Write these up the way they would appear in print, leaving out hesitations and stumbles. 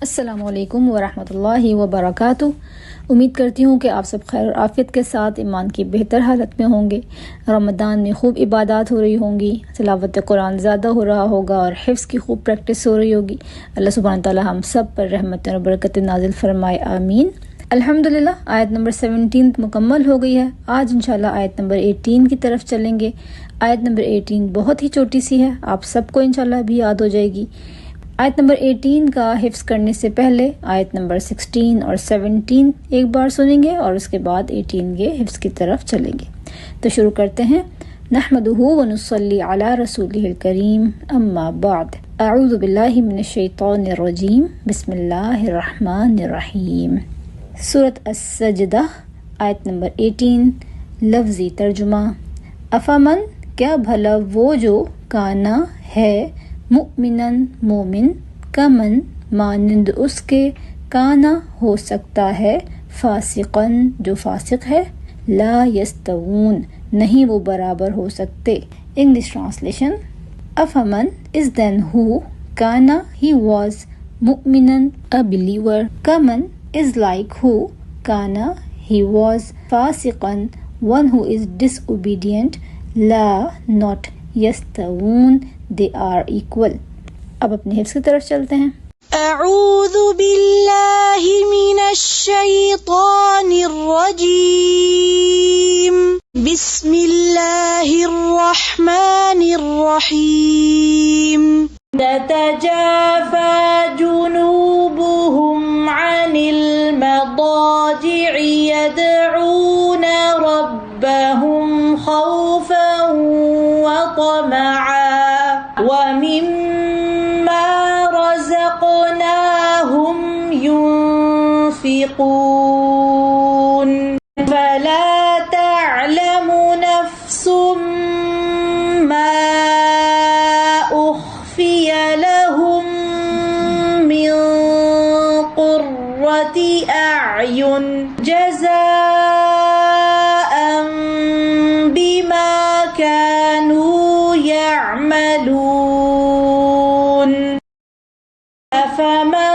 السلام علیکم ورحمۃ اللہ وبرکاتہ۔ امید کرتی ہوں کہ آپ سب خیر و عافیت کے ساتھ ایمان کی بہتر حالت میں ہوں گے۔ رمضان میں خوب عبادات ہو رہی ہوں گی، تلاوت قرآن زیادہ ہو رہا ہوگا اور حفظ کی خوب پریکٹس ہو رہی ہوگی۔ اللہ سبحانہ تعالی ہم سب پر رحمت اور برکت نازل فرمائے، آمین۔ الحمدللہ آیت نمبر 17 مکمل ہو گئی ہے۔ آج انشاءاللہ آیت نمبر 18 کی طرف چلیں گے۔ آیت نمبر 18 بہت ہی چھوٹی سی ہے، آپ سب کو انشاءاللہ بھی یاد ہو جائے گی۔ آیت نمبر 18 کا حفظ کرنے سے پہلے آیت نمبر 16 اور 17 ایک بار سنیں گے اور اس کے بعد 18 کے حفظ کی طرف چلیں گے۔ تو شروع کرتے ہیں۔ نحمدہ ونصلی علی رسولہ الکریم، اما بعد، اعوذ باللہ من الشیطان الرجیم، بسم اللہ الرحمن الرحیم۔ سورۃ السجدہ آیت نمبر 18، لفظی ترجمہ۔ افمن، کیا بھلا وہ جو، کانا ہے، مؤمنن مومن، کمن مانند اس کے، کانا ہو سکتا ہے، فاسقن جو فاسق ہے، لا یستوون نہیں وہ برابر ہو سکتے۔ English translation. افمن is then who، کانا he was، مؤمنن a believer، کمن is like who، کانا he was، فاسقن one who is disobedient، law not، یستوون they are equal۔ اب اپنے حفظ کی طرف چلتے ہیں۔ اعوذ باللہ من الشیطان الرجیم، بسم اللہ الرحمن الرحیم۔ تتجافى جنوبهم عن المضاجع يدعون ربهم خوفا وطمعا ومما رزقناهم ينفقون فلا تعلم نفس ما أخفي لهم من قرة أعين جزاء بما كانوا يعملون۔ أفمن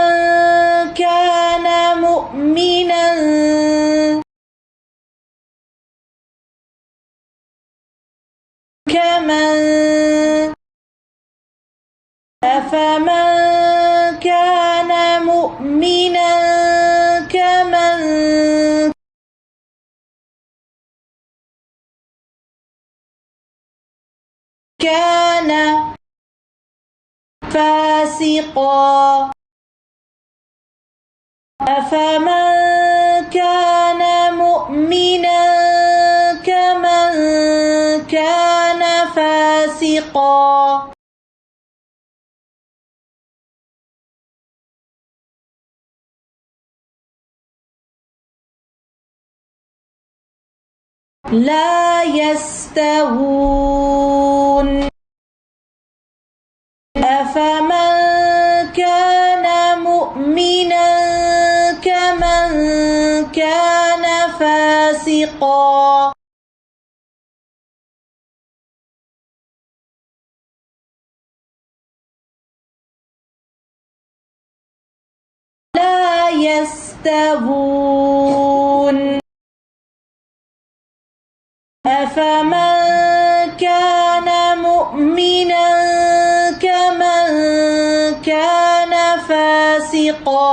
كان مؤمنا كمن كان فاسقا۔ أفمن كان مؤمنا كمن كان فاسقا۔ لا يستوون۔ أفمن كان مؤمنا كمن كان فاسقا۔ لا يستوون۔ أفمن كان مؤمنا كمن كان فاسقا،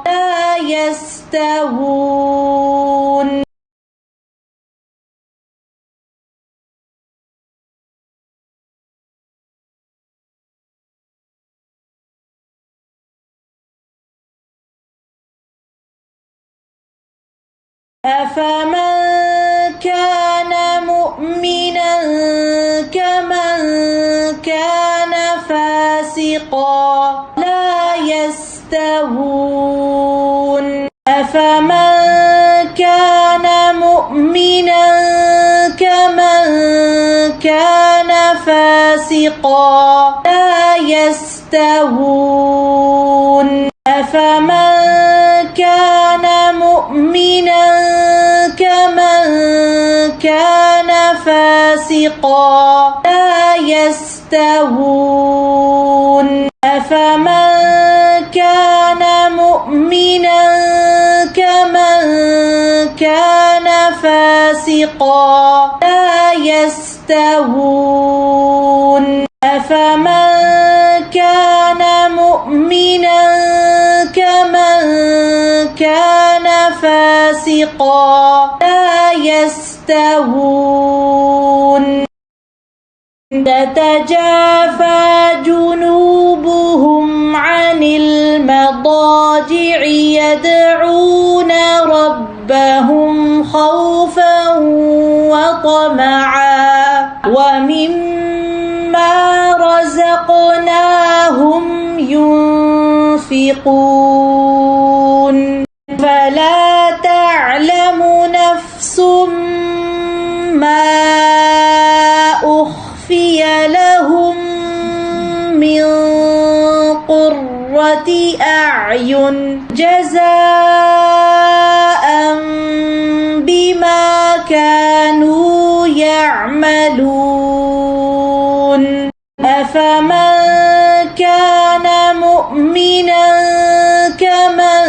لا يستوون۔ أفمن كان مؤمنا كمن كان فاسقا، لا يستوون۔ أفمن كان مؤمنا كمن كان فاسقا، لا يستوون۔ أفمن كان مؤمنا كمن كان فاسقا، لا يستوون۔ أفمن كان مؤمنا كمن كان فاسقا لا يستوون أفمن كان مؤمنا كمن كان فاسقا لا يستوون تتجافى جنوبهم عن المضاجع يدعون ربهم خوفا وطمعا ومما رزقناهم ينفقون فلا تعلم نفس ما أخفي لهم من قرة أعين جزاء بما كانوا يعملون أفمن كان مؤمنا كمن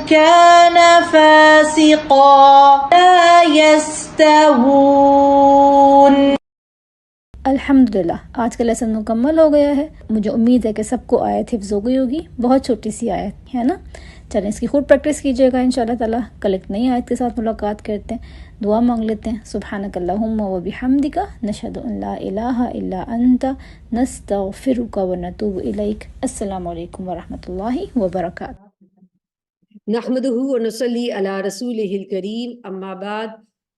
كان فاسقا لا يستوون. الحمدللہ آج کا لیسن مکمل ہو گیا ہے. مجھے امید ہے کہ سب کو آیت حفظ ہو گئی ہوگی. بہت چھوٹی سی آیت ہے نا. چلیں اس کی خود پریکٹس کیجیے گا انشاءاللہ تعالیٰ. کل ایک نئی آیت کے ساتھ ملاقات کرتے ہیں. دعا مانگ لیتے ہیں. سبحانک اللہم و بحمدک نشہد ان لا الہ الا انت نستغفرک و نتوب الیک. السلام علیکم ورحمۃ اللہ وبرکاتہ. نحمدہ و نصلی علی رسولہ الکریم اما بعد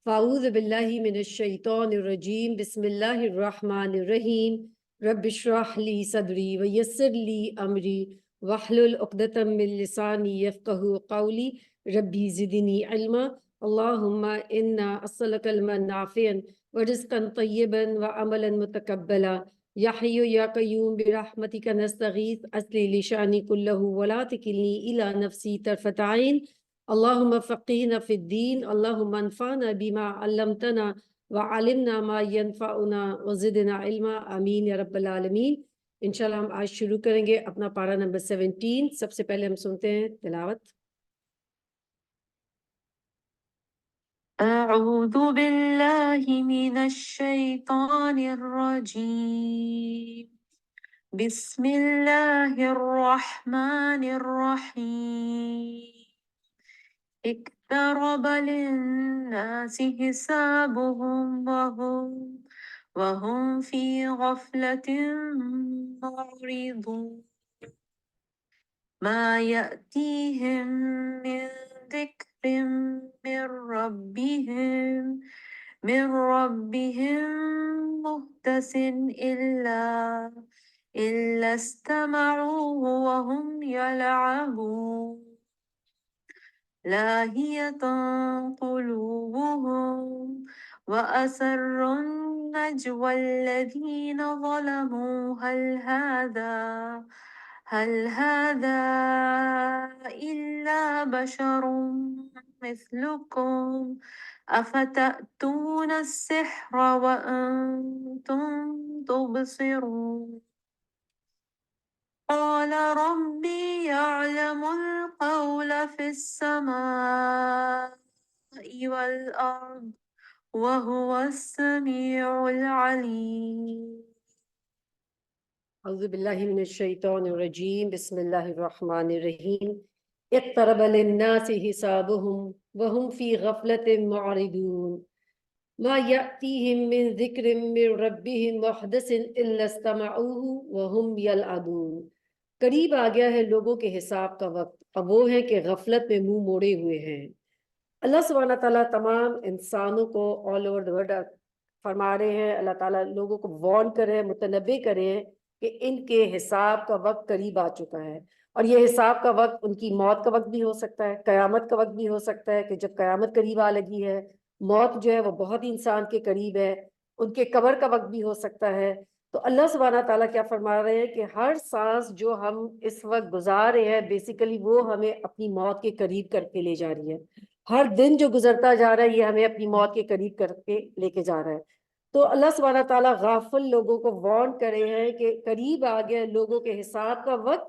فاعوذ باللہ من الشیطان الرجیم بسم اللہ الرحمن الرحیم رب اشرح لی صدری ویسر لی امری واحلل عقدۃ من لسانی یفقہوا قولی ربی زدنی علما اللہم انا اسألک علما نافعا ورزقا طیبا وعملا متقبلا یا حی یا قیوم برحمتک نستغیث اصلح لی شأنی کلہ ولا تکلنی الی نفسی طرفۃ عین اللہم فقہنا فی الدین اللہم انفعنا بما علمتنا وعلمنا ما ینفعنا وزدنا علما آمین یا رب العالمین. انشاءاللہ ہم آج شروع کریں گے اپنا پارہ نمبر 17. سب سے پہلے ہم سنتے ہیں تلاوت. أعوذ بالله من الشيطان الرجيم بسم الله الرحمن الرحيم اقترب للناس حسابهم وهم في غفلة معرضون ما يأتيهم من ذكر من ربهم محدث إلا استمعوه وهم يلعبون لاهية قلوبهم وأسروا النجوى الذين ظلموا هل هذا إلا بشر مثلكم أفتأتون السحر وأنتم تبصرون قال ربي يعلم القول في السماء والأرض وهو السميع العليم. اعوذ باللہ من الشیطان الرجیم بسم اللہ الرحمن الرحیم اقترب للناس حسابهم وهم في غفلة معرضون ما يأتيهم من ذكر من ربهم محدث إلا استمعوه وهم يلعبون. قریب آ گیا ہے لوگوں کے حساب کا وقت، اب وہ ہیں کہ غفلت میں منہ موڑے ہوئے ہیں. اللہ سبحانہ تعالیٰ تمام انسانوں کو آل اوور دا ورلڈ فرما رہے ہیں، اللہ تعالیٰ لوگوں کو وارن کر رہے ہیں، متنبہ کر رہے ہیں کہ ان کے حساب کا وقت قریب آ چکا ہے. اور یہ حساب کا وقت ان کی موت کا وقت بھی ہو سکتا ہے، قیامت کا وقت بھی ہو سکتا ہے کہ جب قیامت قریب آ لگی ہے، موت جو ہے وہ بہت ہی انسان کے قریب ہے، ان کے قبر کا وقت بھی ہو سکتا ہے. تو اللہ سبحانہ تعالیٰ کیا فرما رہے ہیں کہ ہر سانس جو ہم اس وقت گزار رہے ہیں بیسیکلی وہ ہمیں اپنی موت کے قریب کر کے لے جا رہی ہے. ہر دن جو گزرتا جا رہا ہے یہ ہمیں اپنی موت کے قریب کر کے لے کے جا رہا ہے. تو اللہ سبحانہ تعالیٰ غافل لوگوں کو وارن کر رہے ہیں کہ قریب آ گیا لوگوں کے حساب کا وقت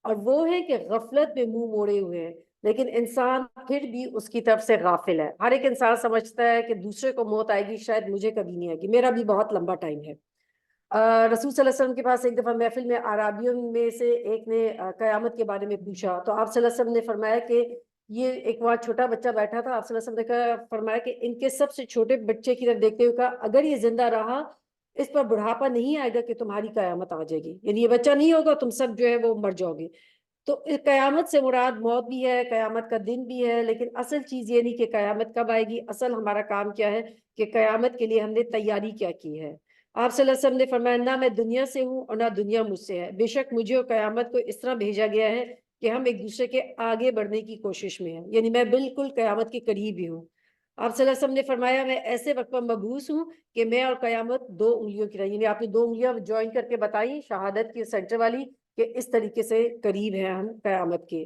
اور وہ ہے کہ غفلت میں منہ موڑے ہوئے ہیں، لیکن انسان پھر بھی اس کی طرف سے غافل ہے۔ ہر ایک انسان سمجھتا ہے کہ دوسرے کو موت آئے گی، شاید مجھے کبھی نہیں آئے گی، میرا بھی بہت لمبا ٹائم ہے۔ رسول صلی اللہ علیہ وسلم کے پاس ایک دفعہ محفل میں عرابیوں میں سے ایک نے قیامت کے بارے میں پوچھا، تو آپ صلی اللہ علیہ وسلم نے فرمایا کہ یہ ایک وہاں چھوٹا بچہ بیٹھا تھا، آپ صلی اللہ علیہ وسلم نے فرمایا کہ ان کے سب سے چھوٹے بچے کی طرف دیکھتے ہوئے کہا اگر یہ زندہ رہا اس پر بڑھاپا نہیں آئے گا کہ تمہاری قیامت آ جائے گی، یعنی یہ بچہ نہیں ہوگا تم سب جو ہے وہ مر جاؤ گے۔ تو قیامت سے مراد موت بھی ہے، قیامت کا دن بھی ہے، لیکن اصل چیز یہ نہیں کہ قیامت کب آئے گی، اصل ہمارا کام کیا ہے کہ قیامت کے لیے ہم نے تیاری کیا کی ہے۔ آپ صلی اللہ علیہ وسلم نے فرمایا نہ میں دنیا سے ہوں اور نہ دنیا مجھ سے ہے، بے شک مجھے اور قیامت کو اس طرح بھیجا گیا ہے کہ ہم ایک دوسرے کے آگے بڑھنے کی کوشش میں ہیں، یعنی میں بالکل قیامت کے قریب ہی ہوں۔ آپ صلی اللہ علیہ وسلم نے فرمایا میں ایسے وقت پر مبعوث ہوں کہ میں اور قیامت دو انگلیوں کی رہی، یعنی آپ نے دو انگلیاں جوائن کر کے بتائی شہادت کی سینٹر والی کہ اس طریقے سے قریب ہیں ہم قیامت کے۔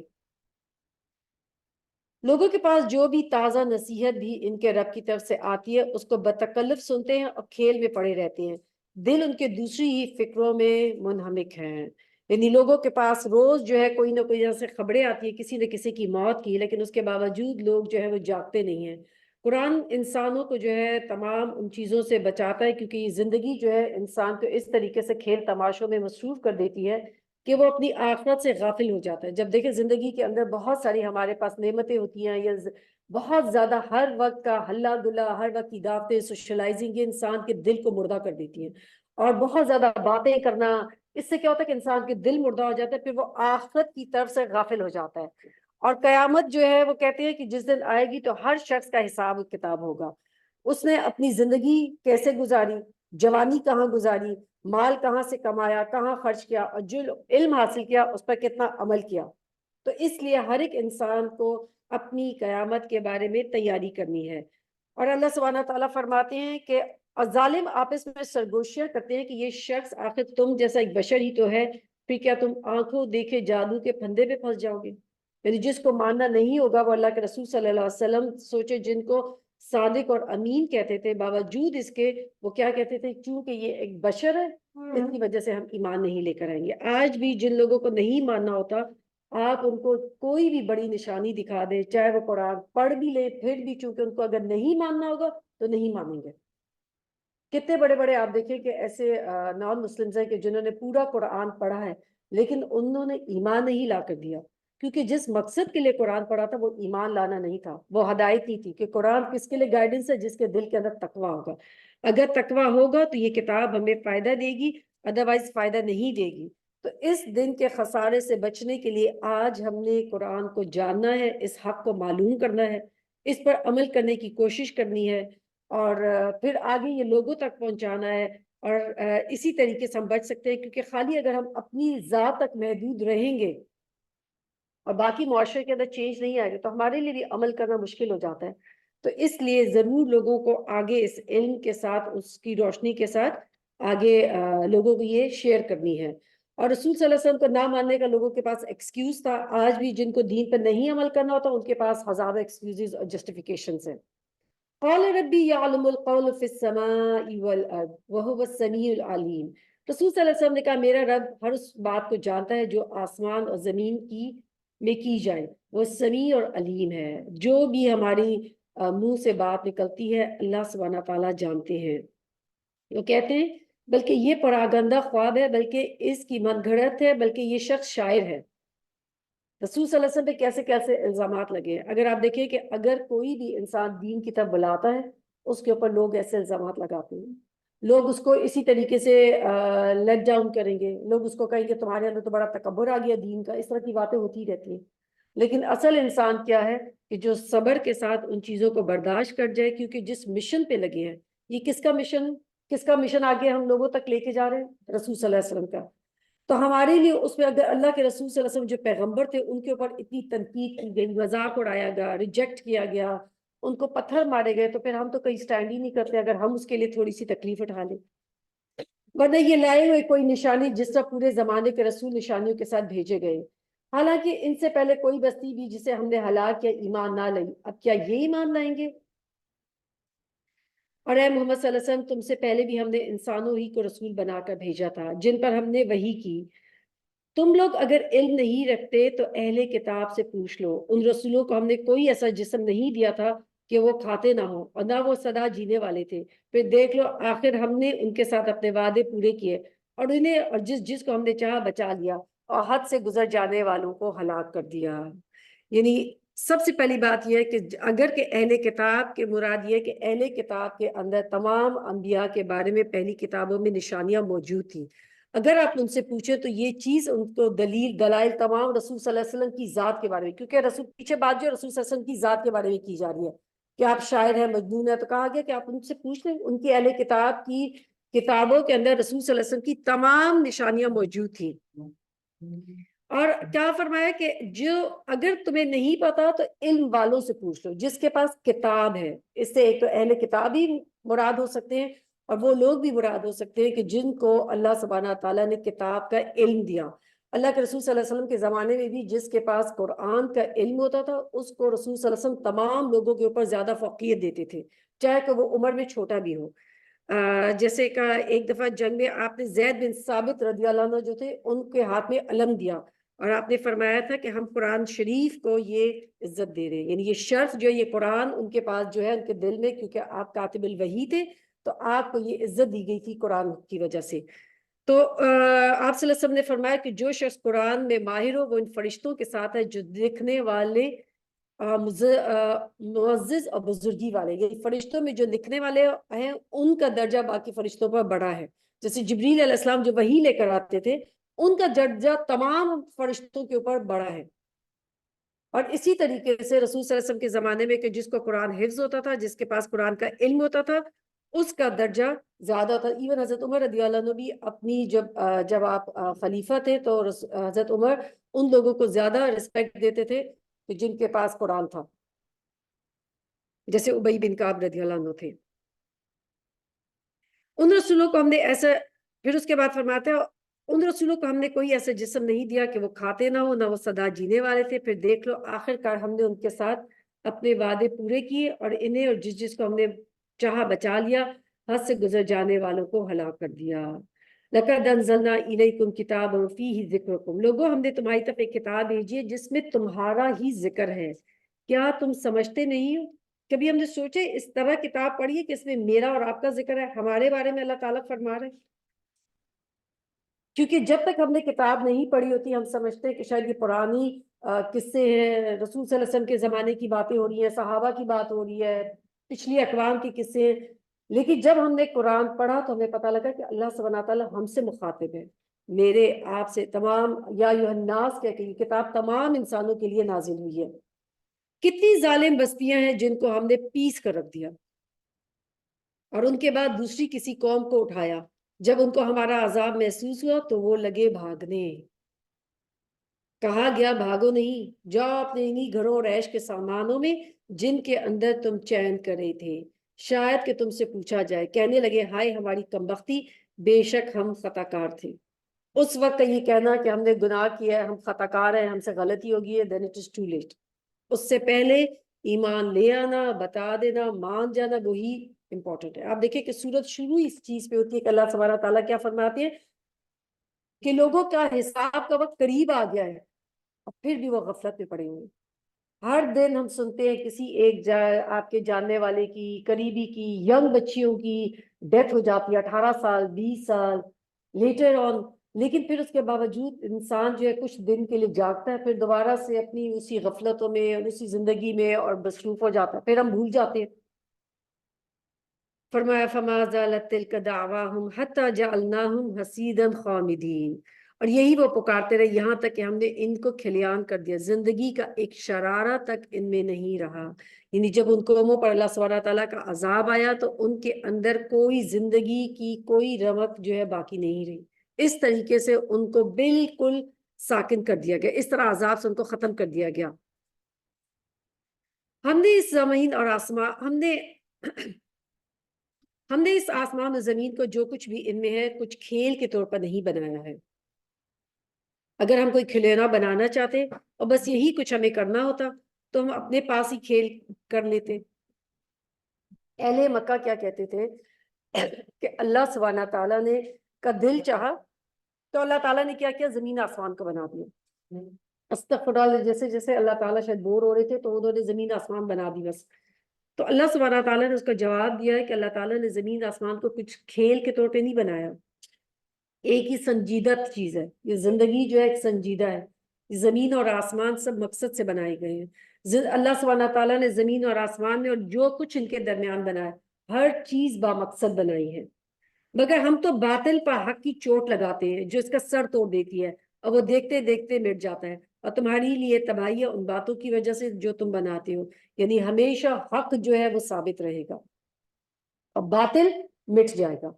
لوگوں کے پاس جو بھی تازہ نصیحت بھی ان کے رب کی طرف سے آتی ہے اس کو بتکلف سنتے ہیں اور کھیل میں پڑے رہتے ہیں، دل ان کے دوسری ہی فکروں میں منہمک ہیں۔ یعنی لوگوں کے پاس روز جو ہے کوئی نہ کوئی جیسے خبریں آتی ہیں کسی نہ کسی کی موت کی، لیکن اس کے باوجود لوگ جو ہے وہ جاگتے نہیں ہیں۔ قرآن انسانوں کو جو ہے تمام ان چیزوں سے بچاتا ہے، کیونکہ یہ زندگی جو ہے انسان کو اس طریقے سے کھیل تماشوں میں مصروف کر دیتی ہے کہ وہ اپنی آخرت سے غافل ہو جاتا ہے۔ جب دیکھیں زندگی کے اندر بہت ساری ہمارے پاس نعمتیں ہوتی ہیں، یا بہت زیادہ ہر وقت کا ہلا گلا، ہر وقت کی دعوتیں، سوشلائزنگ، یہ انسان کے دل کو مردہ کر دیتی ہیں۔ اور بہت زیادہ باتیں کرنا، اس سے کیا ہوتا ہے کہ انسان کے دل مردہ ہو جاتا ہے، پھر وہ آخرت کی طرف سے غافل ہو جاتا ہے۔ اور قیامت جو ہے وہ کہتے ہیں کہ جس دن آئے گی تو ہر شخص کا حساب و کتاب ہوگا، اس نے اپنی زندگی کیسے گزاری، جوانی کہاں گزاری، مال کہاں سے کمایا، کہاں خرچ کیا، اور جو علم حاصل کیا اس پر کتنا عمل کیا۔ تو اس لیے ہر ایک انسان کو اپنی قیامت کے بارے میں تیاری کرنی ہے۔ اور اللہ سبحانہ تعالیٰ فرماتے ہیں کہ ظالم آپس میں سرگوشیاں کرتے ہیں کہ یہ شخص آخر تم جیسا ایک بشر ہی تو ہے، پھر کیا تم آنکھوں دیکھے جادو کے پھندے پہ پھنس جاؤ گے؟ یعنی جس کو ماننا نہیں ہوگا وہ اللہ کے رسول صلی اللہ علیہ وسلم سوچے جن کو صادق اور امین کہتے تھے، باوجود اس کے وہ کیا کہتے تھے، چونکہ یہ ایک بشر ہے اس کی وجہ سے ہم ایمان نہیں لے کر آئیں گے۔ آج بھی جن لوگوں کو نہیں ماننا ہوتا، آپ ان کو کوئی بھی بڑی نشانی دکھا دیں، چاہے وہ قرآن پڑھ بھی لے، پھر بھی چونکہ ان کو اگر نہیں ماننا ہوگا تو نہیں مانیں گے۔ کتنے بڑے بڑے آپ دیکھیں کہ ایسے نان مسلمز ہیں کہ جنہوں نے پورا قرآن پڑھا ہے لیکن انہوں نے ایمان نہیں لا کر دیا، کیونکہ جس مقصد کے لیے قرآن پڑھا تھا وہ ایمان لانا نہیں تھا، وہ ہدایت نہیں تھی کہ قرآن کس کے لیے گائیڈنس ہے، جس کے دل کے اندر تقویٰ ہوگا۔ اگر تقویٰ ہوگا تو یہ کتاب ہمیں فائدہ دے گی، ادروائز فائدہ نہیں دے گی۔ تو اس دن کے خسارے سے بچنے کے لیے آج ہم نے قرآن کو جاننا ہے، اس حق کو معلوم کرنا ہے، اس پر عمل کرنے کی کوشش کرنی ہے، اور پھر آگے یہ لوگوں تک پہنچانا ہے۔ اور اسی طریقے سے ہم بچ سکتے ہیں، کیونکہ خالی اگر ہم اپنی ذات تک محدود رہیں گے اور باقی معاشرے کے اندر چینج نہیں آئے گا تو ہمارے لیے بھی عمل کرنا مشکل ہو جاتا ہے۔ تو اس لیے ضرور لوگوں کو آگے اس علم کے ساتھ، اس کی روشنی کے ساتھ آگے لوگوں کو یہ شیئر کرنی ہے۔ اور رسول صلی اللہ علیہ وسلم کو نہ ماننے کا لوگوں کے پاس ایکسکیوز تھا، آج بھی جن کو دین پر نہیں عمل کرنا ہوتا ان کے پاس ہزاروں ایکسکیوزز اور جسٹیفیکیشنز ہیں۔ قال ربی یعلم القول فی السماء والارض وهو السمیع العلیم۔ رسول صلی اللہ علیہ وسلم نے کہا میرا رب ہر اس بات کو جانتا ہے جو آسمان اور زمین میں کی جائے، وہ سمیع اور علیم ہے۔ جو بھی ہماری منہ سے بات نکلتی ہے اللہ سبحانہ تعالیٰ جانتے ہیں۔ وہ کہتے ہیں بلکہ یہ پراگندہ خواب ہے، بلکہ اس کی من گھڑت ہے، بلکہ یہ شخص شاعر ہے۔ رسول صلی اللہ علیہ وسلم پہ کیسے کیسے الزامات لگے ہیں۔ اگر آپ دیکھیں کہ اگر کوئی بھی انسان دین کی طرف بلاتا ہے اس کے اوپر لوگ ایسے الزامات لگاتے ہیں، لوگ اس کو اسی طریقے سے لیٹ ڈاؤن کریں گے، لوگ اس کو کہیں گے تمہارے اندر تو بڑا تکبر آ گیا دین کا، اس طرح کی باتیں ہوتی رہتی ہیں۔ لیکن اصل انسان کیا ہے کہ جو صبر کے ساتھ ان چیزوں کو برداشت کر جائے، کیونکہ جس مشن پہ لگے ہیں، یہ کس کا مشن آگے ہم لوگوں تک لے کے جا رہے ہیں؟ رسول صلی اللہ علیہ وسلم کا۔ تو ہمارے لیے اس میں اگر اللہ کے رسول صلی اللہ علیہ وسلم جو پیغمبر تھے ان کے اوپر اتنی تنقید کی گئی، مذاق اڑایا گیا، ریجیکٹ کیا گیا، ان کو پتھر مارے گئے، تو پھر ہم تو کہیں سٹینڈ ہی نہیں کرتے اگر ہم اس کے لیے تھوڑی سی تکلیف اٹھا لیں۔ ورنہ یہ لائے ہوئے کوئی نشانی جس طرح پورے زمانے کے رسول نشانیوں کے ساتھ بھیجے گئے، حالانکہ ان سے پہلے کوئی بستی بھی جسے ہم نے ہلاک کیا ایمان نہ لائی، اب کیا یہ ایمان لائیں گے؟ اور اے محمد صلی اللہ علیہ وسلم تم سے پہلے بھی ہم نے انسانوں ہی کو رسول بنا کر بھیجا تھا جن پر ہم نے وحی کی، تم لوگ اگر علم نہیں رکھتے تو اہل کتاب سے پوچھ لو، ان رسولوں کو ہم نے کوئی ایسا جسم نہیں دیا تھا کہ وہ کھاتے نہ ہوں اور نہ وہ سدا جینے والے تھے، پھر دیکھ لو آخر ہم نے ان کے ساتھ اپنے وعدے پورے کیے اور انہیں اور جس کو ہم نے چاہا بچا لیا اور حد سے گزر جانے والوں کو ہلاک کر دیا۔ یعنی سب سے پہلی بات یہ ہے کہ اگر کہ اہل کتاب کے مراد یہ ہے کہ اہل کتاب کے اندر تمام انبیاء کے بارے میں پہلی کتابوں میں نشانیاں موجود تھیں، اگر آپ ان سے پوچھیں تو یہ چیز ان کو دلائل تمام رسول صلی اللہ علیہ وسلم کی ذات کے بارے میں، کیونکہ رسول پیچھے بات جو رسول صلی اللہ علیہ وسلم کی ذات کے بارے میں کی جا رہی ہے کہ آپ شاعر ہیں، مجنون ہیں، تو کہا گیا کہ آپ ان سے پوچھ لیں، ان کی اہل کتاب کی کتابوں کے اندر رسول صلی اللہ علیہ وسلم کی تمام نشانیاں موجود تھیں۔ اور کیا فرمایا کہ جو اگر تمہیں نہیں پتا تو علم والوں سے پوچھ لو، جس کے پاس کتاب ہے، اس سے ایک تو اہل کتاب ہی مراد ہو سکتے ہیں اور وہ لوگ بھی مراد ہو سکتے ہیں کہ جن کو اللہ سبحانہ تعالیٰ نے کتاب کا علم دیا۔ اللہ کے رسول صلی اللہ علیہ وسلم کے زمانے میں بھی جس کے پاس قرآن کا علم ہوتا تھا اس کو رسول صلی اللہ علیہ وسلم تمام لوگوں کے اوپر زیادہ فوقیت دیتے تھے، چاہے کہ وہ عمر میں چھوٹا بھی ہو۔ جیسے کہ ایک دفعہ جنگ میں آپ نے زید بن ثابت رضی اللہ عنہ جو تھے ان کے ہاتھ میں علم دیا اور آپ نے فرمایا تھا کہ ہم قرآن شریف کو یہ عزت دے رہے ہیں، یعنی یہ شرف جو یہ قرآن ان کے پاس جو ہے ان کے دل میں، کیونکہ آپ کاتب الوحی تھے تو آپ کو یہ عزت دی گئی تھی قرآن کی وجہ سے۔ تو آپ صلی اللہ علیہ وسلم نے فرمایا کہ جو شخص قرآن میں ماہر ہو وہ ان فرشتوں کے ساتھ ہے جو لکھنے والے معزز اور بزرگی والے، یعنی فرشتوں میں جو لکھنے والے ہیں ان کا درجہ باقی فرشتوں پر بڑا ہے۔ جیسے جبریل علیہ السلام جو وحی لے کر آتے تھے ان کا درجہ تمام فرشتوں کے اوپر بڑا ہے۔ اور اسی طریقے سے رسول صلی اللہ علیہ وسلم کے زمانے میں کہ جس کو قرآن حفظ ہوتا تھا، جس کے پاس قرآن کا علم ہوتا تھا، اس کا درجہ زیادہ تھا۔ ایون حضرت عمر رضی اللہ عنہ بھی اپنی جب آپ خلیفہ تھے تو حضرت عمر ان لوگوں کو زیادہ رسپیکٹ دیتے تھے کہ جن کے پاس قرآن تھا، جیسے ابی بن کعب رضی اللہ عنہ تھے۔ ان رسولوں کو ہم نے ایسا، پھر اس کے بعد فرماتے ہیں ان رسولوں کو ہم نے کوئی ایسا جسم نہیں دیا کہ وہ کھاتے نہ ہو، نہ وہ سدا جینے والے تھے، پھر دیکھ لو آخر کار ہم نے ان کے ساتھ اپنے وعدے پورے کیے اور انہیں اور جس کو ہم نے چاہا بچا لیا، حد سے گزر جانے والوں کو ہلاک کر دیا۔ لَقَدْ أَنزَلْنَا إِلَيْكُمْ كِتَابًا فِيهِ ذِكْرُكُمْ، لوگوں ہم نے تمہاری طرف ایک کتاب بھیجی ہے جس میں تمہارا ہی ذکر ہے، کیا تم سمجھتے نہیں ہو؟ کبھی ہم نے سوچے اس طرح کتاب پڑھی ہے کہ اس میں میرا اور آپ کا ذکر ہے، ہمارے بارے میں اللہ تعالیٰ فرما رہے ہیں؟ کیونکہ جب تک ہم نے کتاب نہیں پڑھی ہوتی ہم سمجھتے ہیں کہ شاید یہ پرانی قصے ہیں، رسول صلی اللہ علیہ وسلم کے زمانے کی باتیں ہو رہی ہیں، صحابہ کی بات ہو رہی ہے، پچھلی اقوام کے قصے ہیں۔ لیکن جب ہم نے قرآن پڑھا تو ہمیں پتہ لگا کہ اللہ سبحانہ تعالیٰ ہم سے مخاطب ہے، میرے آپ سے، تمام یا ایھا الناس کہہ کے یہ کتاب تمام انسانوں کے لیے نازل ہوئی ہے۔ کتنی ظالم بستیاں ہیں جن کو ہم نے پیس کر رکھ دیا اور ان کے بعد دوسری کسی قوم کو اٹھایا، جب ان کو ہمارا عذاب محسوس ہوا تو وہ لگے بھاگنے، کہا گیا بھاگو نہیں، جاؤ اپنے انہی گھروں اور عیش کے سامانوں میں جن کے اندر تم چین کرے تھے، شاید کہ تم سے پوچھا جائے۔ کہنے لگے ہائے ہماری کمبختی، بے شک ہم خطا کار تھے۔ اس وقت یہ کہنا کہ ہم نے گناہ کیا ہے، ہم خطا کار ہیں، ہم سے غلطی ہوگی ہے، then it is too late۔ اس سے پہلے ایمان لے آنا، بتا دینا، مان جانا، وہی امپورٹنٹ ہے۔ آپ دیکھیں کہ سورت شروع اس چیز پہ ہوتی ہے کہ اللہ سبحانہ تعالیٰ کیا فرماتے ہیں کہ لوگوں کا حساب کا وقت قریب آ گیا ہے اور پھر بھی وہ غفلت میں پڑے ہوئے ہیں۔ ہر دن ہم سنتے ہیں کسی ایک آپ کے جاننے والے کی، قریبی کی، ینگ بچیوں کی ڈیتھ ہو جاتی ہے، 18 سال، 20 سال لیٹر آن، لیکن پھر اس کے باوجود انسان جو ہے کچھ دن کے لیے جاگتا ہے، پھر دوبارہ سے اپنی اسی غفلتوں میں اور اسی زندگی میں اور مصروف ہو جاتا ہے، پھر ہم بھول جاتے ہیں۔ فرمایا فما زالت تلک دعواہم حتی جعلناہم حصیدا خامدین، اور یہی وہ پکارتے رہے یہاں تک کہ ہم نے ان کو کھلیان کر دیا، زندگی کا ایک شرارہ تک ان میں نہیں رہا۔ یعنی جب ان قوموں پر اللہ سبحانہ تعالیٰ کا عذاب آیا تو ان کے اندر کوئی زندگی کی کوئی رمق جو ہے باقی نہیں رہی، اس طریقے سے ان کو بالکل ساکن کر دیا گیا، اس طرح عذاب سے ان کو ختم کر دیا گیا۔ ہم نے اس زمین اور آسمان ہم نے اس آسمان اور زمین کو جو کچھ بھی ان میں ہے کچھ کھیل کے طور پر نہیں بنایا ہے۔ اگر ہم کوئی کھلونا بنانا چاہتے اور بس یہی کچھ ہمیں کرنا ہوتا تو ہم اپنے پاس ہی کھیل کر لیتے۔ اہل مکہ کیا کہتے تھے کہ اللہ سبحانہ تعالیٰ نے کا دل چاہا تو اللہ تعالیٰ نے کیا کیا؟ زمین آسمان کو بنا دیا. استغفر اللہ، جیسے جیسے اللہ تعالیٰ شاید بور ہو رہے تھے تو انہوں نے زمین آسمان بنا دی بس. تو اللہ سبحانہ تعالیٰ نے اس کا جواب دیا ہے کہ اللہ تعالیٰ نے زمین آسمان کو کچھ کھیل کے طور پہ نہیں بنایا، ایک ہی سنجیدہ چیز ہے. یہ زندگی جو ہے ایک سنجیدہ ہے. زمین اور آسمان سب مقصد سے بنائے گئے ہیں. اللہ سبحانہ تعالیٰ نے زمین اور آسمان میں اور جو کچھ ان کے درمیان بنایا ہر چیز با مقصد بنائی ہے. مگر ہم تو باطل پر حق کی چوٹ لگاتے ہیں جو اس کا سر توڑ دیتی ہے اور وہ دیکھتے دیکھتے مٹ جاتا ہے. اور تمہاری لیے تباہی ہے ان باتوں کی وجہ سے جو تم بناتے ہو. یعنی ہمیشہ حق جو ہے وہ ثابت رہے گا اور باطل مٹ جائے گا.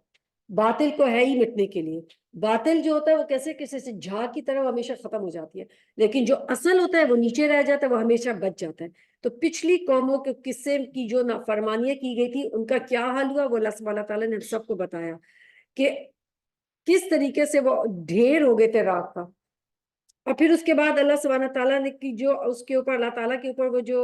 باطل کو ہے ہی مٹنے کے لیے. باطل جو ہوتا ہے وہ کیسے کسی سے جھاگ کی طرح ہمیشہ ختم ہو جاتی ہے، لیکن جو اصل ہوتا ہے وہ نیچے رہ جاتا ہے، وہ ہمیشہ بچ جاتا ہے. تو پچھلی قوموں کے قصے کی جو نافرمانیاں کی گئی تھی ان کا کیا حال ہوا وہ اللہ سبحانہ تعالیٰ نے سب کو بتایا کہ کس طریقے سے وہ ڈھیر ہو گئے تھے راک کا. اور پھر اس کے بعد اللہ سبحانہ تعالیٰ نے کی جو اس کے اوپر اللہ تعالیٰ کے اوپر وہ جو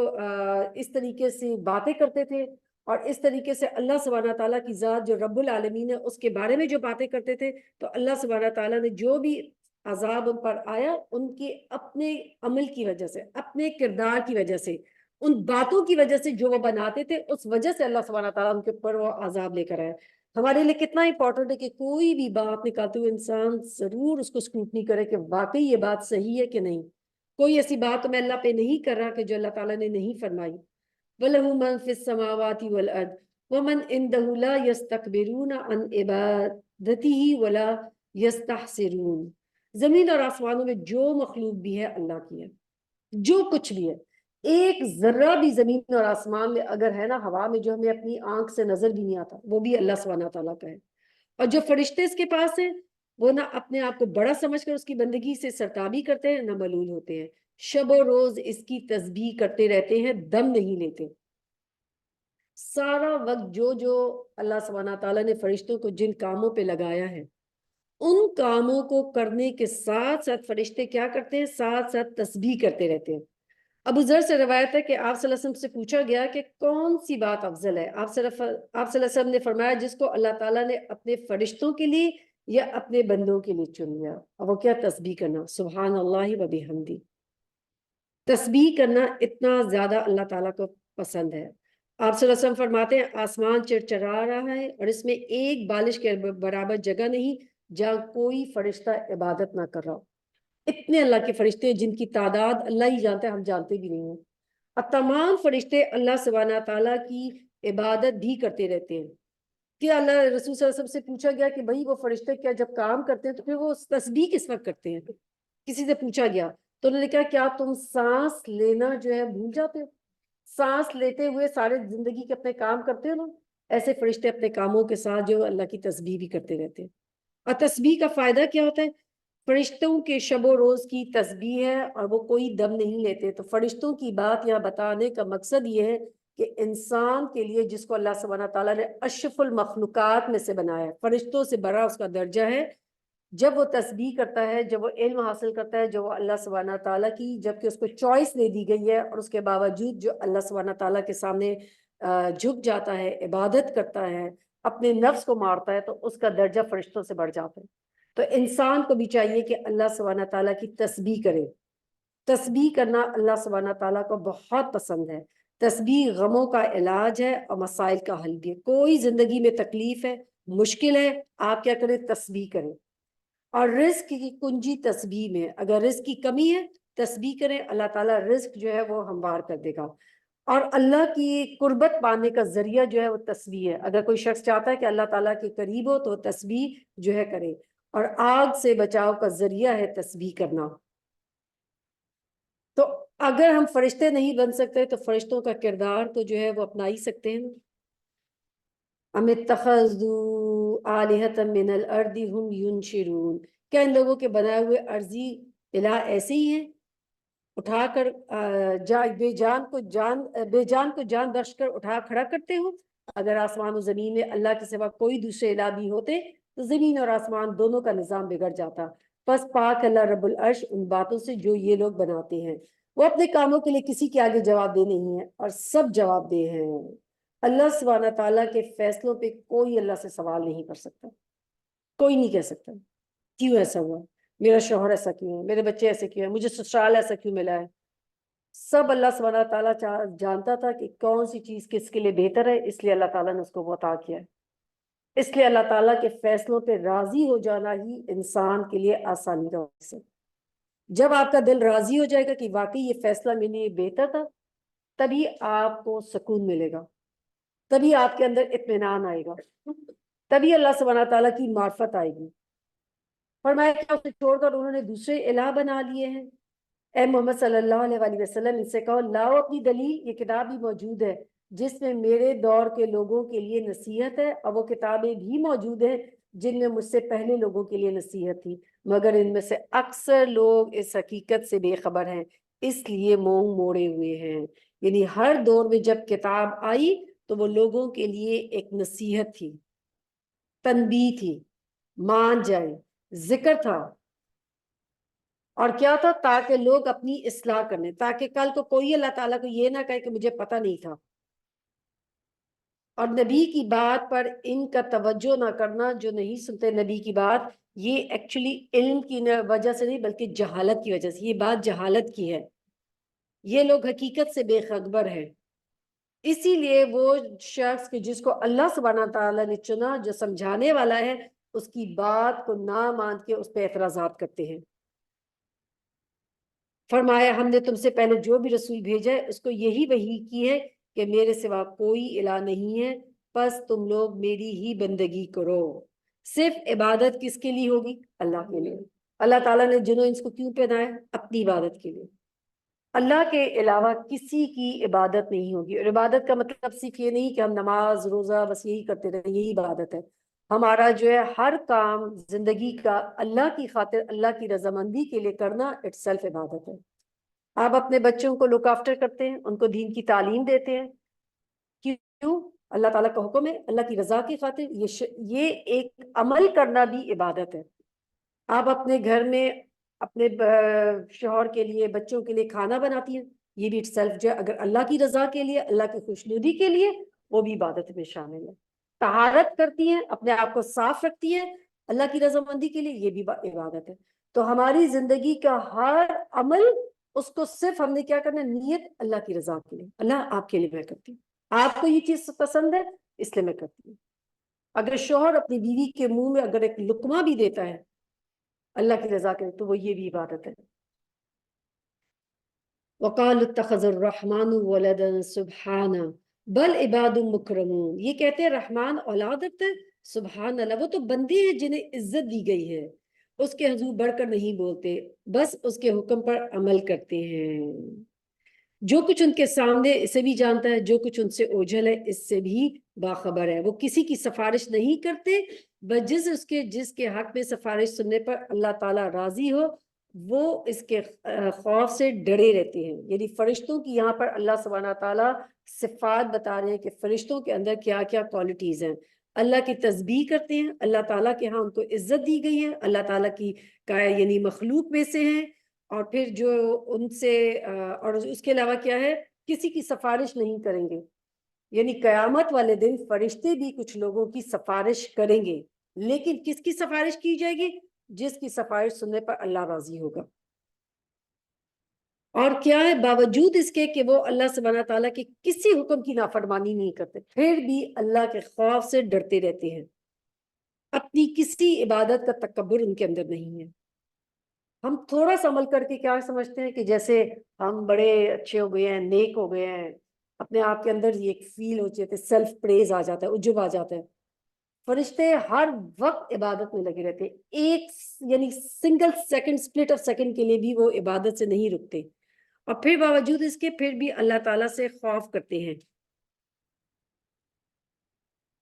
اس طریقے سے باتیں کرتے تھے اور اس طریقے سے اللہ سبحانہ تعالیٰ کی ذات جو رب العالمین ہے اس کے بارے میں جو باتیں کرتے تھے، تو اللہ سبحانہ تعالیٰ نے جو بھی عذاب ان پر آیا ان کے اپنے عمل کی وجہ سے، اپنے کردار کی وجہ سے، ان باتوں کی وجہ سے جو وہ بناتے تھے اس وجہ سے اللہ سبحانہ تعالیٰ ان کے اوپر وہ عذاب لے کر آیا. ہمارے لیے کتنا امپورٹنٹ ہے کہ کوئی بھی بات نکالتے ہوئے انسان ضرور اس کو اسکروٹنی کرے کہ واقعی یہ بات صحیح ہے کہ نہیں. کوئی ایسی بات میں اللہ پہ نہیں کر رہا کہ جو اللہ تعالیٰ نے نہیں فرمائی. وَلَهُ مَن فِي السَّمَاوَاتِ وَالْأَرْضِ وَمَنْ عِندَهُ لَا يَسْتَكْبِرُونَ عَنْ عِبَادَتِهِ وَلَا يَسْتَحْسِرُونَ. زمین اور آسمانوں میں جو مخلوق بھی ہے اللہ کی ہے، جو کچھ بھی ہے. ایک ذرہ بھی زمین اور آسمان میں اگر ہے نا ہوا میں جو ہمیں اپنی آنکھ سے نظر بھی نہیں آتا وہ بھی اللہ سبحانہ تعالیٰ کا ہے. اور جو فرشتے اس کے پاس ہیں وہ نہ اپنے آپ کو بڑا سمجھ کر اس کی بندگی سے سرتابی کرتے ہیں نہ ملول ہوتے ہیں. شب و روز اس کی تسبیح کرتے رہتے ہیں، دم نہیں لیتے. سارا وقت جو اللہ سبحانہ تعالیٰ نے فرشتوں کو جن کاموں پہ لگایا ہے ان کاموں کو کرنے کے ساتھ ساتھ فرشتے کیا کرتے ہیں؟ ساتھ ساتھ تسبیح کرتے رہتے ہیں. ابو ذر سے روایت ہے کہ آپ صلی اللہ علیہ وسلم سے پوچھا گیا کہ کون سی بات افضل ہے؟ آپ صلی اللہ علیہ وسلم نے فرمایا جس کو اللہ تعالیٰ نے اپنے فرشتوں کے لیے یا اپنے بندوں کے لیے چن لیا. اور وہ کیا؟ تسبیح کرنا. سبحان اللہ و بحمدی. تسبیح کرنا اتنا زیادہ اللہ تعالیٰ کو پسند ہے. آپ صلی اللہ علیہ وسلم فرماتے ہیں آسمان چرچرا رہا ہے اور اس میں ایک بالش کے برابر جگہ نہیں جہاں کوئی فرشتہ عبادت نہ کر رہا ہو. اتنے اللہ کے فرشتے جن کی تعداد اللہ ہی جانتا ہے، ہم جانتے بھی نہیں ہیں. اور تمام فرشتے اللہ سبحانہ تعالیٰ کی عبادت بھی کرتے رہتے ہیں. کہ اللہ رسول صلی اللہ علیہ وسلم سے پوچھا گیا کہ بھائی وہ فرشتے کیا جب کام کرتے ہیں تو پھر وہ تسبیح کس وقت کرتے ہیں؟ کسی سے پوچھا گیا تو انہوں نے کہا کیا تم سانس لینا جو ہے بھول جاتے ہو؟ سانس لیتے ہوئے سارے زندگی کے اپنے کام کرتے ہو نا، ایسے فرشتے اپنے کاموں کے ساتھ جو اللہ کی تسبیح بھی کرتے رہتے ہیں. اور تسبیح کا فائدہ کیا ہوتا ہے؟ فرشتوں کے شب و روز کی تسبیح ہے اور وہ کوئی دم نہیں لیتے. تو فرشتوں کی بات یہاں بتانے کا مقصد یہ ہے کہ انسان کے لیے جس کو اللہ سبحانہ تعالیٰ نے اشرف المخلوقات میں سے بنایا ہے، فرشتوں سے بڑا اس کا درجہ ہے، جب وہ تسبیح کرتا ہے، جب وہ علم حاصل کرتا ہے جو وہ اللہ سبحانہ تعالیٰ کی، جبکہ اس کو چوائس دے دی گئی ہے اور اس کے باوجود جو اللہ سبحانہ تعالیٰ کے سامنے جھک جاتا ہے، عبادت کرتا ہے، اپنے نفس کو مارتا ہے، تو اس کا درجہ فرشتوں سے بڑھ جاتا ہے. تو انسان کو بھی چاہیے کہ اللہ سبحانہ تعالیٰ کی تسبیح کرے. تسبیح کرنا اللہ سبحانہ تعالیٰ کو بہت پسند ہے. تسبیح غموں کا علاج ہے اور مسائل کا حل بھی ہے. کوئی زندگی میں تکلیف ہے، مشکل ہے، آپ کیا کریں؟ تسبیح کریں. اور رزق کی کنجی تسبیح میں. اگر رزق کی کمی ہے تسبیح کریں، اللہ تعالیٰ رزق جو ہے وہ ہموار کر دے گا. اور اللہ کی قربت پانے کا ذریعہ جو ہے وہ تسبیح ہے. اگر کوئی شخص چاہتا ہے کہ اللہ تعالیٰ کے قریب ہو تو تسبیح جو ہے کرے. اور آگ سے بچاؤ کا ذریعہ ہے تسبیح کرنا. تو اگر ہم فرشتے نہیں بن سکتے تو فرشتوں کا کردار تو جو ہے وہ اپنا ہی سکتے ہیں. ام اتخذوا آلہۃ من الارض ہم ینشرون. کیا ان لوگوں کے بنائے ہوئے عرضی الہ ایسے ہی ہیں؟ اٹھا کر بے جان کو جان بخش کر اٹھا کھڑا کرتے ہو. اگر آسمان و زمین میں اللہ کے سوا کوئی دوسرے الہ بھی ہوتے تو زمین اور آسمان دونوں کا نظام بگڑ جاتا. پس پاک اللہ رب العرش ان باتوں سے جو یہ لوگ بناتے ہیں. وہ اپنے کاموں کے لیے کسی کے آگے جواب دہ نہیں ہے اور سب جواب دہ ہیں. اللہ سبحانہ تعالیٰ کے فیصلوں پہ کوئی اللہ سے سوال نہیں کر سکتا، کوئی نہیں کہہ سکتا. کیوں ایسا ہوا، میرا شوہر ایسا کیوں ہے، میرے بچے ایسے کیوں ہیں، مجھے سسرال ایسا کیوں ملا ہے، سب اللہ سبحانہ تعالیٰ جانتا تھا کہ کون سی چیز کس کے لیے بہتر ہے، اس لیے اللہ تعالیٰ نے اس کو وہ عطا کیا ہے. اس لیے اللہ تعالیٰ کے فیصلوں پہ راضی ہو جانا ہی انسان کے لیے آسانی کا باعث ہے. جب آپ کا دل راضی ہو جائے گا کہ واقعی یہ فیصلہ میرے لیے بہتر تھا، تبھی آپ کو سکون ملے گا، تبھی آپ کے اندر اطمینان آئے گا، تبھی اللہ سبحانہ تعالیٰ کی معرفت آئے گی. فرمایا کہ اسے چھوڑ کر انہوں نے دوسرے الہ بنا لیے ہیں. اے محمد صلی اللہ علیہ وآلہ وسلم، ان سے کہو لاؤ اپنی دلیل، یہ کتاب بھی موجود ہے جس میں میرے دور کے لوگوں کے لیے نصیحت ہے، اور وہ کتابیں بھی موجود ہیں جن میں مجھ سے پہلے لوگوں کے لیے نصیحت تھی، مگر ان میں سے اکثر لوگ اس حقیقت سے بے خبر ہیں، اس لیے منہ موڑے ہوئے ہیں. یعنی ہر دور میں جب کتاب آئی تو وہ لوگوں کے لیے ایک نصیحت تھی، تنبیہ تھی، مان جائیں، ذکر تھا، اور کیا تھا؟ تاکہ لوگ اپنی اصلاح کریں، تاکہ کل کو کوئی اللہ تعالیٰ کو یہ نہ کہے کہ مجھے پتہ نہیں تھا. اور نبی کی بات پر ان کا توجہ نہ کرنا، جو نہیں سنتے نبی کی بات، یہ ایکچولی علم کی وجہ سے نہیں بلکہ جہالت کی وجہ سے. یہ بات جہالت کی ہے، یہ لوگ حقیقت سے بے خبر ہیں. اسی لیے وہ شخص کہ جس کو اللہ سبحانہ تعالیٰ نے چنا، جو سمجھانے والا ہے، اس کی بات کو نہ مان کے اس پہ اعتراضات کرتے ہیں. فرمایا ہم نے تم سے پہلے جو بھی رسول بھیجا ہے اس کو یہی وحی کی ہے کہ میرے سوا کوئی الہ نہیں ہے، پس تم لوگ میری ہی بندگی کرو. صرف عبادت کس کے لیے ہوگی؟ اللہ کے لیے. اللہ تعالیٰ نے جنوں انس کو کیوں پہنایا؟ اپنی عبادت کے لیے. اللہ کے علاوہ کسی کی عبادت نہیں ہوگی. اور عبادت کا مطلب صرف یہ نہیں کہ ہم نماز روزہ بس یہی کرتے رہیں، یہی عبادت ہے. ہمارا جو ہے ہر کام زندگی کا اللہ کی خاطر، اللہ کی رضامندی کے لیے کرنا، اٹ سیلف عبادت ہے. آپ اپنے بچوں کو لک آفٹر کرتے ہیں، ان کو دین کی تعلیم دیتے ہیں، کیوں؟ اللہ تعالیٰ کا حکم ہے، اللہ کی رضا کی خاطر. یہ ایک عمل کرنا بھی عبادت ہے. آپ اپنے گھر میں اپنے شوہر کے لیے، بچوں کے لیے کھانا بناتی ہیں، یہ بھی سیلف جو اگر اللہ کی رضا کے لیے، اللہ کی خوشنودی کے لیے، وہ بھی عبادت میں شامل ہے. طہارت کرتی ہیں، اپنے آپ کو صاف رکھتی ہیں اللہ کی رضامندی کے لیے، یہ بھی عبادت ہے. تو ہماری زندگی کا ہر عمل، اس کو صرف ہم نے کیا کرنا ہے؟ نیت اللہ کی رضا کے لیے. اللہ آپ کے لیے میں کرتی ہوں، آپ کو یہ چیز پسند ہے اس لیے میں کرتی ہوں. اگر شوہر اپنی بیوی کے منہ میں اگر ایک لقمہ بھی دیتا ہے اللہ کی رضا کے، تو وہ یہ بھی عبادت ہے. وَقَالُوا اتَّخَذَ الرَّحْمَنُ وَلَدًا سُبْحَانَهُ بل عباد مکرمون. یہ کہتے ہیں رحمان اولاد رکھتا ہے، سبحان اللہ، وہ تو بندے ہیں جنہیں عزت دی گئی ہے، اس کے حضور بڑھ کر نہیں بولتے، بس اس کے حکم پر عمل کرتے ہیں. جو کچھ ان کے سامنے اسے بھی جانتا ہے، جو کچھ ان سے اوجھل ہے اس سے بھی باخبر ہے. وہ کسی کی سفارش نہیں کرتے، بس جس کے حق میں سفارش سننے پر اللہ تعالیٰ راضی ہو، وہ اس کے خوف سے ڈرے رہتے ہیں. یعنی فرشتوں کی یہاں پر اللہ سبحانہ تعالیٰ صفات بتا رہے ہیں کہ فرشتوں کے اندر کیا کیا کوالٹیز ہیں. اللہ کی تسبیح کرتے ہیں، اللہ تعالیٰ کے ہاں ان کو عزت دی گئی ہے، اللہ تعالیٰ کی یعنی مخلوق میں سے ہیں. اور پھر جو ان سے اور اس کے علاوہ کیا ہے؟ کسی کی سفارش نہیں کریں گے. یعنی قیامت والے دن فرشتے بھی کچھ لوگوں کی سفارش کریں گے، لیکن کس کی سفارش کی جائے گی؟ جس کی سفارش سننے پر اللہ راضی ہوگا. اور کیا ہے؟ باوجود اس کے کہ وہ اللہ سبحانہ تعالیٰ کے کسی حکم کی نافرمانی نہیں کرتے، پھر بھی اللہ کے خوف سے ڈرتے رہتے ہیں. اپنی کسی عبادت کا تکبر ان کے اندر نہیں ہے. ہم تھوڑا سا عمل کر کے کیا سمجھتے ہیں کہ جیسے ہم بڑے اچھے ہو گئے ہیں، نیک ہو گئے ہیں، اپنے آپ کے اندر یہ ایک فیل ہو جاتا ہے، سیلف پریز آ جاتا ہے، عجب آ جاتا ہے. فرشتے ہر وقت عبادت میں لگے رہتے ہیں، ایک یعنی single second, split of second کے لیے بھی وہ عبادت سے نہیں رکتے. اور پھر باوجود اس کے پھر بھی اللہ تعالیٰ سے خوف کرتے ہیں.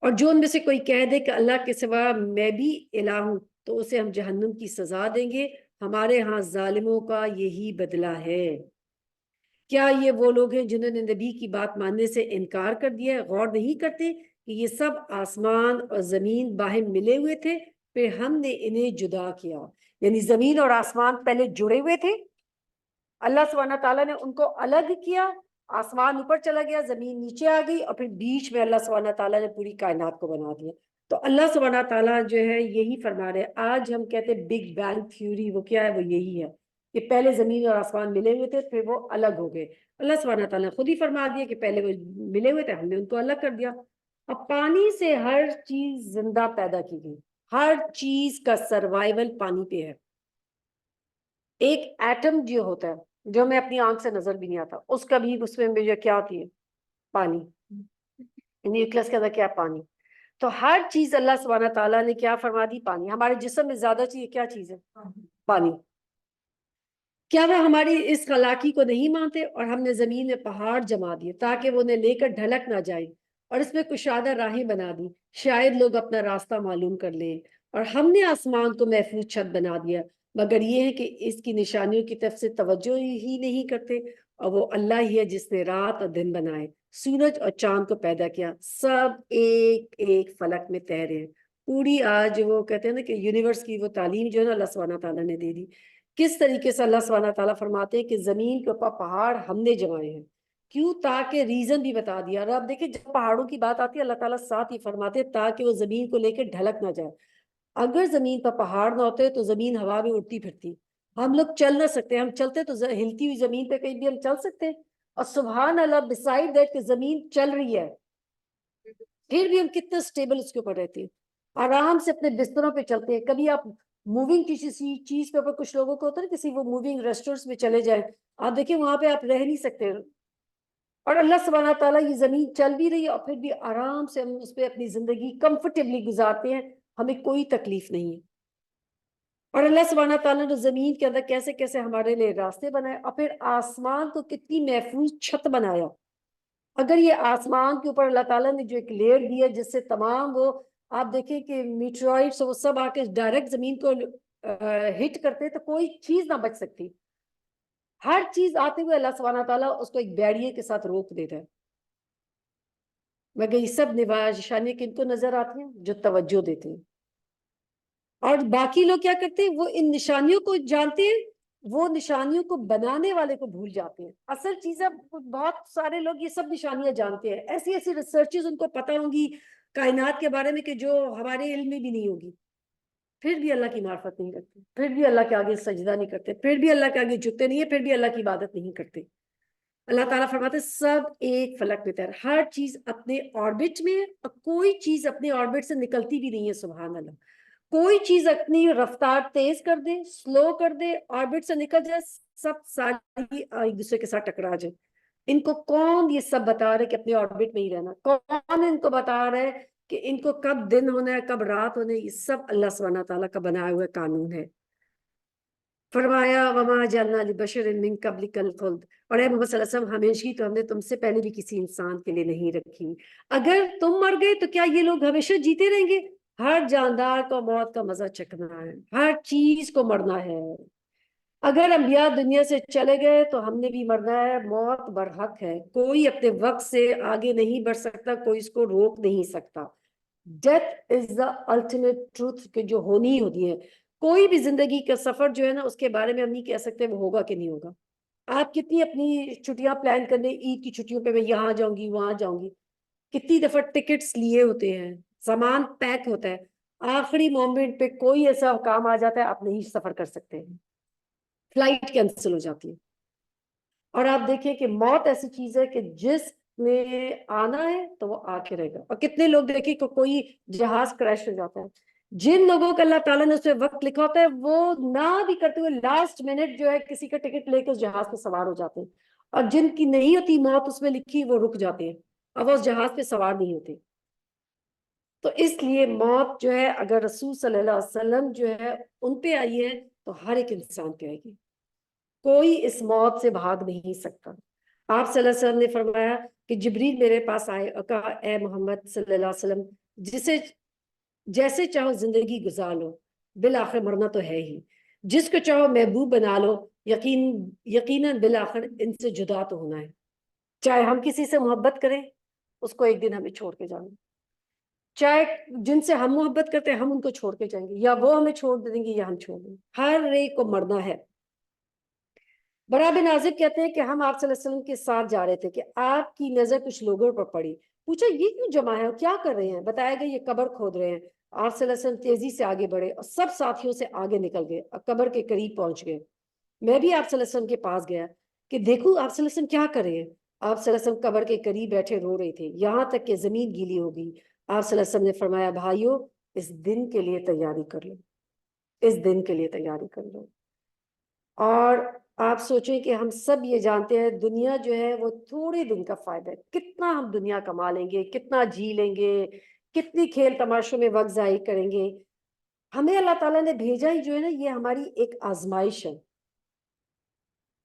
اور جو ان میں سے کوئی کہہ دے کہ اللہ کے سوا میں بھی الہ ہوں، تو اسے ہم جہنم کی سزا دیں گے، ہمارے ہاں ظالموں کا یہی بدلہ ہے. کیا یہ وہ لوگ ہیں جنہوں نے نبی کی بات ماننے سے انکار کر دیا؟ غور نہیں کرتے کہ یہ سب آسمان اور زمین باہم ملے ہوئے تھے، پھر ہم نے انہیں جدا کیا. یعنی زمین اور آسمان پہلے جڑے ہوئے تھے، اللہ سبحانہ تعالیٰ نے ان کو الگ کیا، آسمان اوپر چلا گیا، زمین نیچے آ گئی، اور پھر بیچ میں اللہ سبحانہ تعالیٰ نے پوری کائنات کو بنا دیا. تو اللہ سبحانہ تعالیٰ جو ہے یہی فرما رہے ہیں. آج ہم کہتے ہیں بگ بینگ تھیوری، وہ کیا ہے؟ وہ یہی ہے کہ پہلے زمین اور آسمان ملے ہوئے تھے، پھر وہ الگ ہو گئے. اللہ سبحانہ تعالیٰ نے خود ہی فرما دیا کہ پہلے وہ ملے ہوئے تھے، ہم نے ان کو الگ کر دیا. اب پانی سے ہر چیز زندہ پیدا کی گئی، ہر چیز کا سروائیول پانی پہ ہے. ایک ایٹم جو ہوتا ہے، جو ہمیں اپنی آنکھ سے نظر بھی نہیں آتا، اس کا بھی اس میں جو کیا ہوتی ہے؟ پانی. نیوکلس کے اندر کیا؟ پانی. تو ہر چیز اللہ سبحانہ تعالیٰ نے کیا فرما دی؟ پانی. ہمارے جسم میں زیادہ چیز کیا چیز ہے؟ پانی. کیا وہ ہماری اس خلاقی کو نہیں مانتے؟ اور ہم نے زمین میں پہاڑ جما دیے تاکہ وہ انہیں لے کر ڈھلک نہ جائے، اور اس میں کشادہ راہیں بنا دی، شاید لوگ اپنا راستہ معلوم کر لیں. اور ہم نے آسمان کو محفوظ چھت بنا دیا، مگر یہ ہے کہ اس کی نشانیوں کی طرف سے توجہ ہی نہیں کرتے. اور وہ اللہ ہی ہے جس نے رات اور دن بنائے، سورج اور چاند کو پیدا کیا، سب ایک ایک فلک میں تیرے ہیں. پوری آج وہ کہتے ہیں نا کہ یونیورس کی وہ تعلیم جو ہے نا اللہ سبحانہ تعالیٰ نے دے دی. کس طریقے سے اللہ سبحانہ تعالیٰ فرماتے ہیں کہ زمین کے اوپر پہاڑ ہم نے جمائے ہیں. کیوں؟ تاکہ ریزن بھی بتا دیا. اور آپ دیکھیں جب پہاڑوں کی بات آتی ہے اللہ تعالیٰ ساتھ ہی فرماتے ہیں تاکہ وہ زمین کو لے کے ڈھلک نہ جائے. اگر زمین پر پہاڑ نہ ہوتے تو زمین ہوا میں اڑتی پھرتی، ہم لوگ چل نہ سکتے. ہم چلتے تو ہلتی ہوئی زمین پہ کہیں بھی ہم چل سکتے. اور سبحان اللہ بسائڈ دیٹ کہ زمین چل رہی ہے، پھر بھی ہم کتنے سٹیبل اس کے اوپر رہتے ہیں، آرام سے اپنے بستروں پہ چلتے ہیں. کبھی آپ موونگ کسی چیز کے اوپر، کچھ لوگوں کو ہوتا ہے نا کسی وہ موونگ ریسٹورینٹس میں چلے جائیں، آپ دیکھیں وہاں پہ آپ رہ نہیں سکتے. اور اللہ سبحانہ تعالیٰ یہ زمین چل بھی رہی ہے اور پھر بھی آرام سے ہم اس پہ اپنی زندگی کمفرٹیبلی گزارتے ہیں، ہمیں کوئی تکلیف نہیں ہے. اور اللہ سبحانہ تعالیٰ نے زمین کے اندر کیسے کیسے ہمارے لیے راستے بنائے، اور پھر آسمان کو کتنی محفوظ چھت بنایا. اگر یہ آسمان کے اوپر اللہ تعالیٰ نے جو ایک لیئر دی ہے جس سے تمام وہ آپ دیکھیں کہ میٹرائٹس وہ سب آ کے ڈائریکٹ زمین کو ہٹ کرتے تو کوئی چیز نہ بچ سکتی. ہر چیز آتے ہوئے اللہ سبحانہ تعالیٰ اس کو ایک بیریئر کے ساتھ روک دیتا ہے. مگر یہ سب نشانیاں کن کو نظر آتی ہیں؟ جو توجہ دیتے ہیں. اور باقی لوگ کیا کرتے ہیں؟ وہ ان نشانیوں کو جانتے ہیں، وہ نشانیوں کو بنانے والے کو بھول جاتے ہیں. اصل چیزیں بہت سارے لوگ یہ سب نشانیاں جانتے ہیں، ایسی ایسی ریسرچز ان کو پتہ ہوں گی کائنات کے بارے میں کہ جو ہمارے علم میں بھی نہیں ہوگی، پھر بھی اللہ کی معرفت نہیں کرتے، پھر بھی اللہ کے آگے سجدہ نہیں کرتے، پھر بھی اللہ کے آگے جھکتے نہیں ہیں، پھر بھی اللہ کی عبادت نہیں کرتے. اللہ تعالیٰ فرماتے سب ایک فلک میں تیر، ہر چیز اپنے آربٹ میں ہے اور کوئی چیز اپنے آربٹ سے نکلتی بھی نہیں ہے. سبحان اللہ. کوئی چیز اپنی رفتار تیز کر دے، سلو کر دے، آربٹ سے نکل جائے، سب ساری ایک دوسرے کے ساتھ ٹکرا جائے. ان کو کون یہ سب بتا رہے کہ اپنے آربٹ میں ہی رہنا؟ کون ان کو بتا رہا ہے کہ ان کو کب دن ہونا ہے کب رات ہونا ہے؟ یہ سب اللہ سبحانہ تعالیٰ کا بنایا ہوا قانون ہے. فرمایا وما جعلنا لبشر من قبلک الخلد، اور اے محمد صلی اللہ علیہ وسلم ہمیشگی تو ہم نے تم سے پہلے بھی کسی انسان کے لیے نہیں رکھی. اگر تم مر گئے تو کیا یہ لوگ ہمیشہ جیتے رہیں گے؟ ہر جاندار کو موت کا مزہ چکھنا ہے، ہر چیز کو مرنا ہے. اگر انبیاء دنیا سے چلے گئے تو ہم نے بھی مرنا ہے. موت برحق ہے، کوئی اپنے وقت سے آگے نہیں بڑھ سکتا، کوئی اس کو روک نہیں سکتا. Death is the ultimate truth کہ جو ہونی ہوتی ہے. کوئی بھی زندگی کا سفر جو ہے نا اس کے بارے میں ہم نہیں کہہ سکتے وہ ہوگا کہ نہیں ہوگا. آپ کتنی اپنی چھٹیاں پلان کرنے، عید کی چھٹیوں پہ میں یہاں جاؤں گی وہاں جاؤں گی، کتنی دفعہ ٹکٹس لیے ہوتے ہیں، سامان پیک ہوتا ہے، آخری مومنٹ پہ کوئی ایسا کام آ جاتا ہے آپ نہیں سفر کر سکتے، فلائٹ کینسل ہو جاتی ہے. اور آپ دیکھیں کہ موت ایسی چیز ہے کہ جس نے آنا ہے تو وہ آ کے رہے گا. اور کتنے لوگ دیکھیں کہ کوئی جہاز کریش ہو جاتا ہے، جن لوگوں کا اللہ تعالیٰ نے اس پہ وقت لکھا ہوتا ہے وہ نہ بھی کرتے ہوئے لاسٹ منٹ جو ہے کسی کا ٹکٹ لے کے اس جہاز پہ سوار ہو جاتے ہیں، اور جن کی نہیں ہوتی موت اس میں لکھی وہ رک جاتے ہیں اور وہ اس جہاز پہ سوار نہیں ہوتے. تو اس لیے موت جو ہے اگر رسول صلی اللہ علیہ وسلم جو ہے ان پہ آئی ہے تو ہر ایک انسان پہ آئے گی، کوئی اس موت سے بھاگ نہیں سکتا. آپ صلی اللہ علیہ وسلم نے فرمایا کہ جبریل میرے پاس آئے اور کہا اے محمد صلی اللہ علیہ وسلم جسے جیسے چاہو زندگی گزار لو، بالآخر مرنا تو ہے ہی، جس کو چاہو محبوب بنا لو، یقیناً بالآخر ان سے جدا تو ہونا ہے. چاہے ہم کسی سے محبت کریں اس کو ایک دن ہمیں چھوڑ کے جانا، چاہے جن سے ہم محبت کرتے ہیں ہم ان کو چھوڑ کے جائیں گے، یا وہ ہمیں چھوڑ دیں گے یا ہم چھوڑ دیں گے، ہر ایک کو مرنا ہے. برا بن عازب کہتے ہیں کہ ہم آپ صلی اللہ علیہ وسلم کے ساتھ جا رہے تھے کہ آپ کی نظر کچھ لوگوں پر پڑی. پوچھا یہ کیوں جمع ہے اور کیا کر رہے ہیں؟ بتایا گیا یہ قبر کھود رہے ہیں. آپ صلی اللہ علیہ وسلم تیزی سے آگے بڑھے اور سب ساتھیوں سے آگے نکل گئے اور قبر کے قریب پہنچ گئے. میں بھی آپ صلی اللہ علیہ وسلم کے پاس گیا کہ دیکھو آپ صلی اللہ علیہ وسلم کیا کر رہے ہیں. آپ صلی اللہ علیہ وسلم قبر کے قریب بیٹھے رو رہے تھے یہاں تک کہ زمین گیلی ہوگی. آپ صلی اللہ علیہ وسلم نے فرمایا بھائیو اس دن کے لیے تیاری کر لو, اس دن کے لیے تیاری کر لو. اور آپ سوچیں کہ ہم سب یہ جانتے ہیں دنیا جو ہے وہ تھوڑے دن کا فائدہ ہے. کتنا ہم دنیا کما لیں گے, کتنا جی لیں گے, کتنی کھیل تماشوں میں وقت ضائع کریں گے. ہمیں اللہ تعالیٰ نے بھیجا ہی جو ہے نا یہ ہماری ایک آزمائش ہے.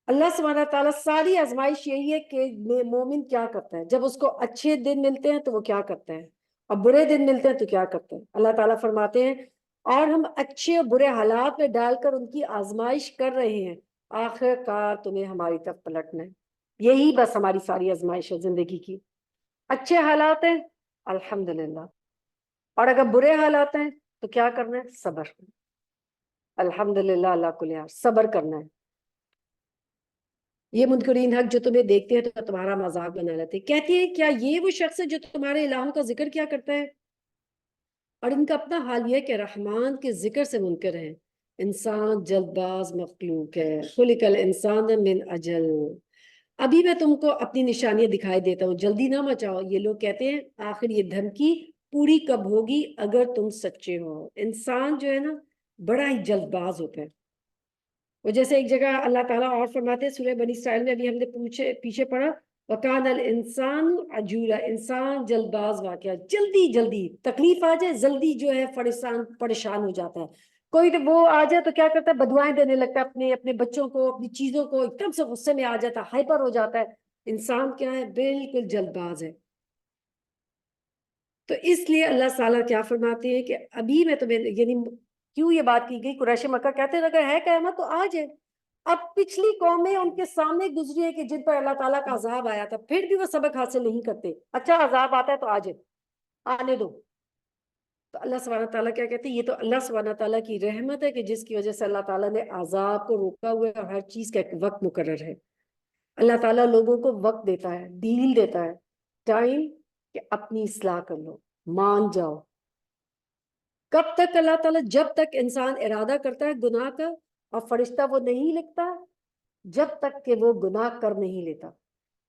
اللہ سبحانہ تعالیٰ ساری آزمائش یہی ہے کہ مومن کیا کرتا ہے جب اس کو اچھے دن ملتے ہیں تو وہ کیا کرتا ہے اور برے دن ملتے ہیں تو کیا کرتا ہے. اللہ تعالیٰ فرماتے ہیں اور ہم اچھے اور برے حالات میں ڈال کر ان کی آزمائش کر رہے ہیں, آخر کار تمہیں ہماری طرف پلٹنا ہے. یہی بس ہماری ساری آزمائش ہے زندگی کی. اچھے حالات ہیں الحمدللہ, اور اگر برے حالات ہیں تو کیا کرنا ہے؟ صبر. الحمدللہ اللہ کل حال, صبر کرنا ہے. یہ منکرین حق جو تمہیں دیکھتے ہیں تو تمہارا مذاق بنا لیتے ہیں. کہتی ہیں کیا یہ وہ شخص ہے جو تمہارے الہوں کا ذکر کیا کرتا ہے؟ اور ان کا اپنا حال یہ کہ رحمان کے ذکر سے منکر ہیں. انسان جلد باز مخلوق ہے, خلق الانسان من اجل. ابھی میں تم کو اپنی نشانیاں دکھائی دیتا ہوں, جلدی نہ مچاؤ. یہ لوگ کہتے ہیں آخر یہ دھمکی پوری کب ہوگی اگر تم سچے ہو. انسان جو ہے نا بڑا ہی جلد باز ہوتا ہے. وہ جیسے ایک جگہ اللہ تعالیٰ اور فرماتے ہیں سورہ بنی اسرائیل میں, ابھی ہم نے پیچھے پڑھا وَقَانَ الْإِنسَانُ عَجُولًا, انسان جلد باز واقعہ, جلدی جلدی تکلیف آ جائے جلدی جو ہے پریشان ہو جاتا ہے. کوئی وہ آ جائے تو کیا کرتا ہے بدوائیں دینے لگتا ہے اپنے بچوں کو, اپنی چیزوں کو, ایک دم سے غصے میں آ جاتا ہے, ہائپر ہو جاتا ہے. انسان کیا ہے؟ بالکل جلد باز ہے. تو اس لیے اللہ تعالیٰ کیا فرماتے ہیں کہ ابھی میں تمہیں, یعنی کیوں یہ بات کی گئی؟ قریش مکہ کہتے ہیں اگر ہے قیامت تو آ جائے. اب پچھلی قومیں ان کے سامنے گزری ہے کہ جن پر اللہ تعالیٰ کا عذاب آیا تھا, پھر بھی وہ سبق حاصل نہیں کرتے. اچھا عذاب آتا ہے تو آ جائے, آنے دو. تو اللہ سبحانہ تعالیٰ کیا کہتے ہیں یہ تو اللہ سبحانہ تعالیٰ کی رحمت ہے کہ جس کی وجہ سے اللہ تعالیٰ نے عذاب کو روکا ہوا ہے اور ہر چیز کا ایک وقت مقرر ہے. اللہ تعالیٰ لوگوں کو وقت دیتا ہے, ڈیل دیتا ہے, ٹائم, کہ اپنی اصلاح کر لو, مان جاؤ. کب تک اللہ تعالیٰ؟ جب تک انسان ارادہ کرتا ہے گناہ کا, اور فرشتہ وہ نہیں لکھتا جب تک کہ وہ گناہ کر نہیں لیتا.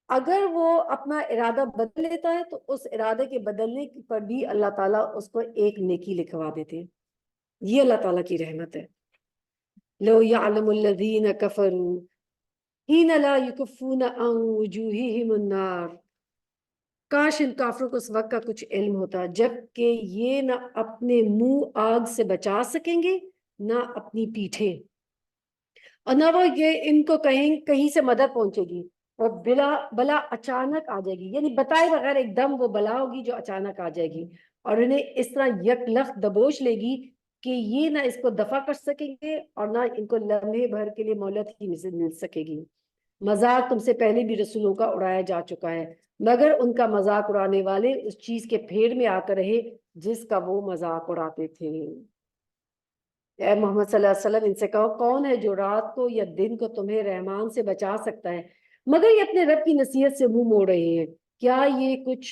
اگر وہ اپنا ارادہ بدل لیتا ہے تو اس ارادے کے بدلنے پر بھی اللہ تعالیٰ اس کو ایک نیکی لکھوا دیتے ہیں. یہ اللہ تعالیٰ کی رحمت ہے. لو یعلم الذین کفروا حین لا یکفون عن وجوہہم النار, کاش ان کافروں کو اس وقت کا کچھ علم ہوتا جب کہ یہ نہ اپنے منہ آگ سے بچا سکیں گے نہ اپنی پیٹھیں, اور نہ وہ یہ ان کو کہیں سے مدد پہنچے گی, اور بلا اچانک آ جائے گی, یعنی بتائے بغیر ایک دم وہ بلا ہوگی جو اچانک آ جائے گی, اور انہیں اس طرح یکلخت دبوچ لے گی کہ یہ نہ اس کو دفع کر سکیں گے اور نہ ان کو لمحے بھر کے لیے مہلت ہی مل سکے گی. مذاق تم سے پہلے بھی رسولوں کا اڑایا جا چکا ہے, مگر ان کا مذاق اڑانے والے اس چیز کے پھیر میں آ کر رہے جس کا وہ مذاق اڑاتے تھے. اے محمد صلی اللہ علیہ وسلم ان سے کہو کون ہے جو رات کو یا دن کو تمہیں رحمان سے بچا سکتا ہے مگر یہ اپنے رب کی نصیحت سے منہ موڑ رہے ہیں. کیا یہ کچھ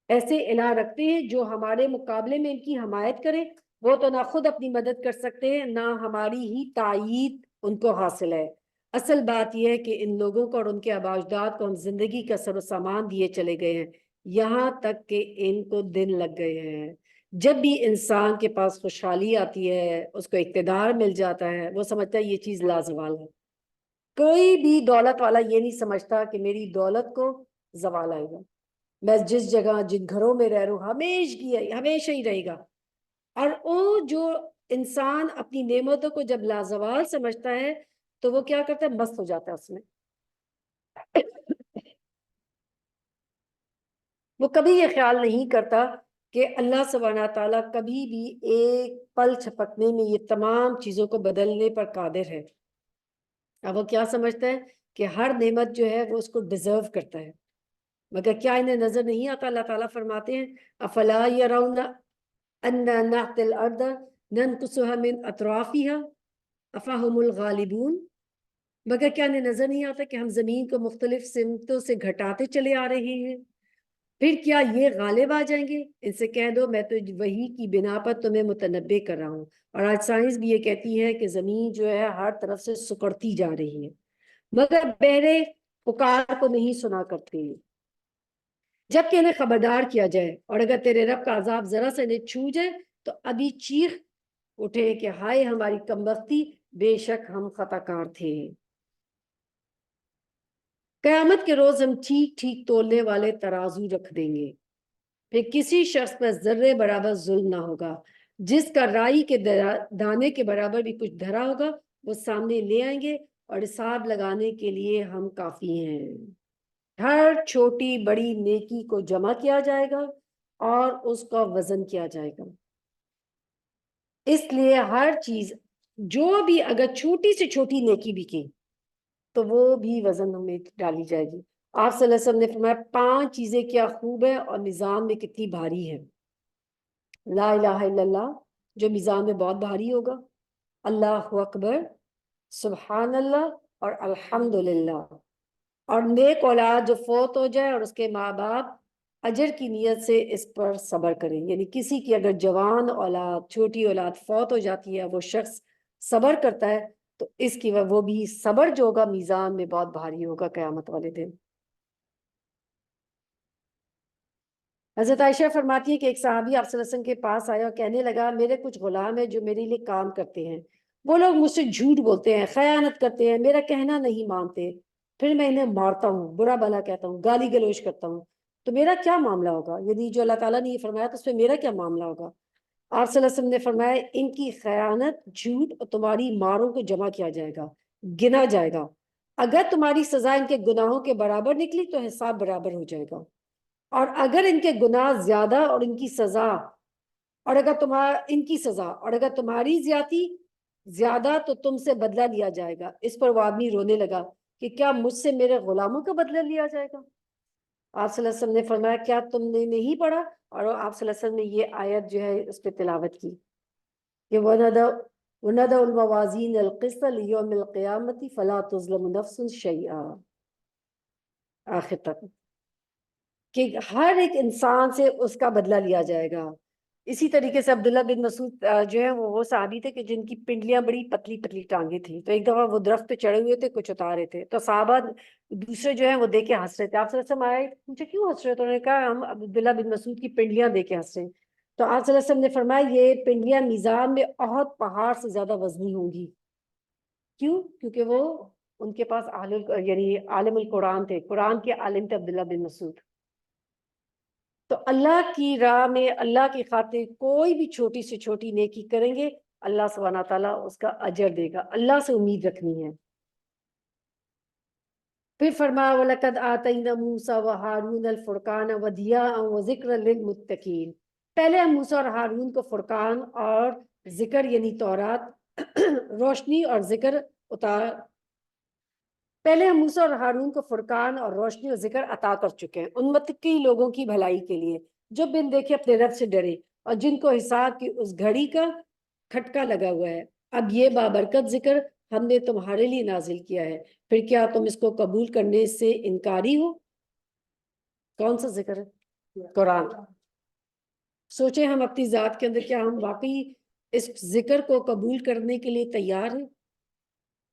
ایسے الہ رکھتے ہیں جو ہمارے مقابلے میں ان کی حمایت کریں؟ وہ تو نہ خود اپنی مدد کر سکتے ہیں نہ ہماری ہی تائید ان کو حاصل ہے. اصل بات یہ ہے کہ ان لوگوں کو اور ان کے آباء و اجداد کو ہم زندگی کا سر و سامان دیے چلے گئے ہیں یہاں تک کہ ان کو دن لگ گئے ہیں. جب بھی انسان کے پاس خوشحالی آتی ہے, اس کو اقتدار مل جاتا ہے, وہ سمجھتا ہے یہ چیز لازوال ہے. کوئی بھی دولت والا یہ نہیں سمجھتا کہ میری دولت کو زوال آئے گا. میں جس جگہ جن گھروں میں رہ رہا ہوں ہمیشہ ہی رہے گا. اور وہ جو انسان اپنی نعمتوں کو جب لازوال سمجھتا ہے تو وہ کیا کرتا ہے؟ مست ہو جاتا ہے اس میں. وہ کبھی یہ خیال نہیں کرتا کہ اللہ سبحانہ تعالیٰ کبھی بھی ایک پل چھپکنے میں یہ تمام چیزوں کو بدلنے پر قادر ہے. اب وہ کیا سمجھتا ہے کہ ہر نعمت جو ہے وہ اس کو ڈیزرو کرتا ہے, مگر کیا انہیں نظر نہیں آتا؟ اللہ تعالیٰ فرماتے ہیں افلا یرون انا نأتی الارض ننقصها من اطرافها افهم الغالبون. مگر کیا انہیں نظر نہیں آتا کہ ہم زمین کو مختلف سمتوں سے گھٹاتے چلے آ رہے ہیں؟ پھر کیا یہ غالب آ جائیں گے؟ ان سے کہہ دو میں تو وحی کی بنا پر تمہیں متنبع کر رہا ہوں، اور آج سائنس بھی یہ کہتی ہے کہ زمین جو ہے ہر طرف سے سکڑتی جا رہی ہے، مگر بہرے پکار کو نہیں سنا کرتے، جب کہ انہیں خبردار کیا جائے، اور اگر تیرے رب کا عذاب ذرا سے انہیں چھو جائے تو ابھی چیخ اٹھے کہ ہائے ہماری کمبختی، بے شک ہم خطا کار تھے۔ قیامت کے روز ہم ٹھیک ٹھیک تولنے والے ترازو رکھ دیں گے، پھر کسی شخص پر ذرے برابر ظلم نہ ہوگا، جس کا رائی کے دانے کے برابر بھی کچھ دھرا ہوگا وہ سامنے لے آئیں گے، اور حساب لگانے کے لیے ہم کافی ہیں۔ ہر چھوٹی بڑی نیکی کو جمع کیا جائے گا اور اس کا وزن کیا جائے گا، اس لیے ہر چیز جو بھی اگر چھوٹی سے چھوٹی نیکی بھی کی تو وہ بھی وزن میں ڈالی جائے گی۔ آپ صلی اللہ علیہ وسلم نے فرمایا 5 چیزیں کیا خوب ہے اور میزان میں کتنی بھاری ہے۔ لا الہ الا اللہ جو میزان میں بہت بھاری ہوگا، اللہ اکبر، سبحان اللہ اور الحمدللہ، اور نیک اولاد جو فوت ہو جائے اور اس کے ماں باپ اجر کی نیت سے اس پر صبر کریں، یعنی کسی کی اگر جوان اولاد چھوٹی اولاد فوت ہو جاتی ہے، وہ شخص صبر کرتا ہے تو اس کی وہ بھی صبر جو ہوگا میزان میں بہت بھاری ہوگا قیامت والے دن۔ حضرت عائشہ فرماتی ہے کہ ایک صحابی آپ صلی اللہ علیہ وسلم کے پاس آیا اور کہنے لگا میرے کچھ غلام ہیں جو میرے لیے کام کرتے ہیں، وہ لوگ مجھ سے جھوٹ بولتے ہیں، خیانت کرتے ہیں، میرا کہنا نہیں مانتے، پھر میں انہیں مارتا ہوں، برا بھلا کہتا ہوں، گالی گلوچ کرتا ہوں، تو میرا کیا معاملہ ہوگا؟ یعنی جو اللہ تعالیٰ نے یہ فرمایا تو اس میں میرا کیا معاملہ ہوگا؟ آپ صلی اللہ علیہ وسلم نے فرمایا ان کی خیانت، جھوٹ اور تمہاری ماروں کو جمع کیا جائے گا، گنا جائے گا، اگر تمہاری سزا ان کے گناہوں کے برابر نکلی تو حساب برابر ہو جائے گا، اور اگر ان کے گناہ زیادہ اور ان کی سزا اور اگر تمہاری زیادتی زیادہ تو تم سے بدلہ لیا جائے گا۔ اس پر وہ آدمی رونے لگا کہ کیا مجھ سے میرے غلاموں کا بدلہ لیا جائے گا؟ آپ صلی اللہ علیہ وسلم نے فرمایا کیا تم نے نہیں پڑھا؟ اور آپ صلی اللہ علیہ وسلم نے یہ آیت جو ہے اس پہ تلاوت کی کہ وَنَدَعُ الْمَوَازِينَ الْقِسْطَ لِيَوْمِ الْقِيَامَةِ فَلَا تُظْلَمُ نَفْسٌ شَيْئًا، آخر تک، کہ ہر ایک انسان سے اس کا بدلہ لیا جائے گا۔ اسی طریقے سے عبداللہ بن مسعود جو ہے وہ صحابی تھے کہ جن کی پنڈلیاں بڑی پتلی پتلی ٹانگیں تھیں، تو ایک دفعہ وہ درخت پہ چڑھے ہوئے تھے، کچھ اتارے تھے، تو صحابہ دوسرے جو ہیں وہ دیکھ کے ہنس رہے تھے۔ آپ صلی اللہ علیہ وسلم آئے، پوچھے کیوں ہنس رہے؟ تو انہوں نے کہا ہم عبداللہ بن مسعود کی پنڈلیاں دیکھ کے ہنس رہے ہیں۔ تو آپ صلی اللہ علیہ وسلم نے فرمایا یہ پنڈلیاں میزان میں احد پہاڑ سے زیادہ وزنی ہوں گی۔ کیوں؟ کیونکہ وہ ان کے پاس یعنی عالم القرآن تھے، قرآن کے عالم تھے عبداللہ بن مسعود۔ تو اللہ کی راہ میں اللہ کی خاطر کوئی بھی چھوٹی سے چھوٹی نیکی کریں گے، اللہ سبحانہ تعالیٰ اس کا اجر دے گا، اللہ سے امید رکھنی ہے۔ پھر فرمایا وَلَقَدْ آتَيْنَا مُوسَىٰ وَهَارُونَ الْفُرْقَانَ وَضِيَاءً وَذِكْرًا لِلْمُتَّقِينَ، پہلے ہم موسیٰ اور ہارون کو فرقان اور ذکر یعنی تورات روشنی اور ذکر پہلے ہم موسیٰ اور ہارون کو فرقان اور روشنی اور ذکر عطا کر چکے ہیں ان متقی لوگوں کی بھلائی کے لیے جو بن دیکھے اپنے رب سے ڈرے اور جن کو حساب کی اس گھڑی کا کھٹکا لگا ہوا ہے۔ اب یہ بابرکت ذکر ہم نے تمہارے لیے نازل کیا ہے، پھر کیا تم اس کو قبول کرنے سے انکاری ہو؟ کون سا ذکر ہے؟ قرآن۔ سوچیں ہم اپنی ذات کے اندر کیا ہم واقعی اس ذکر کو قبول کرنے کے لیے تیار ہیں؟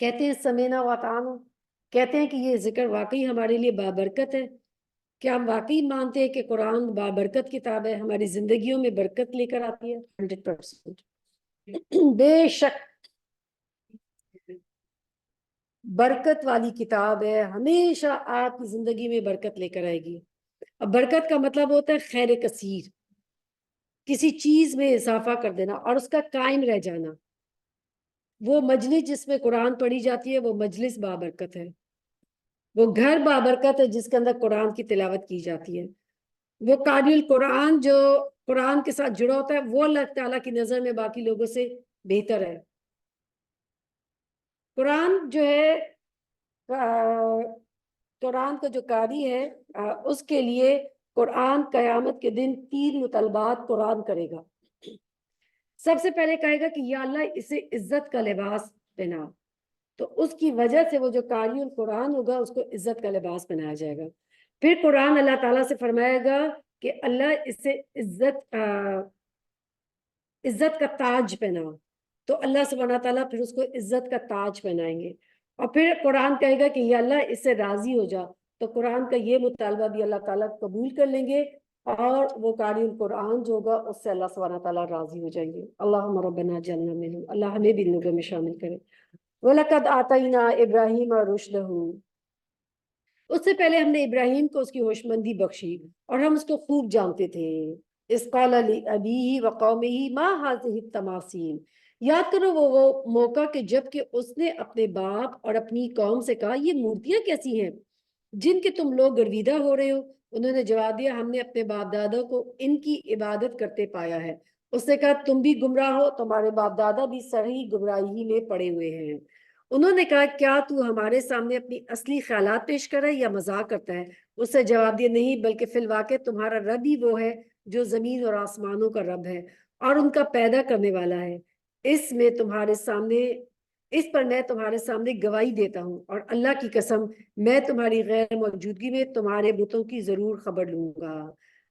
کہتے ہیں سمینا واتانا، کہتے ہیں کہ یہ ذکر واقعی ہمارے لیے بابرکت ہے؟ کیا ہم واقعی مانتے ہیں کہ قرآن بابرکت کتاب ہے، ہماری زندگیوں میں برکت لے کر آتی ہے؟ 100%۔ بے شک برکت والی کتاب ہے، ہمیشہ آپ کی زندگی میں برکت لے کر آئے گی۔ اب برکت کا مطلب ہوتا ہے خیر کثیر، کسی چیز میں اضافہ کر دینا اور اس کا قائم رہ جانا۔ وہ مجلس جس میں قرآن پڑھی جاتی ہے وہ مجلس بابرکت ہے، وہ گھر بابرکت ہے جس کے اندر قرآن کی تلاوت کی جاتی ہے، وہ قاری القرآن جو قرآن کے ساتھ جڑا ہوتا ہے وہ اللہ تعالیٰ کی نظر میں باقی لوگوں سے بہتر ہے۔ قرآن جو ہے قرآن کا جو قاری ہے اس کے لیے قرآن قیامت کے دن 3 مطالبات قرآن کرے گا۔ سب سے پہلے کہے گا کہ یا اللہ اسے عزت کا لباس پہنا، تو اس کی وجہ سے وہ جو قاری القرآن ہوگا اس کو عزت کا لباس پہنایا جائے گا. پھر قرآن اللہ تعالیٰ سے فرمائے گا کہ اللہ اس سے عزت کا تاج پہناؤ. تو اللہ سبحانہ تعالیٰ پھر اس کو عزت کا تاج پہنائیں گے. اور پھر قرآن کہے گا کہ یا اللہ اس سے راضی ہو جا. تو قرآن کا یہ مطالبہ بھی اللہ تعالیٰ قبول کر لیں گے اور وہ قاری القرآن جو ہوگا اس سے اللہ سبحانہ تعالیٰ راضی ہو جائیں گے. اللہم ربنا جعلنا منہم. اللہ ہمیں بھی ان لوگوں میں شامل کرے. وَلَقَدْ آتَيْنَا إِبْرَاهِيمَ رُشْدَهُ. اس سے پہلے ہم نے ابراہیم کو اس کی ہوشمندی بخشی اور ہم اس کو خوب جانتے تھے. اذ قال لأبيه وقومه ما هذه التماثيل. یاد کرو وہ موقع کہ جب کہ اس نے اپنے باپ اور اپنی قوم سے کہا یہ مورتیاں کیسی ہیں جن کے تم لوگ گرویدہ ہو رہے ہو. انہوں نے جواب دیا ہم نے اپنے باپ دادا کو ان کی عبادت کرتے پایا ہے. اس نے کہا تم بھی گمراہ ہو, تمہارے باپ دادا بھی صحیح گمراہی میں پڑے ہوئے ہیں. انہوں نے کہا کیا تو ہمارے سامنے اپنی اصلی خیالات پیش کر رہا ہے یا مذاق کرتا ہے. اس سے جواب دیا نہیں بلکہ فی الواقع تمہارا رب ہی وہ ہے جو زمین اور آسمانوں کا رب ہے اور ان کا پیدا کرنے والا ہے. اس پر میں تمہارے سامنے گواہی دیتا ہوں اور اللہ کی قسم میں تمہاری غیر موجودگی میں تمہارے بتوں کی ضرور خبر لوں گا.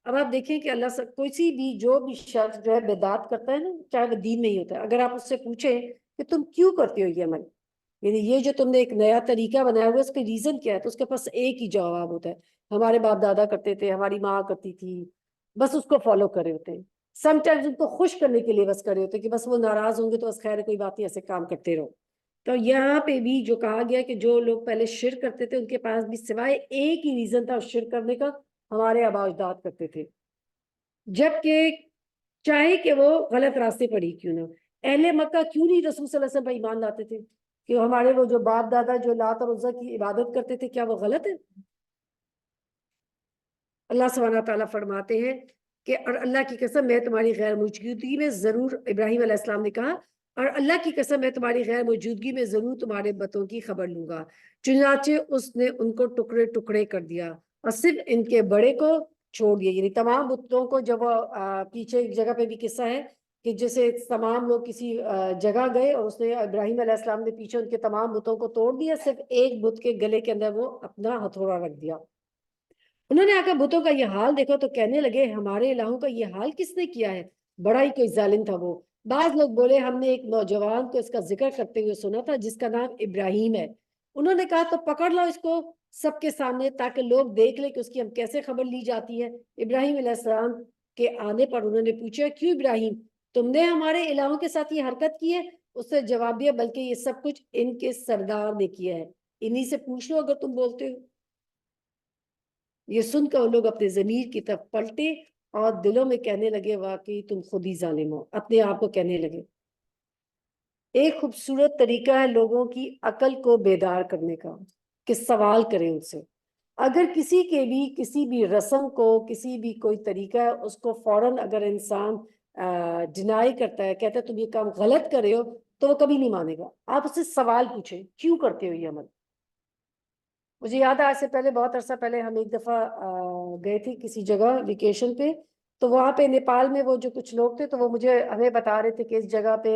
اب آپ دیکھیں کہ اللہ کوئی بھی جو بھی شخص جو ہے بدعت کرتا ہے نا, چاہے وہ دین میں ہی ہوتا ہے, اگر آپ اس سے پوچھیں کہ تم کیوں کرتے ہو یہ عمل, یعنی یہ جو تم نے ایک نیا طریقہ بنایا ہوا ہے اس کا ریزن کیا ہے, تو اس کے پاس ایک ہی جواب ہوتا ہے ہمارے باپ دادا کرتے تھے, ہماری ماں کرتی تھی, بس اس کو فالو کر رہے ہوتے ہیں. سم ٹائمز ان کو خوش کرنے کے لیے بس کر رہے ہوتے ہیں کہ بس وہ ناراض ہوں گے تو بس خیر کوئی بات نہیں ایسے کام کرتے رہو. تو یہاں پہ بھی جو کہا گیا کہ جو لوگ پہلے شرک کرتے تھے ان کے پاس بھی سوائے ایک ہی ریزن تھا شرک کرنے کا, ہمارے آباء و اجداد کرتے تھے, جبکہ چاہے کہ وہ غلط راستے پر ہی کیوں نہ. اہل مکہ کیوں نہیں رسول صلی اللہ علیہ وسلم پر ایمان لاتے تھے کہ ہمارے وہ جو باپ دادا جو لات اور عزا کی عبادت کرتے تھے کیا وہ غلط ہے؟ اللہ سبحانہ تعالیٰ فرماتے ہیں کہ اور اللہ کی قسم میں تمہاری غیر موجودگی میں ضرور, ابراہیم علیہ السلام نے کہا اور اللہ کی قسم میں تمہاری غیر موجودگی میں ضرور تمہارے بتوں کی خبر لوں گا. چنانچہ اس نے ان کو ٹکڑے ٹکڑے کر دیا اور صرف ان کے بڑے کو چھوڑ دیا. یعنی تمام بتوں کو, جب وہ پیچھے ایک جگہ پہ بھی قصہ ہے کہ جیسے تمام لوگ کسی جگہ گئے اور اس نے ابراہیم علیہ السلام نے پیچھے ان کے تمام بتوں کو توڑ دیا, صرف ایک بت کے گلے کے اندر وہ اپنا ہتھوڑا رکھ دیا. انہوں نے آ کر بتوں کا یہ حال دیکھو تو کہنے لگے ہمارے الہوں کا یہ حال کس نے کیا ہے, بڑا ہی کوئی ظالم تھا وہ. بعض لوگ بولے ہم نے ایک نوجوان کو اس کا ذکر کرتے ہوئے سنا تھا جس کا نام ابراہیم ہے. انہوں نے کہا تو پکڑ لو اس کو سب کے سامنے تاکہ لوگ دیکھ لیں کہ اس کی ہم کیسے خبر لی جاتی ہے. ابراہیم علیہ السلام کے آنے پر انہوں نے پوچھا کیوں ابراہیم تم نے ہمارے الہوں کے ساتھ یہ حرکت کی ہے؟ اس نے جواب دیا بلکہ یہ سب کچھ ان کے سردار نے کیا ہے, انہی سے پوچھ لو اگر تم بولتے ہو. یہ سن کر وہ لوگ اپنے ضمیر کی طرف پلٹے اور دلوں میں کہنے لگے واقعی تم خود ہی ظالم ہو, اپنے آپ کو کہنے لگے. ایک خوبصورت طریقہ ہے لوگوں کی عقل کو بیدار کرنے کا کہ سوال کریں ان سے. اگر کسی بھی رسم کو, کسی بھی کوئی طریقہ ہے اس کو فوراً اگر انسان ڈینائی کرتا ہے, کہتا ہے تم یہ کام غلط کر رہے ہو, تو وہ کبھی نہیں مانے گا. آپ اس سے سوال پوچھیں کیوں کرتے ہو یہ عمل. مجھے یاد ہے آج سے پہلے بہت عرصہ پہلے ہم ایک دفعہ گئے تھے کسی جگہ ویکیشن پہ, تو وہاں پہ نیپال میں وہ جو کچھ لوگ تھے تو وہ ہمیں بتا رہے تھے کہ اس جگہ پہ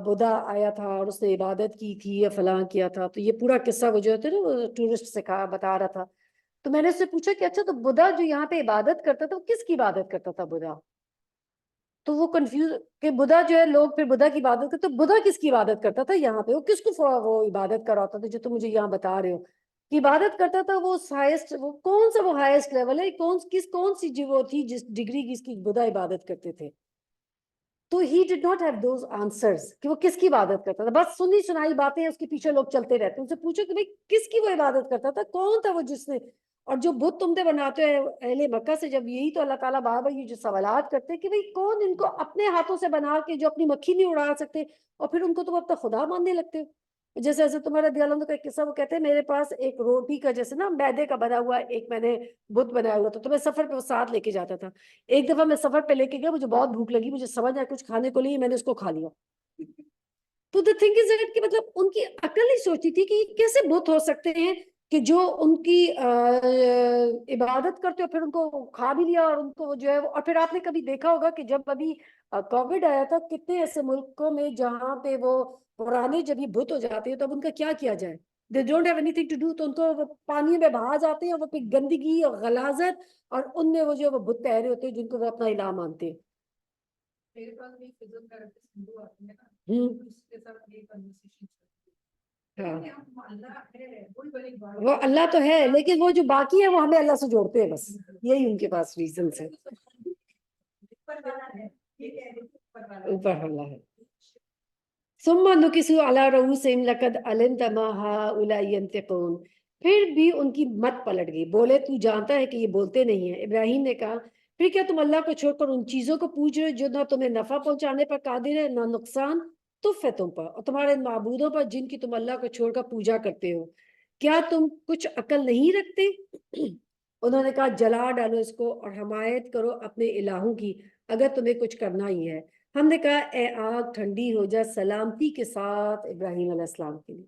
بدھا آیا تھا اور اس نے عبادت کی تھی یا فلاں کیا تھا. تو یہ پورا قصہ وہ جو ہے نا وہ ٹورسٹ سے بتا رہا تھا. تو میں نے اس سے پوچھا کہ اچھا تو بدھا جو یہاں پہ عبادت کرتا تھا وہ کس کی عبادت کرتا تھا بدھا؟ تو وہ کنفیوز کہ بدھا جو ہے لوگ پھر بدھا کی عبادت کرتے, تو بدھا کس کی عبادت کرتا تھا یہاں پہ, وہ کس کو وہ عبادت کراتا تھا جو تم مجھے یہاں بتا رہے ہو کہ عبادت کرتا تھا؟ وہ ہائیسٹ, وہ کون سا وہ ہائیسٹ لیول ہے, کون سی وہ تھی جس ڈگری کی اس کی بدھا عبادت کرتے تھے. تو he did not have those answers کہ وہ کس کی عبادت کرتا تھا. بس سنی سنائی باتیں اس کے پیچھے لوگ چلتے رہتے. ان سے پوچھو کہ بھئی کس کی وہ عبادت کرتا تھا, کون تھا وہ جس نے, اور جو بت تم نے بناتے ہو اہل مکہ سے, جب یہی تو اللہ تعالیٰ بار بار یہ جو سوالات کرتے ہیں کہ بھئی کون ان کو اپنے ہاتھوں سے بنا کے جو اپنی مکھی نہیں اڑا سکتے اور پھر ان کو تم اپنا خدا ماننے لگتے ہو. جیسے ایسے تمہارا رضی اللہ عنہ کا ایک قصہ, وہ کہتے ہیں میرے پاس ایک روٹی کا جیسے نا میدے کا بنا ہوا ایک میں نے بت بنایا ہوا تھا, تو میں سفر پہ وہ ساتھ لے کے جاتا تھا. ایک دفعہ میں سفر پہ لے کے گیا, مجھے بہت بھوک لگی, مجھے سمجھ آیا کچھ کھانے کو نہیں, میں نے اس کو کھا لیا. تو the thing is that کہ مطلب ان کی عقل نہیں سوچتی تھی کہ کیسے بت ہو سکتے ہیں کہ جو ان کی عبادت کرتے ہو پھر ان کو کھا بھی لیا اور ان کو جو ہے. اور پھر آپ نے کبھی دیکھا ہوگا کہ جب ابھی کووڈ آیا تھا, کتنے ایسے ملکوں میں جہاں پہ وہ پرانے جب یہ بت ہو جاتے ہیں تو اب ان کا کیا کیا جائے؟ They don't have any thing to do, تو ان کو وہ پانی میں بہا جاتے ہیں، وہ پھر گندگی اور غلاظت اور ان میں وہ جو وہ بت ٹھہرے ہوتے ہیں جن کو وہ اپنا الہ مانتے ہیں۔ ہاں وہ اللہ تو ہے، لیکن وہ جو باقی ہے وہ ہمیں اللہ سے جوڑتے ہیں، بس یہی ان کے پاس ریزنس ہے۔ اوپر اللہ ہے۔ ثم نکسوا علی رؤوسہم لقد علمت ما ہؤلاء ینطقون، پھر بھی ان کی مت پلٹ گئی، بولے تو جانتا ہے کہ یہ بولتے نہیں ہیں۔ ابراہیم نے کہا پھر کیا تم اللہ کو چھوڑ کر ان چیزوں کو پوچھ رہے ہو جو نہ تمہیں نفع پہنچانے پر قادر ہے نہ نقصان، تف ہے تم پر اور تمہارے معبودوں پر جن کی تم اللہ کو چھوڑ کر پوجا کرتے ہو، کیا تم کچھ عقل نہیں رکھتے؟ انہوں نے کہا جلا ڈالو اس کو اور حمایت کرو اپنے الہوں کی اگر تمہیں کچھ کرنا ہی ہے۔ ہم نے کہا اے آگ ٹھنڈی ہو جا سلامتی کے ساتھ ابراہیم علیہ السلام کے لیے۔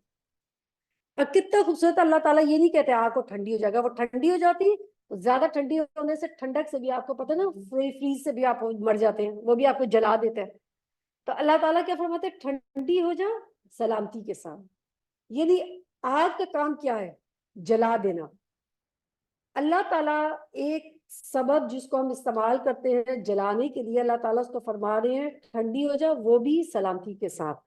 اور کتنا خوبصورت، اللہ تعالیٰ یہ نہیں کہتے آگ کو ٹھنڈی ہو جائے گا، وہ ٹھنڈی ہو جاتی ہے، زیادہ ٹھنڈی ہونے سے ٹھنڈک سے بھی آپ کو پتہ نا فریز سے بھی آپ مر جاتے ہیں، وہ بھی آپ کو جلا دیتا ہے۔ تو اللہ تعالیٰ کیا فرماتے ہیں؟ ٹھنڈی ہو جا سلامتی کے ساتھ۔ یعنی آگ کا کام کیا ہے؟ جلا دینا۔ اللہ تعالیٰ ایک سبب جس کو ہم استعمال کرتے ہیں جلانے کے لیے، اللہ تعالیٰ اس کو فرما رہے ہیں ٹھنڈی ہو جا، وہ بھی سلامتی کے ساتھ۔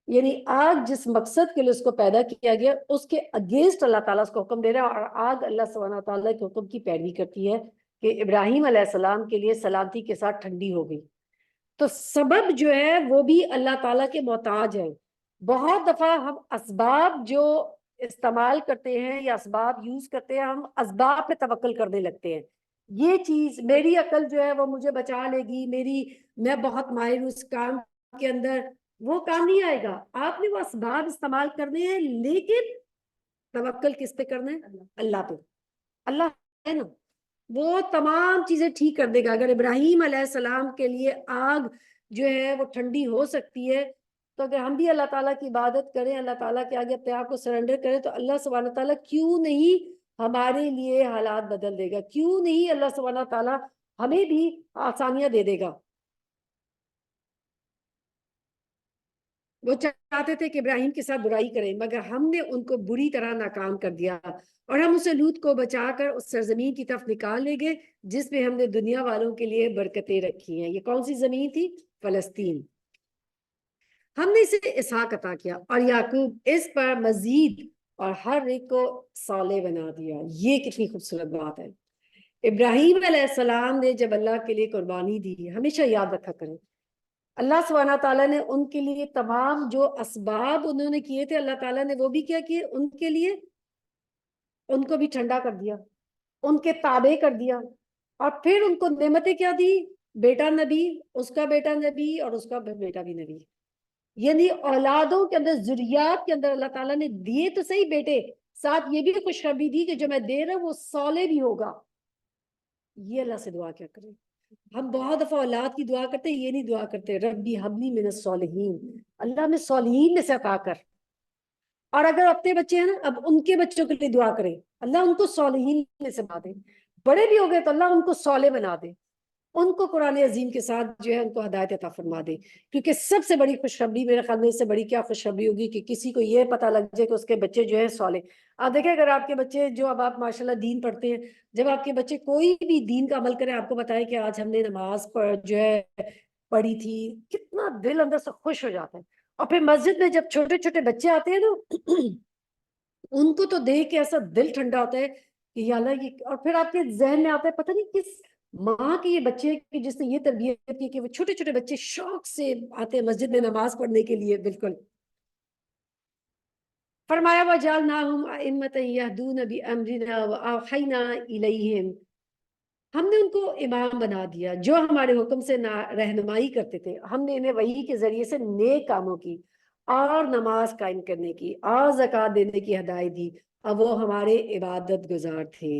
یعنی آگ جس مقصد کے لیے اس کو پیدا کیا گیا اس کے اگینسٹ اللہ تعالیٰ اس کو حکم دے رہا ہے، اور آگ اللہ سبحانہ تعالیٰ کے حکم کی پیروی کرتی ہے کہ ابراہیم علیہ السلام کے لیے سلامتی کے ساتھ ٹھنڈی ہو گئی۔ تو سبب جو ہے وہ بھی اللہ تعالیٰ کے محتاج ہے۔ بہت دفعہ ہم اسباب جو استعمال کرتے ہیں یا اسباب یوز کرتے ہیں، ہم اسباب پہ توکل کرنے لگتے ہیں، یہ چیز میری عقل جو ہے وہ مجھے بچا لے گی، میں بہت ماہر ہوں اس کام کے اندر، وہ کام نہیں آئے گا۔ آپ نے وہ اسباب استعمال کرنے ہیں لیکن توکل کس پہ کرنا ہے؟ اللہ پہ۔ اللہ ہے نا، وہ تمام چیزیں ٹھیک کر دے گا۔ اگر ابراہیم علیہ السلام کے لیے آگ جو ہے وہ ٹھنڈی ہو سکتی ہے، تو اگر ہم بھی اللہ تعالیٰ کی عبادت کریں، اللہ تعالیٰ کے آگے اپنے آپ کو سرنڈر کریں، تو اللہ سبحانہ تعالیٰ کیوں نہیں ہمارے لیے حالات بدل دے گا؟ کیوں نہیں اللہ سبحانہ تعالیٰ ہمیں بھی آسانیاں دے دے گا؟ وہ چاہتے تھے کہ ابراہیم کے ساتھ برائی کریں، مگر ہم نے ان کو بری طرح ناکام کر دیا، اور ہم اسے لوط کو بچا کر اس سرزمین کی طرف نکال لے گئے جس میں ہم نے دنیا والوں کے لیے برکتیں رکھی ہیں۔ یہ کون سی زمین تھی؟ فلسطین۔ ہم نے اسے اسحاق عطا کیا اور یعقوب، اس پر مزید، اور ہر ایک کو صالح بنا دیا۔ یہ کتنی خوبصورت بات ہے۔ ابراہیم علیہ السلام نے جب اللہ کے لیے قربانی دی، ہمیشہ یاد رکھا کریں اللہ سبحانہ تعالیٰ نے ان کے لیے تمام جو اسباب انہوں نے کیے تھے، اللہ تعالیٰ نے وہ بھی کیا کیے ان کے لیے، ان کو بھی ٹھنڈا کر دیا، ان کے تابع کر دیا، اور پھر ان کو نعمتیں کیا دی؟ بیٹا نبی، اس کا بیٹا نبی، اور اس کا بیٹا بھی نبی۔ یعنی اولادوں کے اندر، ذریات کے اندر اللہ تعالیٰ نے دیے تو صحیح بیٹے، ساتھ یہ بھی خوشخبری دی کہ جو میں دے رہا ہوں وہ صالح بھی ہوگا۔ یہ اللہ سے دعا کیا کریں۔ ہم بہت دفعہ اولاد کی دعا کرتے ہیں، یہ نہیں دعا کرتے ربی حبلی من الصالحین، اللہ میں صالحین میں سے عطا کر۔ اور اگر اپنے بچے ہیں نا، اب ان کے بچوں کے لیے دعا کریں اللہ ان کو صالحین میں سے بنا دے، بڑے بھی ہو گئے تو اللہ ان کو صالح بنا دے، ان کو قرآن عظیم کے ساتھ جو ہے ان کو ہدایت عطا فرما دے۔ کیونکہ سب سے بڑی خوشخبری میرے خیال میں اس سے بڑی کیا خوشخبری ہوگی کہ کسی کو یہ پتہ لگ جائے کہ اس کے بچے جو ہیں صالح۔ آپ دیکھیں اگر آپ کے بچے جو اب آپ ماشاءاللہ دین پڑھتے ہیں، جب آپ کے بچے کوئی بھی دین کا عمل کریں، آپ کو بتائیں کہ آج ہم نے نماز جو ہے پڑھی تھی، کتنا دل اندر سے خوش ہو جاتا ہے۔ اور پھر مسجد میں جب چھوٹے چھوٹے بچے آتے ہیں نا، ان کو تو دیکھ کے ایسا دل ٹھنڈا ہوتا ہے کہ یا اللہ یہ، اور پھر آپ کے ذہن میں آتا ہے پتہ نہیں کس ماں کے یہ بچے کہ جس نے یہ تربیت کی کہ وہ چھوٹے چھوٹے بچے شوق سے آتے ہیں مسجد میں نماز پڑھنے کے لیے۔ بالکل فرمایا وَجَعَلْنَاهُمْ أَئِمَّةً يَهْدُونَ بِأَمْرِنَا وَأَوْحَيْنَا إِلَيْهِمْ، ہم نے ان کو امام بنا دیا جو ہمارے حکم سے رہنمائی کرتے تھے۔ ہم نے انہیں وحی کے ذریعے سے نیک کاموں کی اور نماز قائم کرنے کی اور زکوٰۃ دینے کی ہدایت دی، اور وہ ہمارے عبادت گزار تھے۔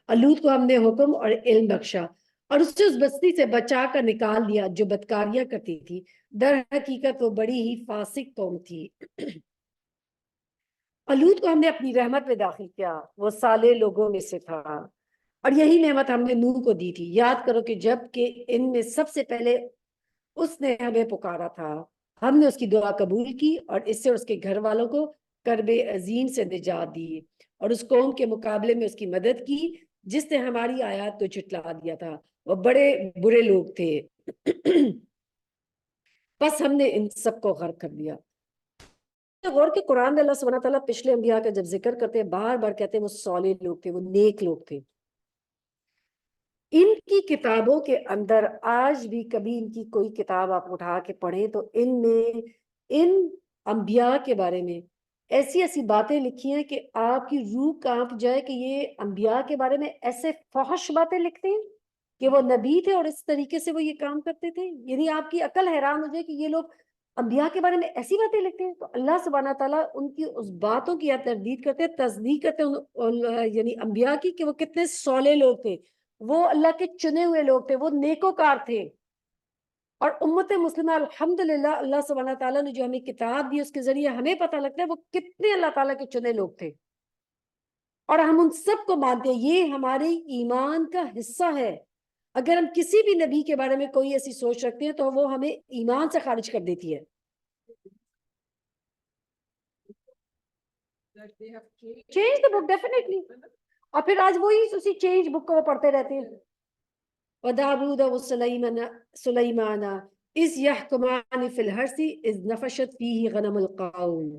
اور لوط کو ہم نے حکم اور علم بخشا اور اس سے اس بستی سے بچا کر نکال دیا جو بدکاریاں کرتی تھی، در حقیقت وہ بڑی ہی فاسق قوم تھی۔ اور لوط کو ہم نے اپنی رحمت میں داخل کیا، وہ صالح لوگوں میں سے تھا، اور یہی نعمت ہم نے نوح کو دی تھی۔ یاد کرو کہ جب کہ ان میں سب سے پہلے اس نے ہمیں پکارا تھا، ہم نے اس کی دعا قبول کی اور اس سے اس کے گھر والوں کو کرب عظیم سے نجات دی اور اس قوم کے مقابلے میں اس کی مدد کی جس نے ہماری آیات کو جھٹلا دیا تھا، وہ بڑے برے لوگ تھے۔ بس ہم نے ان سب کو غرق کر دیا۔ غور کہ قرآن میں اللہ سبحانہ تعالیٰ پچھلے انبیاء کا جب ذکر کرتے ہیں بار بار کہتے ہیں وہ صالح لوگ تھے، وہ نیک لوگ تھے۔ ان کی کتابوں کے اندر آج بھی کبھی ان کی کوئی کتاب آپ اٹھا کے پڑھیں تو ان میں ان انبیاء کے بارے میں ایسی ایسی باتیں لکھی ہیں کہ آپ کی روح کانپ جائے کہ یہ انبیاء کے بارے میں ایسے فحش باتیں لکھتے ہیں کہ وہ نبی تھے اور اس طریقے سے وہ یہ کام کرتے تھے۔ یعنی آپ کی عقل حیران ہو جائے کہ یہ لوگ انبیاء کے بارے میں ایسی باتیں لکھتے ہیں۔ تو اللہ سبحانہ تعالیٰ ان کی اس باتوں کی تردید کرتے ہیں، تصدیق کرتے ہیں یعنی انبیاء کی کہ وہ کتنے صالح لوگ تھے، وہ اللہ کے چنے ہوئے لوگ تھے، وہ نیکوکار تھے۔ اور امت مسلمہ الحمدللہ اللہ سبحانہ تعالیٰ نے جو ہمیں کتاب دی اس کے ذریعے ہمیں پتہ لگتا ہے وہ کتنے اللہ تعالیٰ کے چنے لوگ تھے، اور ہم ان سب کو مانتے ہیں۔ یہ ہمارے ایمان کا حصہ ہے۔ اگر ہم کسی بھی نبی کے بارے میں کوئی ایسی سوچ رکھتے ہیں تو وہ ہمیں ایمان سے خارج کر دیتی ہے۔ چینج دا بک ڈیفینیٹلی، اور پھر آج وہی اسی چینج بک کو وہ پڑھتے رہتے ہیں۔ وَدَاوُودَ وَسُلَيْمَانَ إِذْ يَحْكُمَانِ فِي الْحَرْثِ إِذْ نَفَشَتْ فِيهِ غَنَمُ الْقَوْمِ۔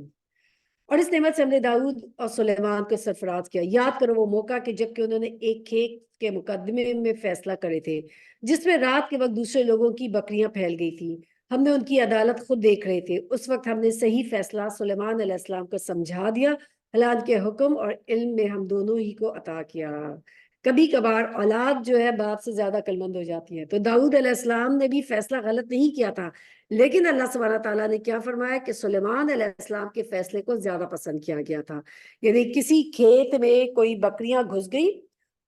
اور اس نعمت سے ہم نے داؤد اور سلیمان کو سرفراز کیا۔ یاد کرو وہ موقع کہ جب کہ انہوں نے ایک کھیت کے مقدمے میں فیصلہ کرے تھے جس میں رات کے وقت دوسرے لوگوں کی بکریاں پھیل گئی تھی۔ ہم نے ان کی عدالت خود دیکھ رہے تھے۔ اس وقت ہم نے صحیح فیصلہ سلیمان علیہ السلام کو سمجھا دیا۔ اللہ کے حکم اور علم میں ہم دونوں ہی کو عطا کیا۔ کبھی کبھار اولاد جو ہے باپ سے زیادہ عقلمند ہو جاتی ہے، تو داؤد علیہ السلام نے بھی فیصلہ غلط نہیں کیا تھا، لیکن اللہ سبحانہ تعالیٰ نے کیا فرمایا کہ سلیمان علیہ السلام کے فیصلے کو زیادہ پسند کیا گیا تھا۔ یعنی کسی کھیت میں کوئی بکریاں گھس گئی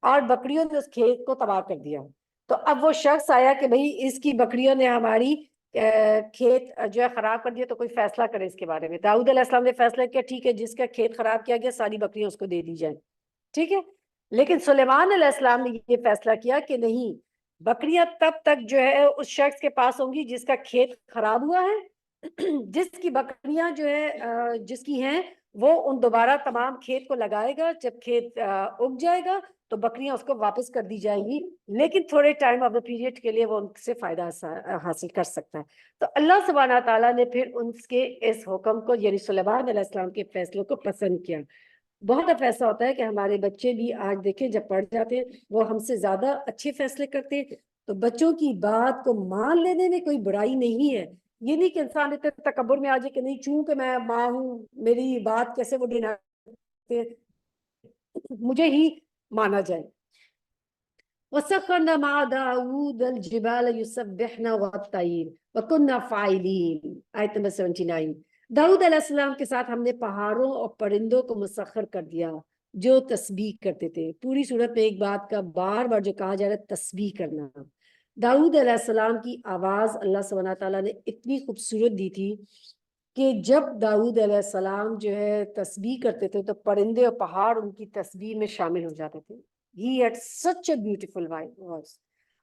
اور بکریوں نے اس کھیت کو تباہ کر دیا، تو اب وہ شخص آیا کہ بھئی اس کی بکریوں نے ہماری کھیت جو ہے خراب کر دیا، تو کوئی فیصلہ کرے اس کے بارے میں۔ داؤد علیہ السلام نے فیصلہ کیا ٹھیک ہے جس کا کھیت خراب کیا گیا ساری بکریاں اس کو دے دی جائیں، ٹھیک ہے۔ لیکن سلیمان علیہ السلام نے یہ فیصلہ کیا کہ نہیں، بکریاں تب تک جو ہے اس شخص کے پاس ہوں گی جس کا کھیت خراب ہوا ہے، جس کی بکریاں جو ہے جس کی ہیں وہ ان دوبارہ تمام کھیت کو لگائے گا، جب کھیت اگ جائے گا تو بکریاں اس کو واپس کر دی جائیں گی، لیکن تھوڑے ٹائم آف دا پیریڈ کے لیے وہ ان سے فائدہ حاصل کر سکتا ہے۔ تو اللہ سبحانہ تعالیٰ نے پھر ان کے اس حکم کو یعنی سلیمان علیہ السلام کے فیصلوں کو پسند کیا۔ بہت اب ایسا ہوتا ہے کہ ہمارے بچے بھی آج دیکھیں جب پڑھ جاتے ہیں وہ ہم سے زیادہ اچھے فیصلے کرتے ہیں، تو بچوں کی بات کو مان لینے میں کوئی برائی نہیں ہے۔ یہ نہیں کہ انسان اتنے تکبر میں آ جائے کہ نہیں چونکہ میں ماں ہوں میری بات کیسے وہ مجھے ہی مانا جائے۔ وَسَخَّرْنَا مَعَ دَاوُودَ الْجِبَالَ يُسَبِّحْنَ وَالطَّيْرَ وَكُنَّا فَاعِلِينَ، آیت نمبر 79۔ داؤد علیہ السلام کے ساتھ ہم نے پہاڑوں اور پرندوں کو مسخر کر دیا جو تسبیح کرتے تھے۔ پوری صورت میں ایک بات کا بار بار جو کہا جا رہا ہے تسبیح کرنا۔ داؤد علیہ السلام کی آواز اللہ سبحانہ تعالیٰ نے اتنی خوبصورت دی تھی کہ جب داؤد علیہ السلام جو ہے تسبیح کرتے تھے تو پرندے اور پہاڑ ان کی تسبیح میں شامل ہو جاتے تھے۔ He had such a beautiful voice۔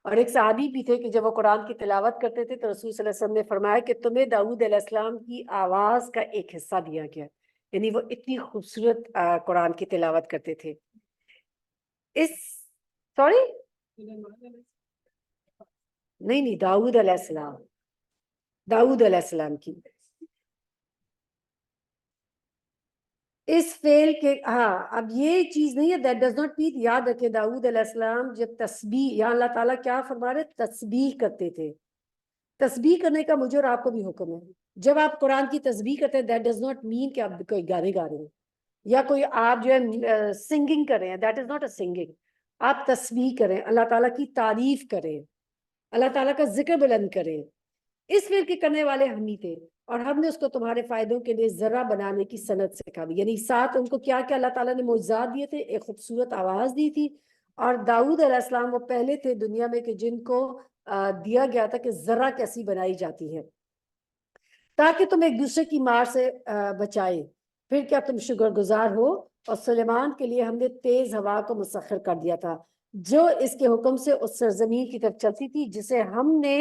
اور ایک صحابی بھی تھے کہ جب وہ قرآن کی تلاوت کرتے تھے تو رسول صلی اللہ علیہ وسلم نے فرمایا کہ تمہیں داؤد علیہ السلام کی آواز کا ایک حصہ دیا گیا، یعنی وہ اتنی خوبصورت قرآن کی تلاوت کرتے تھے۔ نہیں داؤد علیہ السلام، داؤد علیہ السلام کی اس فعل کے اب یہ چیز نہیں ہے that does not mean، یاد رکھے داؤد علیہ السلام جب تسبیح، یا اللہ تعالیٰ کیا فرما رہے، تسبیح کرتے تھے۔ تسبیح کرنے کا مجھے اور آپ کو بھی حکم ہے۔ جب آپ قرآن کی تسبیح کرتے ہیں that does not mean کہ آپ کوئی گانے گا رہے ہیں یا کوئی آپ جو ہے سنگنگ کر رہے ہیں، that is not a singing۔ آپ تسبیح کریں، اللہ تعالیٰ کی تعریف کریں، اللہ تعالیٰ کا ذکر بلند کریں۔ اس فعل کے کرنے والے ہم ہی تھے، اور ہم نے اس کو تمہارے فائدوں کے لیے ذرہ بنانے کی صنعت سکھا دی۔ یعنی ساتھ ان کو کیا کیا اللہ تعالیٰ نے معجزات دیے تھے، ایک خوبصورت آواز دی تھی، اور داؤد علیہ السلام وہ پہلے تھے دنیا میں کہ جن کو دیا گیا تھا کہ ذرہ کیسی بنائی جاتی ہے تاکہ تم ایک دوسرے کی مار سے بچائے۔ پھر کیا تم شکر گزار ہو؟ اور سلیمان کے لیے ہم نے تیز ہوا کو مسخر کر دیا تھا جو اس کے حکم سے اس سرزمین کی طرف چلتی تھی جسے ہم نے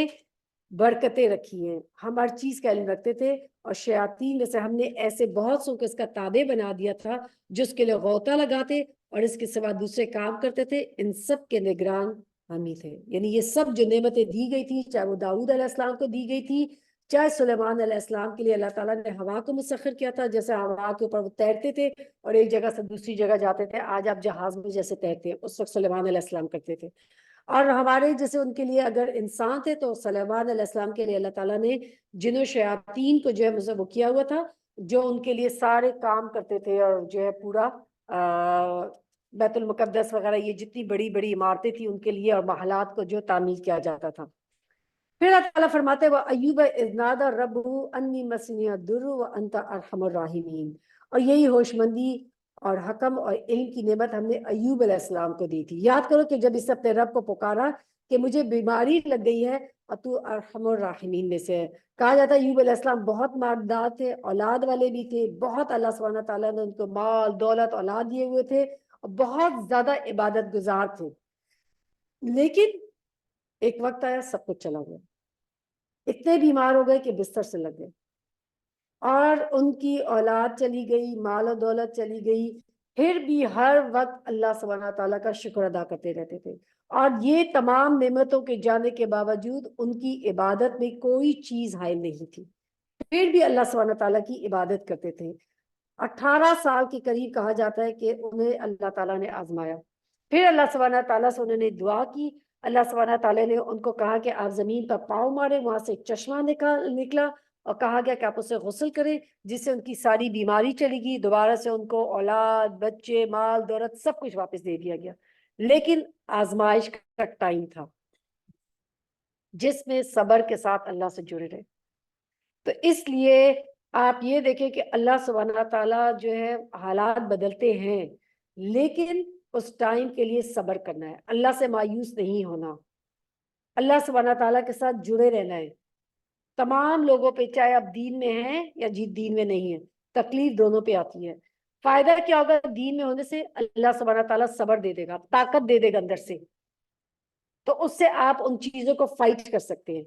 برکتیں رکھی ہیں. ہم ہر چیز کا علم رکھتے تھے اور شیاطین میں سے ہم نے ایسے بہت سو کو اس کا تابع بنا دیا تھا جو اس کے لیے غوطہ لگاتے اور اس کے سوا دوسرے کام کرتے تھے. ان سب کے نگران ہم ہی تھے. یعنی یہ سب جو نعمتیں دی گئی تھی، چاہے وہ داؤد علیہ السلام کو دی گئی تھی، چاہے سلیمان علیہ السلام کے لیے اللہ تعالیٰ نے ہوا کو مسخر کیا تھا، جیسے ہوا کے اوپر وہ تیرتے تھے اور ایک جگہ سے دوسری جگہ جاتے تھے. آج آپ جہاز میں جیسے تیرتے ہیں، اس وقت سلیمان علیہ السلام کرتے تھے. اور ہمارے جیسے ان کے لیے اگر انسان تھے تو سلیمان علیہ السلام کے لیے اللہ تعالیٰ نے جن و شیاطین کو جو ہے وہ کیا ہوا تھا، جو ان کے لیے سارے کام کرتے تھے اور جو ہے پورا بیت المقدس وغیرہ یہ جتنی بڑی بڑی عمارتیں تھیں ان کے لیے اور محلات کو جو تعمیر کیا جاتا تھا. پھر اللہ تعالیٰ فرماتے ہیں وَأَيُّوبَ إِذْ نَادَى رَبُّهُ أَنِّي مَسَّنِيَ الضُّرُّ وَأَنْتَ أَرْحَمُ الرَّاحِمِينَ. اور یہی ہوش مندی اور حکم اور علم کی نعمت ہم نے ایوب علیہ السلام کو دی تھی. یاد کرو کہ جب اس اپنے رب کو پکارا کہ مجھے بیماری لگ گئی ہے اور تو ارحم الراحمین میں سے ہے. کہا جاتا ہے ایوب علیہ السلام بہت مالدار تھے، اولاد والے بھی تھے، بہت اللہ سبحانہ تعالیٰ نے ان کو مال دولت اولاد دیے ہوئے تھے اور بہت زیادہ عبادت گزار تھے. لیکن ایک وقت آیا سب کچھ چلا گیا. اتنے بیمار ہو گئے کہ بستر سے لگ گئے اور ان کی اولاد چلی گئی، مال و دولت چلی گئی. پھر بھی ہر وقت اللہ سبحانہ تعالیٰ کا شکر ادا کرتے رہتے تھے اور یہ تمام نعمتوں کے جانے کے باوجود ان کی عبادت میں کوئی چیز حائل نہیں تھی. پھر بھی اللہ سبحانہ تعالیٰ کی عبادت کرتے تھے. 18 سال کے قریب کہا جاتا ہے کہ انہیں اللہ تعالیٰ نے آزمایا. پھر اللہ سبحانہ تعالیٰ سے انہوں نے دعا کی. اللہ سبحانہ تعالیٰ نے ان کو کہا کہ آپ زمین پر پاؤں مارے، وہاں سے ایک چشمہ نکلا اور کہا گیا کہ آپ اسے غسل کریں، جس سے ان کی ساری بیماری چلی گئی. دوبارہ سے ان کو اولاد، بچے، مال دولت سب کچھ واپس دے دیا گیا. لیکن آزمائش کا ٹائم تھا جس میں صبر کے ساتھ اللہ سے جڑے رہے. تو اس لیے آپ یہ دیکھیں کہ اللہ سبحانہ تعالیٰ جو ہے حالات بدلتے ہیں لیکن اس ٹائم کے لیے صبر کرنا ہے، اللہ سے مایوس نہیں ہونا، اللہ سبحانہ تعالیٰ کے ساتھ جڑے رہنا ہے. تمام لوگوں پہ چاہے آپ دین میں ہیں یا دین میں نہیں ہیں، تکلیف دونوں پہ آتی ہے. فائدہ کیا ہوگا دین میں ہونے سے؟ اللہ سبحانہ تعالیٰ صبر دے دے گا، طاقت دے دے گا اندر سے، تو اس سے آپ ان چیزوں کو فائٹ کر سکتے ہیں.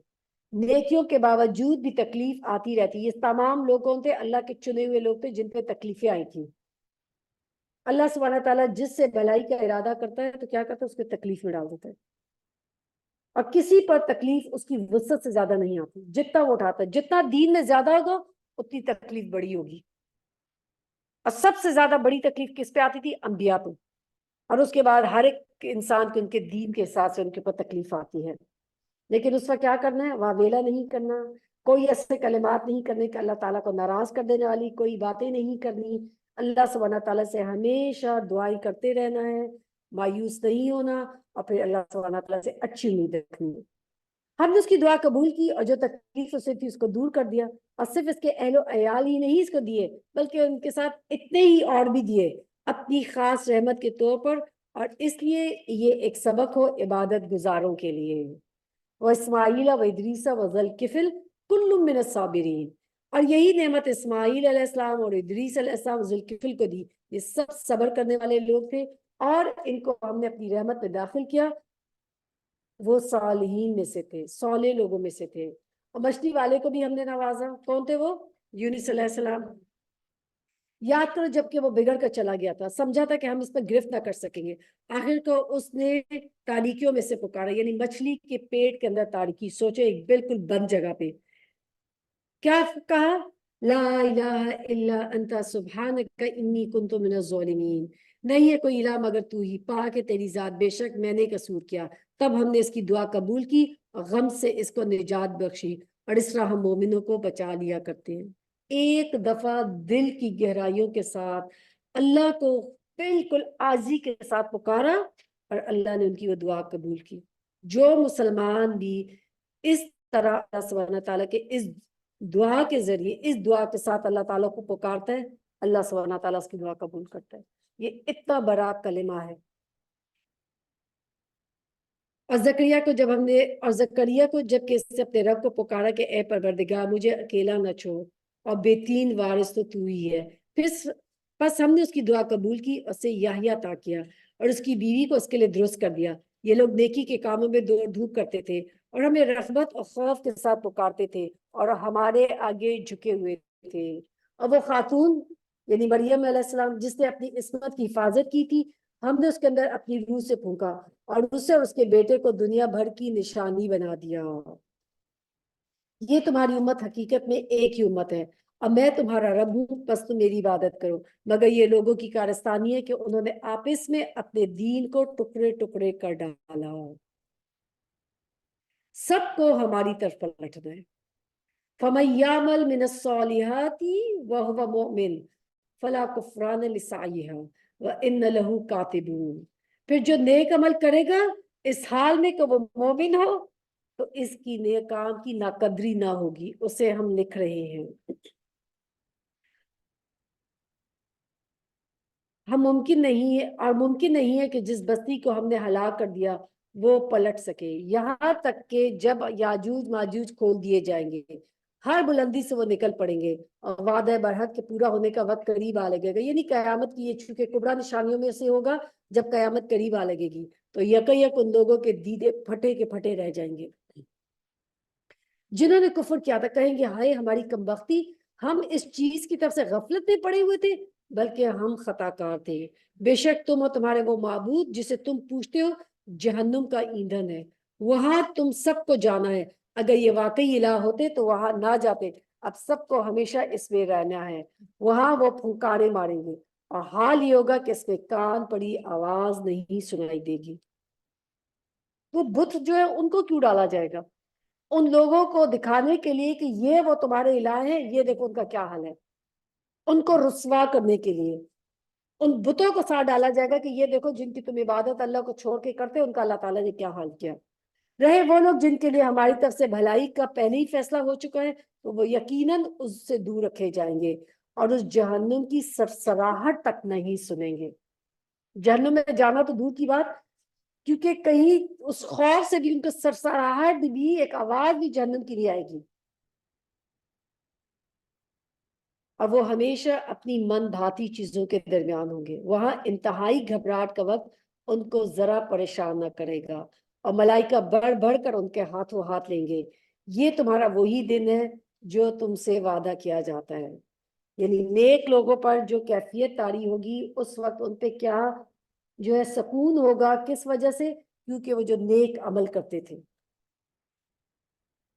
نیکیوں کے باوجود بھی تکلیف آتی رہتی ہے. یہ تمام لوگوں تھے اللہ کے چنے ہوئے لوگ تھے جن پہ تکلیفیں آئی تھیں. اللہ سبحانہ تعالیٰ جس سے بھلائی کا ارادہ کرتا ہے تو کیا کرتا ہے؟ اس کو تکلیف میں ڈال دیتا ہے. اور کسی پر تکلیف اس کی وسعت سے زیادہ نہیں آتی جتنا وہ اٹھاتا ہے. جتنا دین میں زیادہ ہوگا اتنی تکلیف بڑی ہوگی. اور سب سے زیادہ بڑی تکلیف کس پہ آتی تھی؟ انبیاء پہ. اور اس کے بعد ہر ایک انسان کو ان کے دین کے حساب سے ان کے اوپر تکلیف آتی ہے. لیکن اس کا کیا کرنا ہے؟ واویلا نہیں کرنا، کوئی ایسے کلمات نہیں کرنے کہ اللہ تعالیٰ کو ناراض کر دینے والی کوئی باتیں نہیں کرنی. اللہ سبحانہ تعالیٰ سے ہمیشہ دعائیں کرتے رہنا ہے، مایوس نہیں ہونا، اور پھر اللہ سبحانہ تعالیٰ سے اچھی امید رکھنی ہے. ہم نے اس کی دعا قبول کی اور جو تکلیف اسے تھی اس کو دور کر دیا. اور صرف اس کے اہل و عیال ہی نہیں اس کو دیے بلکہ ان کے ساتھ اتنے ہی اور بھی دیے اپنی خاص رحمت کے طور پر. اور اس لیے یہ ایک سبق ہو عبادت گزاروں کے لیے. وَإِسْمَاعِيلَ وَإِدْرِيسَ وَذَا الْكِفْلِ كُلٌّ مِّنَ الصَّابِرِينَ. اور یہی نعمت اسماعیل علیہ السلام اور ادریس علیہ السلام ذو الکفل کو دی. یہ سب صبر کرنے والے لوگ تھے اور ان کو ہم نے اپنی رحمت میں داخل کیا. وہ صالحین میں سے تھے، صالح لوگوں میں سے تھے. اور مچھلی والے کو بھی ہم نے نوازا. کون تھے وہ؟ یونس علیہ السلام. یاد کرو جب کہ وہ بگڑ کر چلا گیا تھا، سمجھا تھا کہ ہم اس پر گرفت نہ کر سکیں گے، آخر کو اس نے تاریکیوں میں سے پکارا، یعنی مچھلی کے پیٹ کے اندر تاریکی. سوچو ایک بالکل بند جگہ پہ کیا کہا؟ لا الہ الا انت سبحانک انی کنت من الظالمین. نہیں ہے کوئی الہ مگر تو ہی، پاک ہے تیری ذات، بے شک میں نے قصور کیا. تب ہم نے اس کی دعا قبول کی اور غم سے اس کو نجات بخشی، اور اس طرح ہم مومنوں کو بچا لیا کرتے ہیں. ایک دفعہ دل کی گہرائیوں کے ساتھ اللہ کو بالکل عاجزی کے ساتھ پکارا اور اللہ نے ان کی وہ دعا قبول کی. جو مسلمان بھی اس طرح اللہ سبحانہ تعالیٰ کے اس دعا کے ذریعے، اس دعا کے ساتھ اللہ تعالیٰ کو پکارتا ہے، اللہ سبحانہ تعالیٰ اس کی دعا قبول کرتا ہے. یہ اتنا بڑا کلمہ ہے. اور زکریا کو جب کہ اس سے اپنے رب کو پکارا کہ اے پروردگار مجھے اکیلا نہ چھوڑ اور بے تین وارث تو ہی ہے. پس ہم نے اس کی دعا قبول کی، اسے یحییٰ عطا کیا اور اس کی بیوی کو اس کے لیے درست کر دیا. یہ لوگ نیکی کے کاموں میں دوڑ دھوپ کرتے تھے اور ہمیں رغبت اور خوف کے ساتھ پکارتے تھے اور ہمارے آگے جھکے ہوئے تھے۔ اور وہ خاتون یعنی مریم علیہ السلام جس نے اپنی عصمت کی حفاظت کی تھی، ہم نے اس کے اندر اپنی روح سے پھونکا اور اسے اور اس کے بیٹے کو دنیا بھر کی نشانی بنا دیا۔ یہ تمہاری امت حقیقت میں ایک ہی امت ہے اور میں تمہارا رب ہوں، پس تم میری عبادت کرو۔ مگر یہ لوگوں کی کارستانی ہے کہ انہوں نے آپس میں اپنے دین کو ٹکڑے ٹکڑے کر ڈالا۔ سب کو ہماری طرف پلٹنا ہے۔ فَمَن يَعْمَلْ مِنَ الصَّالِحَاتِ وَهُوَ مُؤْمِنٌ فَلَا كُفْرَانَ لِسَعْيِهَا وَإِنَّ لَهُ كَاتِبُونَ، پھر جو نیک عمل کرے گا اس حال میں کہ وہ مومن ہو تو اس کی نیک کام کی ناقدری نہ ہوگی، اسے ہم لکھ رہے ہیں۔ ہم ممکن نہیں ہے اور ممکن نہیں ہے کہ جس بستی کو ہم نے ہلاک کر دیا وہ پلٹ سکے، یہاں تک کہ جب یاجوج ماجوج کھول دیے جائیں گے، ہر بلندی سے وہ نکل پڑیں گے اور وعدہ برحق کے پورا ہونے کا وقت قریب آ لگے گا، یعنی قیامت کی یہ چونکہ کبریٰ نشانیوں میں سے ہوگا جب قیامت قریب آ لگے گی تو یک ان لوگوں کے دیدے پھٹے کے پھٹے رہ جائیں گے جنہوں نے کفر کیا تھا، کہیں گے ہائے ہماری کمبختی، ہم اس چیز کی طرف سے غفلت میں پڑے ہوئے تھے بلکہ ہم خطا کار تھے۔ بے شک تم اور تمہارے وہ معبود جسے تم پوچھتے ہو جہنم کا ایندھن ہے، وہاں تم سب کو جانا ہے، اگر یہ واقعی الہ ہوتے تو وہاں نہ جاتے، اب سب کو ہمیشہ اس میں رہنا ہے، وہاں وہ پھنکارے ماریں گے اور حال یہ ہوگا کہ اس میں کان پڑی آواز نہیں سنائی دے گی۔ وہ بت جو ہے ان کو کیوں ڈالا جائے گا؟ ان لوگوں کو دکھانے کے لیے کہ یہ وہ تمہارے الہ ہیں، یہ دیکھو ان کا کیا حال ہے، ان کو رسوا کرنے کے لیے ان بتوں کو ساتھ ڈالا جائے گا کہ یہ دیکھو جن کی تم عبادت اللہ کو چھوڑ کے کرتے ان کا اللہ تعالیٰ نے کیا حال کیا۔ رہے وہ لوگ جن کے لیے ہماری طرف سے بھلائی کا پہلے ہی فیصلہ ہو چکا ہے تو وہ یقیناً اس سے دور رکھے جائیں گے اور اس جہنم کی سرسراہٹ تک نہیں سنیں گے۔ جہنم میں جانا تو دور کی بات، کیونکہ کہیں اس خوف سے بھی ان کو سرسراہٹ بھی ایک آواز بھی جہنم کی نہیں آئے گی اور وہ ہمیشہ اپنی من بھاتی چیزوں کے درمیان ہوں گے۔ وہاں انتہائی گھبراہٹ کا وقت ان کو ذرا پریشان نہ کرے گا اور ملائکہ بڑھ بڑھ کر ان کے ہاتھوں ہاتھ لیں گے۔ یہ تمہارا وہی دن ہے جو تم سے وعدہ کیا جاتا ہے، یعنی نیک لوگوں پر جو کیفیت طاری ہوگی اس وقت ان پہ کیا جو ہے سکون ہوگا، کس وجہ سے؟ کیونکہ وہ جو نیک عمل کرتے تھے،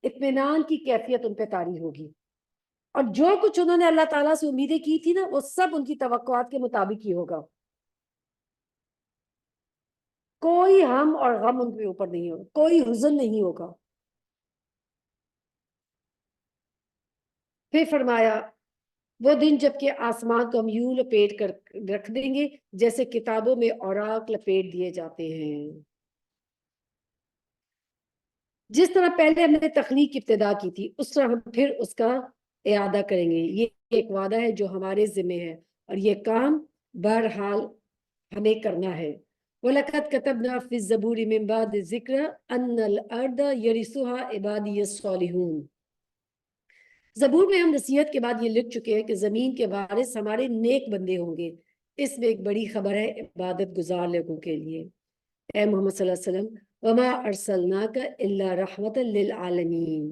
اطمینان کی کیفیت ان پہ طاری ہوگی اور جو کچھ انہوں نے اللہ تعالیٰ سے امیدیں کی تھی نا وہ سب ان کی توقعات کے مطابق ہی ہوگا، کوئی ہم اور غم ان کے اوپر نہیں ہوگا، کوئی حزن نہیں ہوگا۔ پھر فرمایا وہ دن جب کہ آسمان کو ہم یوں لپیٹ کر رکھ دیں گے جیسے کتابوں میں اوراق لپیٹ دیے جاتے ہیں۔ جس طرح پہلے ہم نے تخلیق کی ابتدا کی تھی اس طرح ہم پھر اس کا اعادہ کریں گے، یہ ایک وعدہ ہے جو ہمارے ذمہ ہے اور یہ کام بہرحال ہمیں کرنا ہے۔ وَلَقَدْ كَتَبْنَا فِي الزَّبُورِ مِن بَعْدِ الذِّكْرِ أَنَّ الْأَرْضَ يَرِثُهَا عِبَادِيَ الصَّالِحُونَ، زبور میں ہم نصیحت کے بعد یہ لکھ چکے ہیں کہ زمین کے وارث ہمارے نیک بندے ہوں گے۔ اس میں ایک بڑی خبر ہے عبادت گزار لوگوں کے لیے۔ اے محمد صلی اللہ علیہ وسلم وما ارسلناک الا رحمت للعالمین،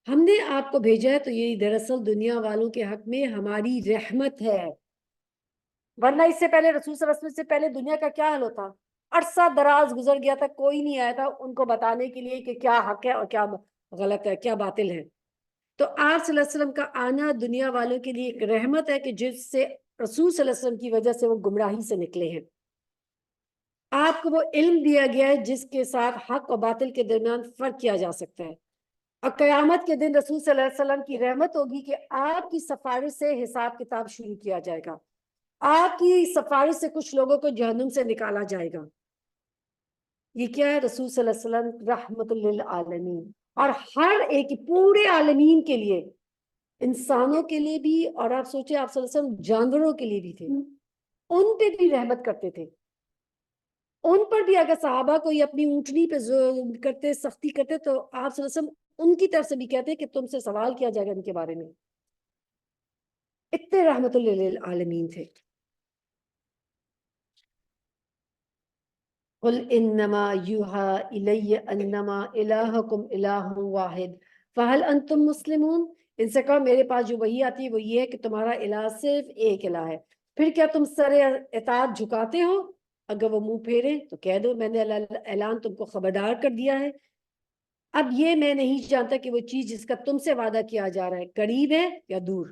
ہم نے آپ کو بھیجا ہے تو یہ دراصل دنیا والوں کے حق میں ہماری رحمت ہے، ورنہ اس سے پہلے رسول صلی اللہ علیہ وسلم سے پہلے دنیا کا کیا حال ہوتا؟ عرصہ دراز گزر گیا تھا، کوئی نہیں آیا تھا ان کو بتانے کے لیے کہ کیا حق ہے اور کیا غلط ہے، کیا باطل ہے۔ تو آپ صلی اللہ علیہ وسلم کا آنا دنیا والوں کے لیے ایک رحمت ہے کہ جس سے رسول صلی اللہ علیہ وسلم کی وجہ سے وہ گمراہی سے نکلے ہیں۔ آپ کو وہ علم دیا گیا ہے جس کے ساتھ حق اور باطل کے درمیان فرق کیا جا سکتا ہے، اور قیامت کے دن رسول صلی اللہ علیہ وسلم کی رحمت ہوگی کہ آپ کی سفارش سے حساب کتاب شروع کیا جائے گا، آپ کی سفارش سے کچھ لوگوں کو جہنم سے نکالا جائے گا۔ یہ کیا ہے؟ رسول صلی اللہ علیہ وسلم رحمت للعالمین، اور ہر ایک پورے عالمین کے لیے، انسانوں کے لیے بھی، اور آپ سوچیں آپ صلی اللہ علیہ وسلم جانوروں کے لیے بھی تھے، ان پہ بھی رحمت کرتے تھے، ان پر بھی اگر صحابہ کوئی اپنی اونٹنی پہ کرتے سختی کرتے تو آپ صلی اللہ علیہ وسلم ان کی طرف سے بھی کہتے کہ تم سے سوال کیا جائے گا ان کے بارے میں، اتنے رحمت للعالمین تھے۔ قل انما یوحا الی انما الہکم الہ واحد فہل انتم مسلمون، ان سے کہو میرے پاس جو وحی آتی ہے وہ یہ ہے کہ تمہارا الہ صرف ایک الہ ہے، پھر کیا تم سر اطاعت جھکاتے ہو؟ اگر وہ منہ پھیرے تو کہہ دو میں نے اعلان تم کو خبردار کر دیا ہے۔ اب یہ میں نہیں جانتا کہ وہ چیز جس کا تم سے وعدہ کیا جا رہا ہے قریب ہے یا دور۔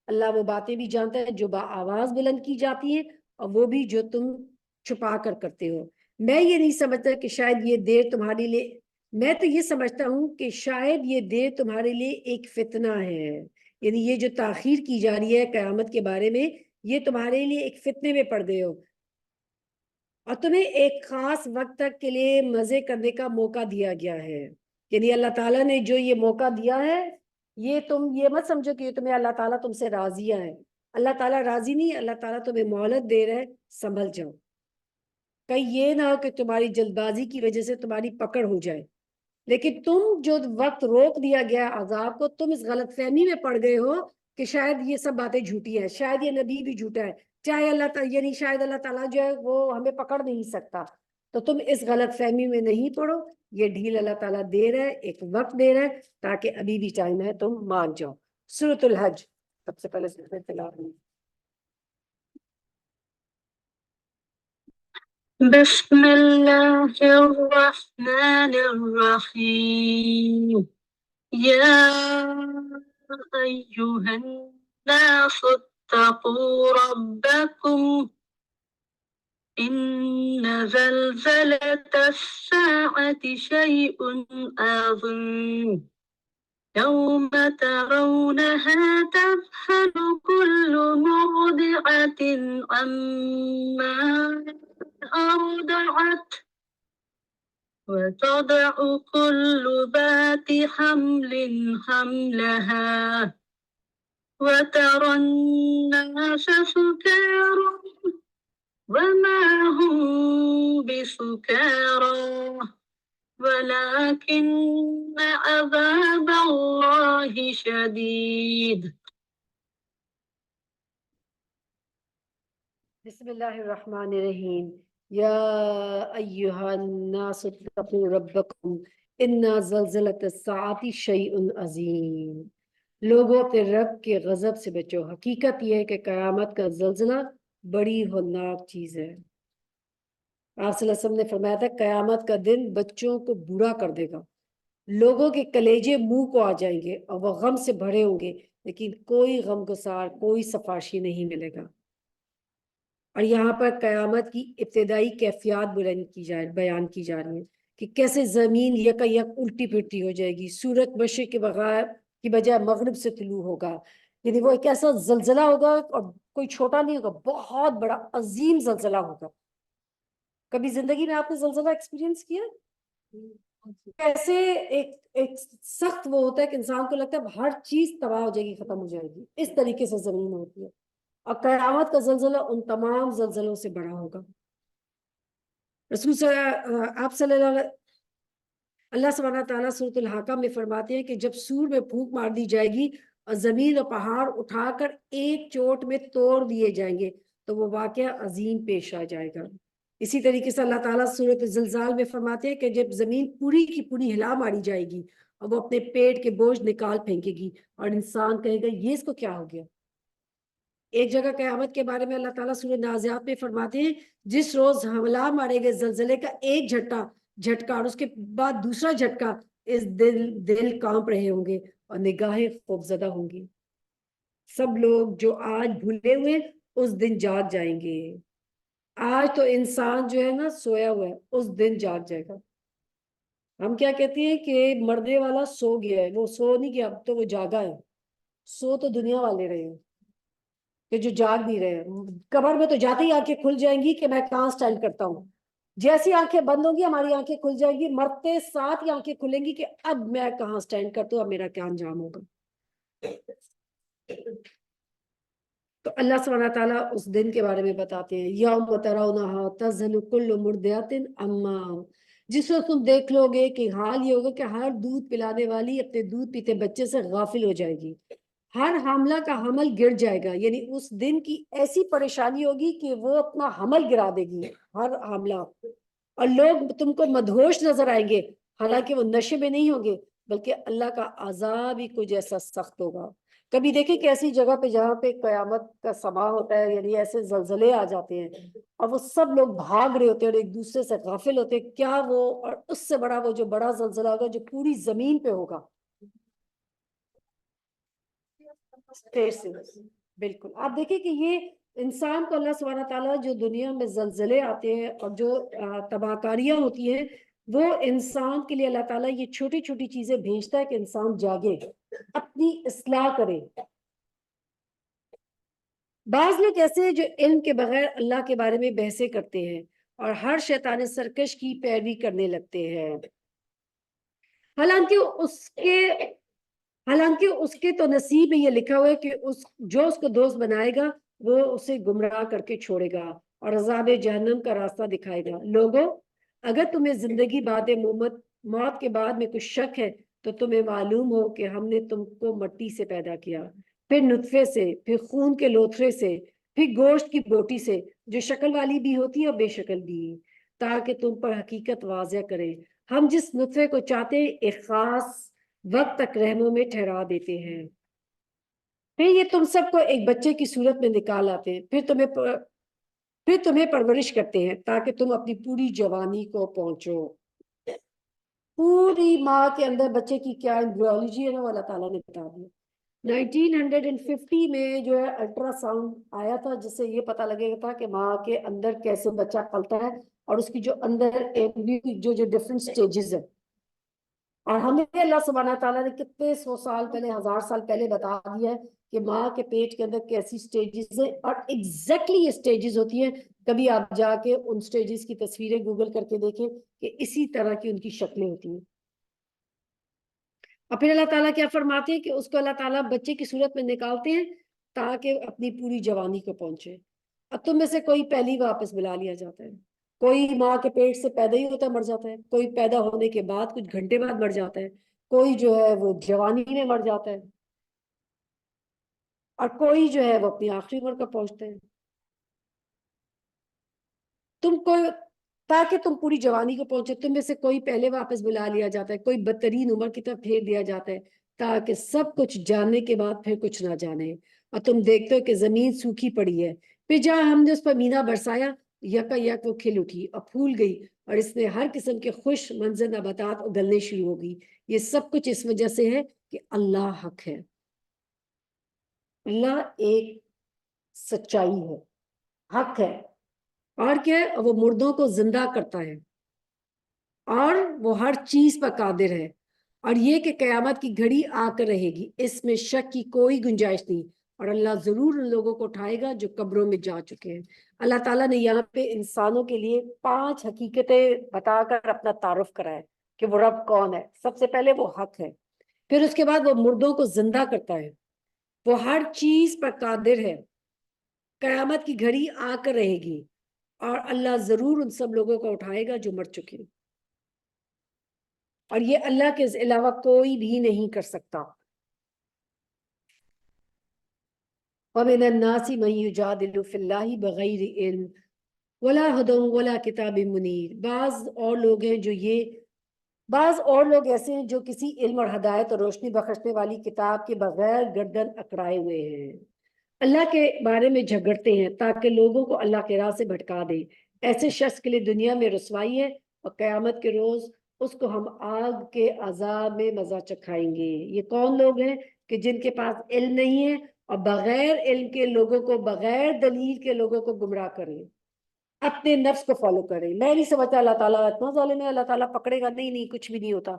اللہ وہ باتیں بھی جانتا ہے جو آواز بلند کی جاتی ہیں اور وہ بھی جو تم چھپا کر کرتے ہو۔ میں یہ نہیں سمجھتا کہ شاید یہ دیر تمہارے لیے، میں تو یہ سمجھتا ہوں کہ شاید یہ دیر تمہارے لیے ایک فتنہ ہے، یعنی یہ جو تاخیر کی جا رہی ہے قیامت کے بارے میں، یہ تمہارے لیے ایک فتنے میں پڑ گئے ہو اور تمہیں ایک خاص وقت تک کے لیے مزے کرنے کا موقع دیا گیا ہے۔ یعنی اللہ تعالیٰ نے جو یہ موقع دیا ہے، یہ تم یہ مت سمجھو کہ یہ تمہیں اللہ تعالیٰ تم سے راضی ہے۔ اللہ تعالیٰ راضی نہیں، اللہ تعالیٰ تمہیں مہلت دے رہا ہے، سنبھل جاؤ، کہیں یہ نہ ہو کہ تمہاری جلد بازی کی وجہ سے تمہاری پکڑ ہو جائے۔ لیکن تم جو وقت روک دیا گیا عذاب کو، تم اس غلط فہمی میں پڑ گئے ہو کہ شاید یہ سب باتیں جھوٹی ہیں، شاید یہ نبی بھی جھوٹا ہے، چاہے اللہ تعالیٰ یعنی شاید اللہ تعالیٰ جو ہے وہ ہمیں پکڑ نہیں سکتا۔ تو تم اس غلط فہمی میں نہیں پڑو، یہ ڈھیل اللہ تعالیٰ دے رہا ہے، ایک وقت دے رہا ہے تاکہ ابھی بھی ٹائم ہے تم مان جاؤ۔ سورۃ الحج سب سے پہلے تلاوت ہے۔ بسم اللہ الرحمن الرحیم یا ایہا الناس اتقوا ربکم ان زلزلة الساعة شيء عظيم يوم ترونها تذهل كل مرضعة عما أرضعت وتضع كل ذات حمل حملها وترى الناس سكارى وما هم بسكارى ولكن عذاب الله شديد۔ بسم اللہ الرحمن الرحیم یا ایہا الناس اتقوا ربکم ان زلزلۃ الساعۃ شیء عظیم، لوگوں اپنے رب کے غضب سے بچو، حقیقت یہ ہے کہ قیامت کا زلزلہ بڑی ہولناک چیز ہے۔ آپ صلی اللہ علیہ وسلم نے فرمایا تھا قیامت کا دن بچوں کو بوڑھا کر دے گا، لوگوں کے کلیجے منہ کو آ جائیں گے اور وہ غم سے بھرے ہوں گے، لیکن کوئی غم گسار، کوئی سفارشی نہیں ملے گا۔ اور یہاں پر قیامت کی ابتدائی کیفیات بیان کی جا رہی ہیں کہ کیسے زمین یک الٹی پھرتی ہو جائے گی، سورج مشرق کی بجائے مغرب سے طلوع ہوگا، یعنی وہ ایک ایسا زلزلہ ہوگا اور کوئی چھوٹا نہیں ہوگا، بہت بڑا عظیم زلزلہ ہوگا۔ کبھی زندگی میں آپ نے زلزلہ ایکسپیرینس کیا؟ کیسے ایک سخت وہ ہوتا ہے کہ انسان کو لگتا ہے ہر چیز تباہ ہو جائے گی، ختم ہو جائے گی، اس طریقے سے زمین ہوتی ہے۔ اور قیامت کا زلزلہ ان تمام زلزلوں سے بڑا ہوگا۔ آپ صلی اللہ سبحانہ تعالیٰ سورۃ الحاقہ میں فرماتے ہیں کہ جب سور میں پھونک مار دی جائے گی اور زمین اور پہاڑ اٹھا کر ایک چوٹ میں توڑ دیے جائیں گے تو وہ واقعہ عظیم پیش آ جائے گا۔ اسی طریقے سے اللہ تعالیٰ سورۃ الزلزال میں فرماتے ہیں کہ جب زمین پوری کی پوری ہلا ماری جائے گی اور وہ اپنے پیٹ کے بوجھ نکال پھینکے گی اور انسان کہے گا یہ اس کو کیا ہو گیا۔ ایک جگہ قیامت کے بارے میں اللہ تعالیٰ سورہ نازعات میں فرماتے ہیں جس روز حملہ مارے گئے زلزلے کا ایک جھٹکا اور اس کے بعد دوسرا جھٹکا، اس دل کانپ رہے ہوں گے اور نگاہیں خوفزدہ ہوں گی۔ سب لوگ جو آج بھولے ہوئے اس دن جاگ جائیں گے۔ آج تو انسان جو ہے نا سویا ہوا ہے، اس دن جاگ جائے گا۔ ہم کیا کہتے ہیں کہ مرنے والا سو گیا ہے، وہ سو نہیں گیا، اب تو وہ جاگا ہے۔ سو تو دنیا والے رہے ہیں کہ جو جاگ نہیں رہے ہیں۔ قبر میں تو جاتے ہی آنکھیں کھل جائیں گی کہ میں کہاں سٹینڈ کرتا ہوں، جیسی آنکھیں بند ہوں گی ہماری آنکھیں کھل جائیں گی، مرتے ساتھ ہی آنکھیں کھلیں گی کہ اب میں کہاں سٹینڈ کرتا ہوں، اب میرا کیا انجام ہوگا۔ تو اللہ سبحانہ تعالیٰ اس دن کے بارے میں بتاتے ہیں یوم ترونہا تذہل کل مرضعۃ عما، جس وقت تم دیکھ لو گے کہ حال یہ ہوگا کہ ہر دودھ پلانے والی اپنے دودھ پیتے بچے سے غافل ہو جائے گی، ہر حاملہ کا حمل گر جائے گا، یعنی اس دن کی ایسی پریشانی ہوگی کہ وہ اپنا حمل گرا دے گی ہر حاملہ، اور لوگ تم کو مدہوش نظر آئیں گے، حالانکہ وہ نشے میں نہیں ہوں گے، بلکہ اللہ کا عذاب ہی کچھ ایسا سخت ہوگا۔ کبھی دیکھیں کہ ایسی جگہ پہ جہاں پہ قیامت کا سما ہوتا ہے، یعنی ایسے زلزلے آ جاتے ہیں اور وہ سب لوگ بھاگ رہے ہوتے ہیں اور ایک دوسرے سے غافل ہوتے ہیں، کیا وہ، اور اس سے بڑا وہ جو بڑا زلزلہ ہوگا جو پوری زمین پہ ہوگا۔ پھر سے بالکل آپ دیکھیں کہ یہ انسان کو اللہ سبحانہ تعالیٰ جو دنیا میں زلزلے آتے ہیں اور جو تباہ کاریاں ہوتی ہیں، وہ انسان کے لیے اللہ تعالیٰ یہ چھوٹی چھوٹی چیزیں بھیجتا ہے کہ انسان جاگے، اپنی اصلاح کرے۔ بعض لوگ ایسے ہیں جو علم کے بغیر اللہ کے بارے میں بحثیں کرتے ہیں اور ہر شیطان سرکش کی پیروی کرنے لگتے ہیں، حالانکہ اس کے تو نصیب میں یہ لکھا ہوا ہے کہ جو اس کو دوست بنائے گا وہ اسے گمراہ کر کے چھوڑے گا اور عذاب جہنم کا راستہ دکھائے گا۔ لوگوں، اگر تمہیں زندگی بعد موت کے بعد میں کچھ شک ہے تو تمہیں معلوم ہو کہ ہم نے تم کو مٹی سے پیدا کیا، پھر نطفے سے، پھر خون کے لوتھڑے سے، پھر گوشت کی بوٹی سے، جو شکل والی بھی ہوتی ہے اور بے شکل بھی، تاکہ تم پر حقیقت واضح کرے۔ ہم جس نطفے کو چاہتے ہیں ایک خاص وقت تک رحموں میں ٹھہرا دیتے ہیں، پھر یہ تم سب کو ایک بچے کی صورت میں نکال آتے ہیں، پھر تمہیں پرورش کرتے ہیں تاکہ تم اپنی پوری جوانی کو پہنچو۔ پوری ماں کے اندر بچے کی کیا ایمبریولوجی ہے نا، وہ اللہ تعالیٰ نے بتا دیا۔ 1950 میں جو ہے الٹرا ساؤنڈ آیا تھا، جس سے یہ پتا لگے تھا کہ ماں کے اندر کیسے بچہ پلتا ہے اور اس کی جو اندر جو ڈفرنٹ سٹیجز ہیں، اور ہمیں اللہ سبحانہ تعالیٰ نے کتنے سو سال پہلے، 1000 سال پہلے بتا دیا ہے کہ ماں کے پیٹ کے اندر کیسی سٹیجز ہیں، اور ایگزیکٹلی یہ سٹیجز ہوتی ہیں۔ کبھی آپ جا کے ان سٹیجز کی تصویریں گوگل کر کے دیکھیں کہ اسی طرح کی ان کی شکلیں ہوتی ہیں۔ اور پھر اللہ تعالیٰ کیا فرماتے ہیں کہ اس کو اللہ تعالیٰ بچے کی صورت میں نکالتے ہیں تاکہ اپنی پوری جوانی کو پہنچے۔ اب تم میں سے کوئی پہلی واپس بلا لیا جاتا ہے، کوئی ماں کے پیٹ سے پیدا ہی ہوتا مر جاتا ہے، کوئی پیدا ہونے کے بعد کچھ گھنٹے بعد مر جاتا ہے، کوئی جو ہے وہ جوانی میں مر جاتا ہے، اور کوئی جو ہے وہ اپنی آخری عمر کا پہنچتا ہے۔ تاکہ تم پوری جوانی کو پہنچے، تم میں سے کوئی پہلے واپس بلا لیا جاتا ہے، کوئی بدترین عمر کی طرف پھیر دیا جاتا ہے، تاکہ سب کچھ جاننے کے بعد پھر کچھ نہ جانے۔ اور تم دیکھتے ہو کہ زمین سوکھی پڑی ہے، پھر جہاں ہم نے اس پر مینا برسایا، یکا یک وہ کھل اٹھی اور پھول گئی، اور اس نے ہر قسم کے خوش منظر نباتات اگلنے شروع ہو گئی۔ یہ سب کچھ اس وجہ سے ہے کہ اللہ حق ہے، اللہ ایک سچائی ہے، حق ہے، اور کیا ہے، وہ مردوں کو زندہ کرتا ہے، اور وہ ہر چیز پر قادر ہے، اور یہ کہ قیامت کی گھڑی آ کر رہے گی، اس میں شک کی کوئی گنجائش نہیں، اور اللہ ضرور ان لوگوں کو اٹھائے گا جو قبروں میں جا چکے ہیں۔ اللہ تعالیٰ نے یہاں پہ انسانوں کے لیے 5 حقیقتیں بتا کر اپنا تعارف کرایا کہ وہ رب کون ہے۔ سب سے پہلے وہ حق ہے، پھر اس کے بعد وہ مردوں کو زندہ کرتا ہے، وہ ہر چیز پر قادر ہے، قیامت کی گھڑی آ کر رہے گی، اور اللہ ضرور ان سب لوگوں کو اٹھائے گا جو مر چکے ہیں، اور یہ اللہ کے علاوہ کوئی بھی نہیں کر سکتا۔ وَمِنَ النَّاسِ مَن يُجَادِلُ فِي اللَّهِ بِغَيْرِ عِلْمٍ وَلَا هُدًى وَلَا كِتَابٍ مُنِيرٍ۔ بعض اور لوگ ایسے ہیں جو کسی علم اور ہدایت اور روشنی بخشنے والی کتاب کے بغیر گردن اکڑائے ہوئے ہیں، اللہ کے بارے میں جھگڑتے ہیں تاکہ لوگوں کو اللہ کے راہ سے بھٹکا دے۔ ایسے شخص کے لیے دنیا میں رسوائی ہے، اور قیامت کے روز اس کو ہم آگ کے عذاب میں مزہ چکھائیں گے۔ یہ کون لوگ ہیں کہ جن کے پاس علم نہیں ہے اور بغیر علم کے لوگوں کو، بغیر دلیل کے لوگوں کو گمراہ کریں، اپنے نفس کو فالو کریں۔ میں نہیں سمجھتا اللہ تعالیٰ اتنا ظالم ہے، اللہ تعالیٰ پکڑے گا نہیں، کچھ بھی نہیں ہوتا۔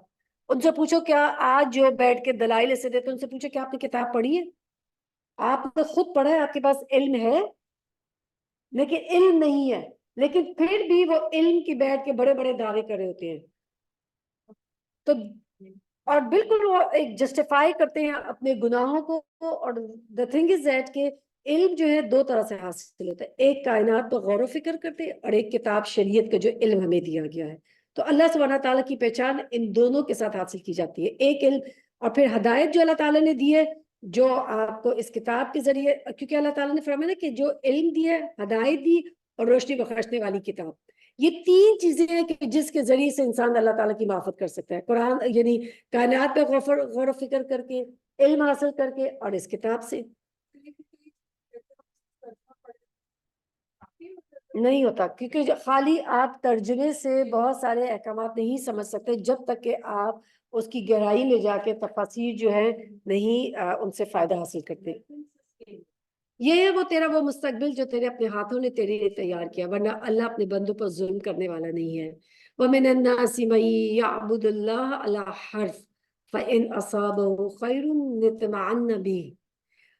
ان سے پوچھو، کیا آج جو بیٹھ کے دلائل سے دیتے، ان سے پوچھو کیا آپ نے کتاب پڑھی ہے؟ آپ نے خود پڑھا ہے، آپ کے پاس علم ہے، لیکن علم نہیں ہے، لیکن پھر بھی وہ علم کی بیٹھ کے بڑے بڑے دعوے کر رہے ہوتے ہیں، تو اور بالکل وہ ایک جسٹیفائی کرتے ہیں اپنے گناہوں کو۔ اور the thing is that کہ علم جو ہے 2 طرح سے حاصل ہوتا ہے، ایک کائنات پر غور و فکر کرتے ہیں، اور ایک کتاب شریعت کا جو علم ہمیں دیا گیا ہے۔ تو اللہ سبحانہ تعالیٰ کی پہچان ان دونوں کے ساتھ حاصل کی جاتی ہے، ایک علم اور پھر ہدایت جو اللہ تعالیٰ نے دی ہے، جو آپ کو اس کتاب کے ذریعے، کیونکہ اللہ تعالیٰ نے فرمایا نا کہ جو علم دیا ہے، ہدایت دی، اور روشنی بخشنے والی کتاب، یہ تین چیزیں ہیں کہ جس کے ذریعے سے انسان اللہ تعالیٰ کی معرفت کر سکتا ہے، قرآن یعنی کائنات پہ غور و فکر کر کے، علم حاصل کر کے، اور اس کتاب سے۔ نہیں ہوتا، کیونکہ خالی آپ ترجمے سے بہت سارے احکامات نہیں سمجھ سکتے جب تک کہ آپ اس کی گہرائی میں جا کے تفاسیر جو ہے نہیں ان سے فائدہ حاصل کرتے۔ یہ ہے وہ تیرا وہ مستقبل جو تیرے اپنے ہاتھوں نے تیرے لیے تیار کیا، ورنہ اللہ اپنے بندوں پر ظلم کرنے والا نہیں ہے۔ وَمِنَ النَّاسِ مَن يَعْبُدُ اللَّهَ عَلَى حَرْفٍ فَإِنْ أَصَابَهُ خَيْرٌ اطْمَأَنَّ بِهِ،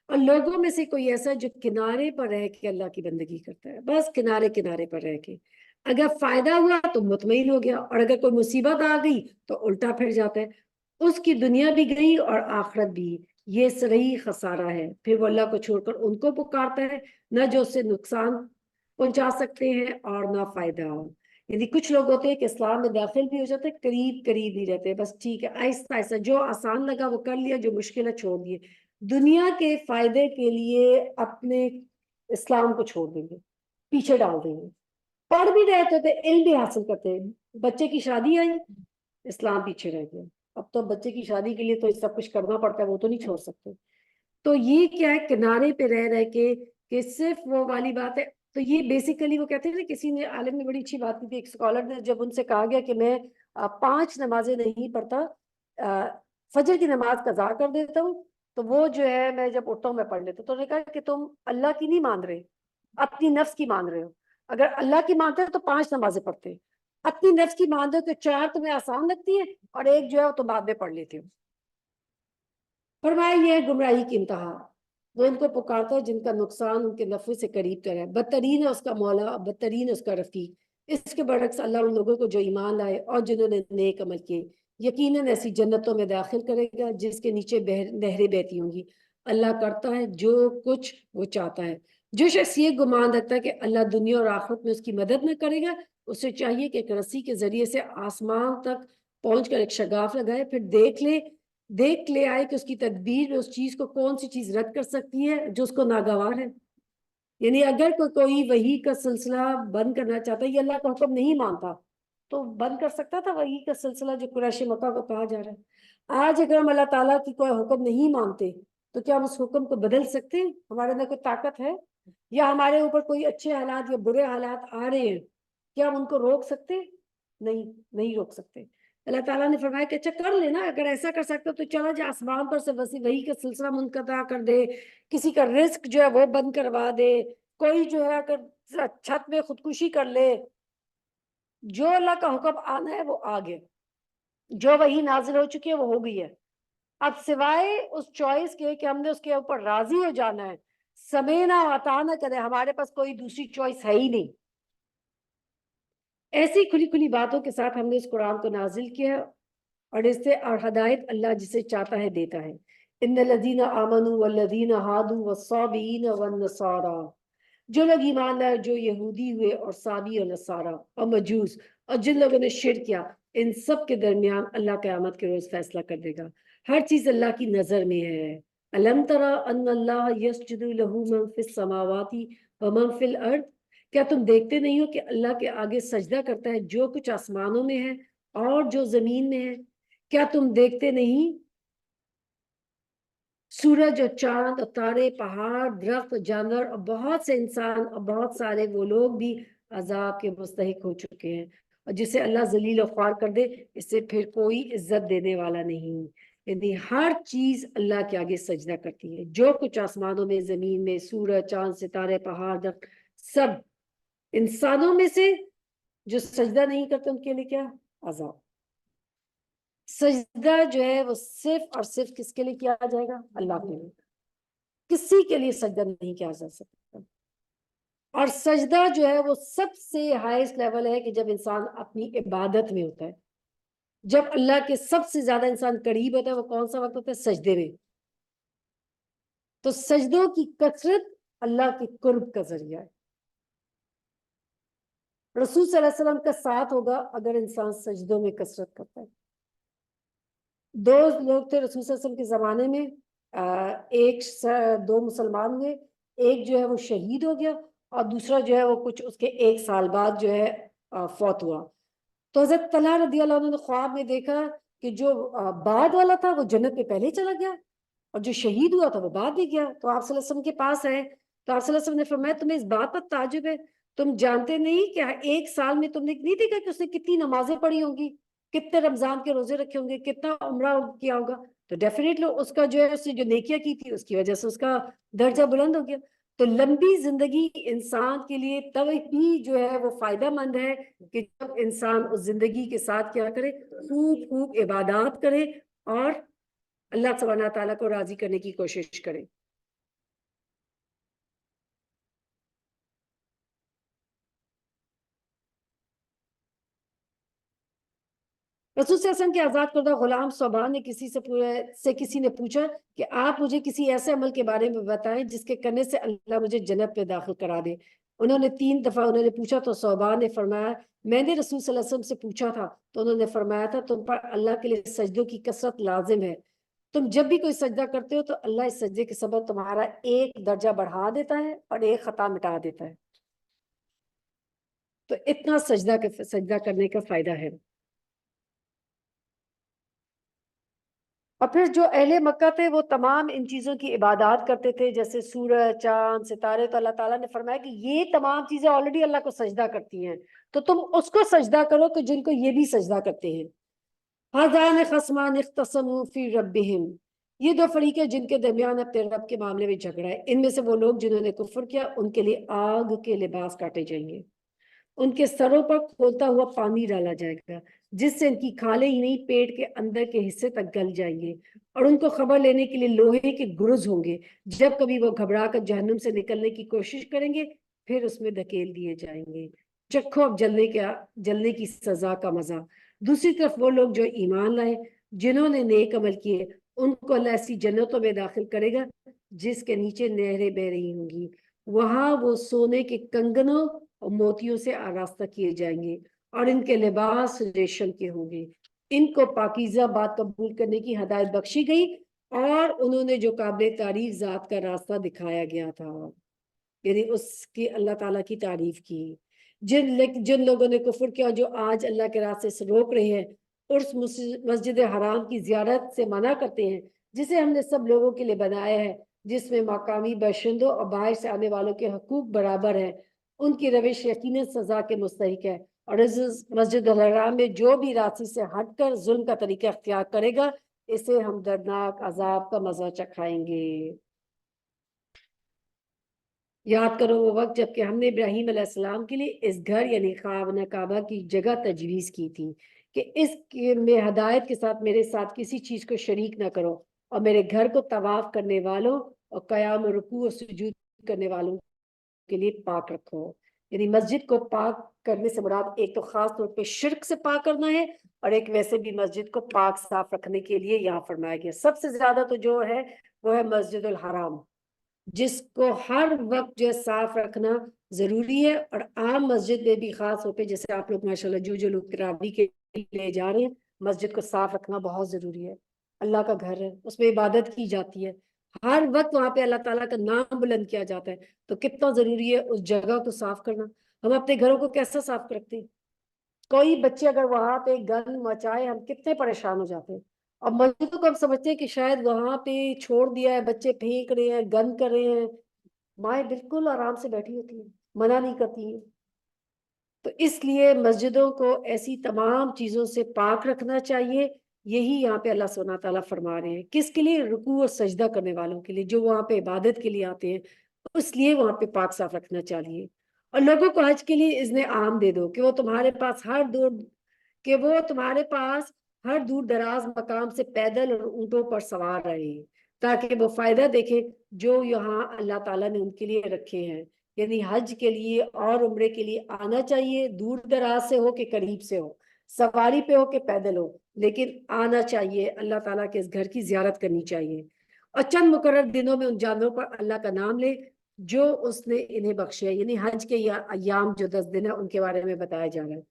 اور لوگوں میں سے کوئی ایسا جو کنارے پر رہ کے اللہ کی بندگی کرتا ہے، بس کنارے کنارے پر رہ کے، اگر فائدہ ہوا تو مطمئن ہو گیا، اور اگر کوئی مصیبت آ گئی تو الٹا پھر جاتا ہے، اس کی دنیا بھی گئی اور آخرت بھی، یہ صحیح خسارہ ہے۔ پھر وہ اللہ کو چھوڑ کر ان کو پکارتا ہے، نہ جو اس سے نقصان پہنچا سکتے ہیں اور نہ فائدہ ہو۔ یعنی کچھ لوگ ہوتے ہیں کہ اسلام میں داخل بھی ہو جاتے ہیں، قریب قریب نہیں رہتے، بس ٹھیک ہے آہستہ آہستہ جو آسان لگا وہ کر لیا، جو مشکل ہے چھوڑ دیے، دنیا کے فائدے کے لیے اپنے اسلام کو چھوڑ دیں گے، پیچھے ڈال دیں گے۔ پڑھ بھی رہتے تھے، علم بھی حاصل کرتے، بچے کی شادی آئی، اسلام پیچھے رہ گیا۔ اب تو بچے کی شادی کے لیے تو سب کچھ کرنا پڑتا ہے، وہ تو نہیں چھوڑ سکتے۔ تو یہ کیا ہے، کنارے پہ رہ کے کہ صرف وہ والی بات ہے۔ تو یہ بیسیکلی وہ کہتے ہیں نا، کسی نے عالم نے بڑی اچھی بات کی تھی، ایک اسکالر نے، جب ان سے کہا گیا کہ میں 5 نمازیں نہیں پڑھتا، فجر کی نماز قضا کر دیتا ہوں، تو وہ جو ہے میں جب اٹھتا ہوں میں پڑھ لیتا ہوں۔ تو انہوں نے کہا کہ تم اللہ کی نہیں مان رہے، اپنی نفس کی مان رہے ہو۔ اگر اللہ کی مانتے ہو تو 5 نمازیں پڑھتے، اپنی نفس کی مان دو کہ 4 تمہیں آسان لگتی ہے اور ایک جو ہے وہ تو بعد میں پڑھ لیتے ہو۔ فرمایا یہ ہے گمراہی کی انتہا، وہ ان کو پکارتا ہے جن کا نقصان ان کے نفع سے قریب تر ہے، بدترین ہے اس کا مولا، بدترین ہے اس کا رفیق۔ اس کے برعکس اللہ ان لوگوں کو جو ایمان لائے اور جنہوں نے نیک عمل کیے، یقیناً ایسی جنتوں میں داخل کرے گا جس کے نیچے نہریں بہتی ہوں گی۔ اللہ کرتا ہے جو کچھ وہ چاہتا ہے۔ جو شخص یہ گمان رکھتا ہے کہ اللہ دنیا اور آخرت میں اس کی مدد نہ کرے گا، اسے چاہیے کہ ایک رسی کے ذریعے سے آسمان تک پہنچ کر ایک شگاف لگائے، پھر دیکھ لے آئے کہ اس کی تدبیر میں اس چیز کو کون سی چیز رد کر سکتی ہے جو اس کو ناگوار ہے۔ یعنی اگر کوئی وحی کا سلسلہ بند کرنا چاہتا ہے، یہ اللہ کا حکم نہیں مانتا، تو بند کر سکتا تھا وحی کا سلسلہ جو قریش مکہ کو کہا جا رہا ہے۔ آج اگر ہم اللہ تعالیٰ کی کوئی حکم نہیں مانتے تو کیا ہم اس حکم کو بدل سکتے ہیں؟ ہمارے اندر کوئی طاقت ہے؟ یا ہمارے اوپر کوئی اچھے حالات یا برے حالات آ رہے ہیں، کیا ہم ان کو روک سکتے؟ نہیں روک سکتے۔ اللہ تعالیٰ نے فرمایا کہ اچھا کر لینا، اگر ایسا کر سکتے تو چلا جا آسمان پر سے وہی کا سلسلہ منقطع کر دے، کسی کا رزق جو ہے وہ بند کروا دے، کوئی جو ہے اگر چھت میں خودکشی کر لے۔ جو اللہ کا حکم آنا ہے وہ آ گیا، جو وہی نازل ہو چکی ہے وہ ہو گئی ہے۔ اب سوائے اس چوائس کے کہ ہم نے اس کے اوپر راضی ہو جانا ہے، سمینا اطاعنا کرے، ہمارے پاس کوئی دوسری چوائس ہے ہی نہیں۔ ایسی کھلی کھلی باتوں کے ساتھ ہم نے اس قرآن کو نازل کیا، اور اس سے اور ہدایت اللہ جسے چاہتا ہے دیتا ہے۔ ان الذین آمنوا والذین ہادوا والصابئین والنصارى، جو لوگ ایمان لائے، جو یہودی ہوئے اور صابی اور نصارہ اور مجوس، اور جن لوگوں نے شرک کیا، ان سب کے درمیان اللہ قیامت کے روز فیصلہ کر دے گا۔ ہر چیز اللہ کی نظر میں ہے۔ الم تری ان اللہ یسجد له من فی السماوات ومن فی الارض، کیا تم دیکھتے نہیں ہو کہ اللہ کے آگے سجدہ کرتا ہے جو کچھ آسمانوں میں ہے اور جو زمین میں ہے؟ کیا تم دیکھتے نہیں؟ سورج اور چاند اور تارے، پہاڑ، درخت، جانور اور بہت سے انسان اور بہت سارے وہ لوگ بھی عذاب کے مستحق ہو چکے ہیں، اور جسے اللہ ذلیل و خوار کر دے اس سے پھر کوئی عزت دینے والا نہیں۔ یعنی ہر چیز اللہ کے آگے سجدہ کرتی ہے، جو کچھ آسمانوں میں، زمین میں، سورج، چاند، ستارے، پہاڑ، درخت، سب۔ انسانوں میں سے جو سجدہ نہیں کرتے ان کے لیے کیا عذاب۔ سجدہ جو ہے وہ صرف اور صرف کس کے لیے کیا جائے گا؟ اللہ کے لیے، کسی کے لیے سجدہ نہیں کیا جا سکتا۔ اور سجدہ جو ہے وہ سب سے ہائیسٹ لیول ہے کہ جب انسان اپنی عبادت میں ہوتا ہے، جب اللہ کے سب سے زیادہ انسان قریب ہوتا ہے، وہ کون سا وقت ہوتا ہے؟ سجدے میں۔ تو سجدوں کی کثرت اللہ کے قرب کا ذریعہ ہے۔ رسول صلی اللہ علیہ وسلم کا ساتھ ہوگا اگر انسان سجدوں میں کثرت کرتا ہے۔ 2 لوگ تھے رسول صلی اللہ علیہ وسلم کے زمانے میں، ایک 2 مسلمان ہوئے، ایک جو ہے وہ شہید ہو گیا اور دوسرا جو ہے وہ کچھ اس کے 1 سال بعد جو ہے فوت ہوا. تو حضرت طلحہ رضی اللہ عنہ نے خواب میں دیکھا کہ جو بعد والا تھا وہ جنت میں پہلے چلا گیا اور جو شہید ہوا تھا وہ بعد بھی گیا. تو آپ صلی اللہ علیہ وسلم کے پاس آئے تو آپ صلی اللہ علیہ وسلم نے فرمایا تمہیں اس بات پر تعجب ہے, تم جانتے نہیں کہ ایک سال میں تم نے نہیں دیکھا کہ اس نے کتنی نمازیں پڑھی ہوں گی, کتنے رمضان کے روزے رکھے ہوں گے, کتنا عمرہ کیا ہوگا. تو ڈیفینیٹلی اس کا جو ہے اس نے جو نیکیاں کی تھی اس کی وجہ سے اس کا درجہ بلند ہو گیا. تو لمبی زندگی انسان کے لیے تب ہی جو ہے وہ فائدہ مند ہے کہ جب انسان اس زندگی کے ساتھ کیا کرے, خوب خوب عبادات کرے اور اللہ سبحانہ تعالیٰ کو راضی کرنے کی کوشش کرے. رسول صلی اللہ علیہ وسلم کے آزاد کردہ غلام صوبان نے کسی نے پوچھا کہ آپ مجھے کسی ایسے عمل کے بارے میں بتائیں جس کے کرنے سے اللہ مجھے جنت میں داخل کرا دے. انہوں نے 3 دفعہ انہوں نے پوچھا تو صوبان نے فرمایا میں نے رسول صلی اللہ علیہ وسلم سے پوچھا تھا تو انہوں نے فرمایا تھا تم پر اللہ کے لیے سجدوں کی کثرت لازم ہے, تم جب بھی کوئی سجدہ کرتے ہو تو اللہ اس سجدے کے سبب تمہارا ایک درجہ بڑھا دیتا ہے اور ایک خطا مٹا دیتا ہے. تو اتنا سجدہ کرنے کا فائدہ ہے. اور پھر جو اہل مکہ تھے وہ تمام ان چیزوں کی عبادات کرتے تھے جیسے سورج, چاند, ستارے. تو اللہ تعالیٰ نے فرمایا کہ یہ تمام چیزیں آلریڈی اللہ کو سجدہ کرتی ہیں تو تم اس کو سجدہ کرو کہ جن کو یہ بھی سجدہ کرتے ہیں. ہذان خصمان اختصموا فی ربہم, یہ 2 فریقیں جن کے درمیان اپنے رب کے معاملے میں جھگڑا ہے. ان میں سے وہ لوگ جنہوں نے کفر کیا ان کے لیے آگ کے لباس کاٹے جائیں گے, ان کے سروں پر کھولتا ہوا پانی ڈالا جائے گا جس سے ان کی کھالیں ہی نہیں پیٹ کے اندر کے حصے تک گل جائیں گے, اور ان کو خبر لینے کے لیے لوہے کے گرز ہوں گے. جب کبھی وہ گھبرا کر جہنم سے نکلنے کی کوشش کریں گے پھر اس میں دھکیل دیے جائیں گے. چکھو اب جلنے کی سزا کا مزہ. دوسری طرف وہ لوگ جو ایمان لائے جنہوں نے نیک عمل کیے ان کو اللہ ایسی جنتوں میں داخل کرے گا جس کے نیچے نہریں بہ رہی ہوں گی. وہاں وہ سونے کے کنگنوں اور موتیوں سے آراستہ کیے جائیں گے اور ان کے لباس ریشم کے ہوں گے. ان کو پاکیزہ بات قبول کرنے کی ہدایت بخشی گئی اور انہوں نے جو قابل تعریف ذات کا راستہ دکھایا گیا تھا یعنی اس کی اللہ تعالیٰ کی تعریف کی. جن لوگوں نے کفر کیا جو آج اللہ کے راستے سے روک رہے ہیں اور اس مسجد حرام کی زیارت سے منع کرتے ہیں جسے ہم نے سب لوگوں کے لیے بنایا ہے جس میں مقامی باشندوں اور باہر سے آنے والوں کے حقوق برابر ہیں, ان کی روش یقیناً سزا کے مستحق ہے. اور اس مسجد الحرام میں جو بھی راستے سے ہٹ کر ظلم کا طریقہ اختیار کرے گا اسے ہم دردناک عذاب کا مزہ چکھائیں گے. یاد کرو وہ وقت جب کہ ہم نے ابراہیم علیہ السلام کے لیے اس گھر یعنی خانہ کعبہ کی جگہ تجویز کی تھی کہ اس میں ہدایت کے ساتھ میرے ساتھ کسی چیز کو شریک نہ کرو اور میرے گھر کو طواف کرنے والوں اور قیام و رکوع و سجود کرنے والوں کے لیے پاک رکھو. یعنی مسجد کو پاک کرنے سے مراد ایک تو خاص طور پہ شرک سے پاک کرنا ہے اور ایک ویسے بھی مسجد کو پاک صاف رکھنے کے لیے یہاں فرمایا گیا. سب سے زیادہ تو جو ہے وہ ہے مسجد الحرام جس کو ہر وقت جو صاف رکھنا ضروری ہے. اور عام مسجد میں بھی خاص طور پہ جیسے آپ لوگ ماشاءاللہ جو لوگ تراویح کے لیے جا رہے ہیں مسجد کو صاف رکھنا بہت ضروری ہے. اللہ کا گھر ہے, اس میں عبادت کی جاتی ہے, ہر وقت وہاں پہ اللہ تعالیٰ کا نام بلند کیا جاتا ہے, تو کتنا ضروری ہے اس جگہ کو صاف کرنا. ہم اپنے گھروں کو کیسا صاف رکھتے ہیں؟ کوئی بچے اگر وہاں پہ گند مچائے ہم کتنے پریشان ہو جاتے ہیں. اور مسجدوں کو ہم سمجھتے ہیں کہ شاید وہاں پہ چھوڑ دیا ہے, بچے پھینک رہے ہیں, گند کر رہے ہیں. مائیں بالکل آرام سے بیٹھی ہوتی ہیں, منع نہیں کرتی ہیں. تو اس لیے مسجدوں کو ایسی تمام چیزوں سے پاک رکھنا چاہیے. یہی یہاں پہ اللہ سبحانہ تعالیٰ فرما رہے ہیں. کس کے لیے؟ رکوع اور سجدہ کرنے والوں کے لیے جو وہاں پہ عبادت کے لیے آتے ہیں, اس لیے وہاں پہ پاک صاف رکھنا چاہیے. اور لوگوں کو حج کے لیے اذن عام دے دو کہ وہ تمہارے پاس ہر دور دراز مقام سے پیدل اور اونٹوں پر سوار رہے تاکہ وہ فائدہ دیکھیں جو یہاں اللہ تعالیٰ نے ان کے لیے رکھے ہیں. یعنی حج کے لیے اور عمرے کے لیے آنا چاہیے, دور دراز سے ہو کہ قریب سے ہو, سواری پہ ہو کہ پیدل ہو, لیکن آنا چاہیے. اللہ تعالیٰ کے اس گھر کی زیارت کرنی چاہیے اور چند مقرر دنوں میں ان جانوروں پر اللہ کا نام لے جو اس نے انہیں بخشے. یعنی حج کے ایام جو 10 دن ہیں ان کے بارے میں بتایا جا رہا ہے.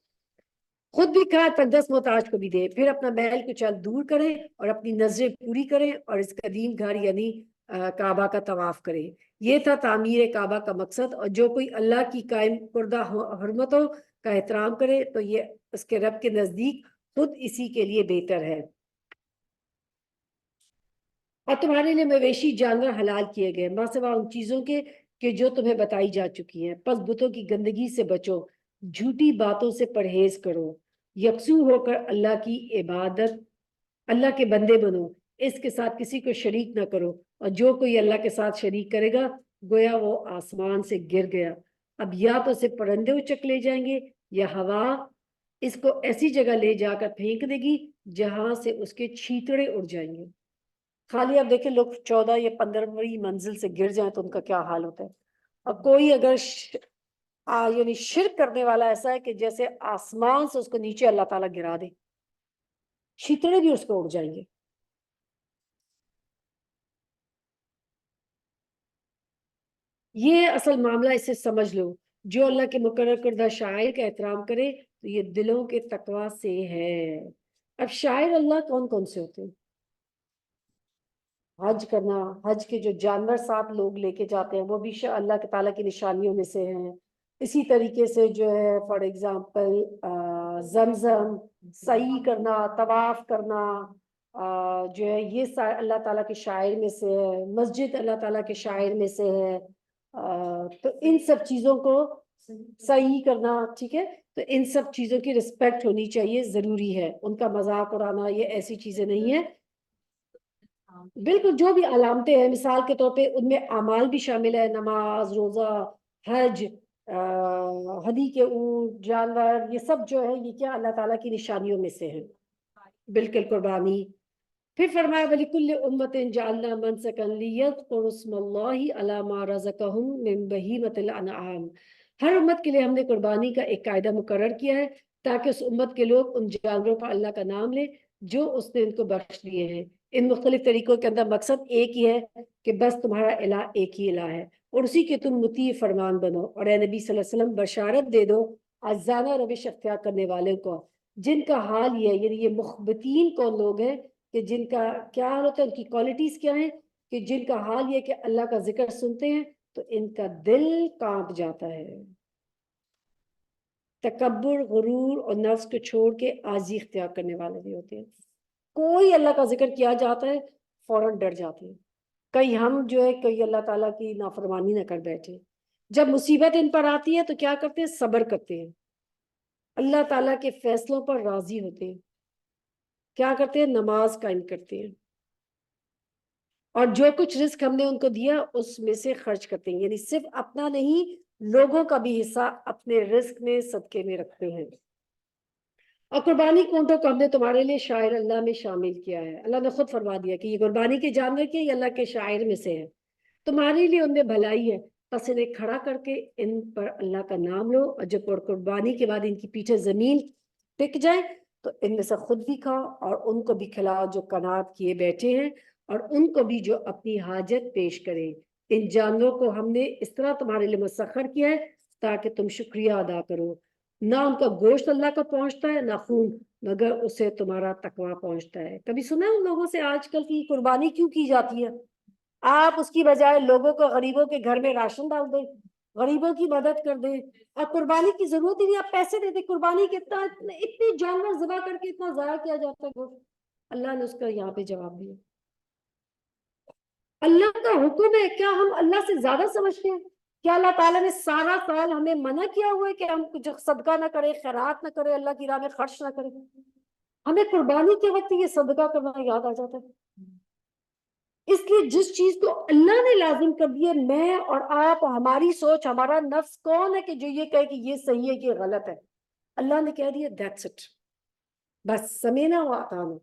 خود بھی کھائے تقدس محتاج کو بھی دے, پھر اپنا محل کو چل دور کریں اور اپنی نظریں پوری کریں اور اس قدیم گھر یعنی کعبہ کا طواف کریں. یہ تھا تعمیر کعبہ کا مقصد. اور جو کوئی اللہ کی قائم کردہ حرمتوں کا احترام کرے تو یہ اس کے رب کے نزدیک خود اسی کے لیے بہتر ہے۔ اور تمہارے لیے مویشی جانور حلال کیے گئے ماں سوا ان چیزوں کے کہ جو تمہیں بتائی جا چکی ہیں، پس بتوں کی گندگی سے بچو، جھوٹی باتوں سے پرہیز کرو، یکسو ہو کر اللہ کی عبادت، اللہ کے بندے بنو، اس کے ساتھ کسی کو شریک نہ کرو، اور جو کوئی اللہ کے ساتھ شریک کرے گا گویا وہ آسمان سے گر گیا۔ اب یا تو اسے پرندے اچک لے جائیں گے یا ہوا اس کو ایسی جگہ لے جا کر پھینک دے گی جہاں سے اس کے چھیتڑے اڑ جائیں گے۔ خالی اب دیکھیں لوگ 14 یا 15ویں منزل سے گر جائیں تو ان کا کیا حال ہوتا ہے، اور کوئی اگر یعنی شرک کرنے والا ایسا ہے کہ جیسے آسمان سے اس کو نیچے اللہ تعالیٰ گرا دے، چھیتڑے بھی اس کو اڑ جائیں گے۔ یہ اصل معاملہ، اسے سمجھ لو، جو اللہ کے مقرر کردہ شاعر کا احترام کرے تو یہ دلوں کے تقوی سے ہے۔ اب شاعر اللہ کون کون سے ہوتے ہیں؟ حج کرنا، حج کے جو جانور ساتھ لوگ لے کے جاتے ہیں وہ بھی اللہ تعالیٰ کی نشانیوں میں سے ہیں۔ اسی طریقے سے جو ہے فار ایگزامپل زمزم، سعی کرنا، طواف کرنا، جو ہے یہ اللہ تعالیٰ کے شاعر میں سے ہے۔ مسجد اللہ تعالیٰ کے شاعر میں سے ہے۔ تو ان سب چیزوں کو صحیح کرنا، ٹھیک ہے، تو ان سب چیزوں کی رسپیکٹ ہونی چاہیے، ضروری ہے۔ ان کا مذاق اڑانا یہ ایسی چیزیں نہیں ہیں۔ بالکل جو بھی علامتیں ہیں، مثال کے طور پہ ان میں اعمال بھی شامل ہے، نماز، روزہ، حج، ہدی کے اونٹ، جانور، یہ سب جو ہے یہ کیا اللہ تعالیٰ کی نشانیوں میں سے ہیں۔ بالکل قربانی۔ پھر فرمایا وَلِكُلِّ أُمَّةٍ جَعَلْنَا مَنْسَكًا لِيَذْكُرُوا اسْمَ اللَّهِ عَلَى مَا رَزَقَهُم مِّن بَهِيمَةِ الْأَنْعَامِ۔ ہر امت کے لیے ہم نے قربانی کا ایک قاعدہ مقرر کیا ہے تاکہ اس امت کے لوگ ان جانوروں پر اللہ کا نام لیں جو اس نے ان کو بخش دیے ہیں۔ ان مختلف طریقوں کے اندر مقصد ایک ہی ہے کہ بس تمہارا الہ ایک ہی الہ ہے اور اسی کے تم مطیع فرمان بنو، اور اے نبی صلی اللہ علیہ وسلم بشارت دے دو ازانہ روش اختیار کرنے والوں کو، جن کا حال یہ ہے، یعنی یہ مخبتین کون لوگ ہیں کہ جن کا کیا حال ہوتا ہے، ان کی کوالٹیز کیا ہیں، کہ جن کا حال یہ کہ اللہ کا ذکر سنتے ہیں تو ان کا دل کانپ جاتا ہے، تکبر، غرور اور نفس کو چھوڑ کے عاجزی اختیار کرنے والے بھی ہوتے ہیں۔ کوئی اللہ کا ذکر کیا جاتا ہے فوراً ڈر جاتے ہیں، کہیں ہم جو ہے کہیں اللہ تعالیٰ کی نافرمانی نہ کر بیٹھے۔ جب مصیبت ان پر آتی ہے تو کیا کرتے ہیں؟ صبر کرتے ہیں، اللہ تعالیٰ کے فیصلوں پر راضی ہوتے ہیں، کیا کرتے ہیں؟ نماز قائم کرتے ہیں، اور جو کچھ رزق ہم نے ان کو دیا اس میں سے خرچ کرتے ہیں، یعنی صرف اپنا نہیں لوگوں کا بھی حصہ اپنے رزق میں صدقے میں رکھتے ہیں۔ اور قربانی کے اونٹوں کو ہم نے تمہارے لیے شاعر اللہ میں شامل کیا ہے۔ اللہ نے خود فرما دیا کہ یہ قربانی کے جانور کے یہ اللہ کے شاعر میں سے ہے، تمہارے لیے ان میں بھلائی ہے، پس انہیں کھڑا کر کے ان پر اللہ کا نام لو، اور جب قربانی کے بعد ان کی پیٹھیں زمین ٹک جائے تو ان میں سے خود بھی کھاؤ اور ان کو بھی کھلاؤ جو قناعت کیے بیٹھے ہیں، اور ان کو بھی جو اپنی حاجت پیش کرے۔ ان جانوروں کو ہم نے اس طرح تمہارے لیے مسخر کیا ہے تاکہ تم شکریہ ادا کرو۔ نہ ان کا گوشت اللہ کو پہنچتا ہے نہ خون، مگر اسے تمہارا تقوی پہنچتا ہے۔ کبھی سنا ہے ان لوگوں سے آج کل کی قربانی کیوں کی جاتی ہے؟ آپ اس کی بجائے لوگوں کو غریبوں کے گھر میں راشن ڈال دیں، غریبوں کی مدد کر دیں، اور قربانی کی ضرورت ہی نہیں، آپ پیسے دے دیں۔ قربانی کتنا اتنے جانور ذبح کر کے اتنا ضائع کیا جاتا ہے گوشت، اللہ نے اس کا یہاں پہ جواب دیا۔ اللہ کا حکم ہے، کیا ہم اللہ سے زیادہ سمجھتے ہیں؟ کیا اللہ تعالیٰ نے سارا سال ہمیں منع کیا ہوا ہے کہ ہم کچھ صدقہ نہ کریں، خیرات نہ کریں، اللہ کی راہ میں خرچ نہ کریں؟ ہمیں قربانی کے وقت یہ صدقہ کرنا یاد آ جاتا ہے۔ اس لیے جس چیز کو اللہ نے لازم کر دی ہے، میں اور آپ، ہماری سوچ، ہمارا نفس کون ہے کہ جو یہ کہے کہ یہ صحیح ہے یہ غلط ہے؟ اللہ نے کہہ دیا دیٹس اٹ، بس سمینا و اطعنا۔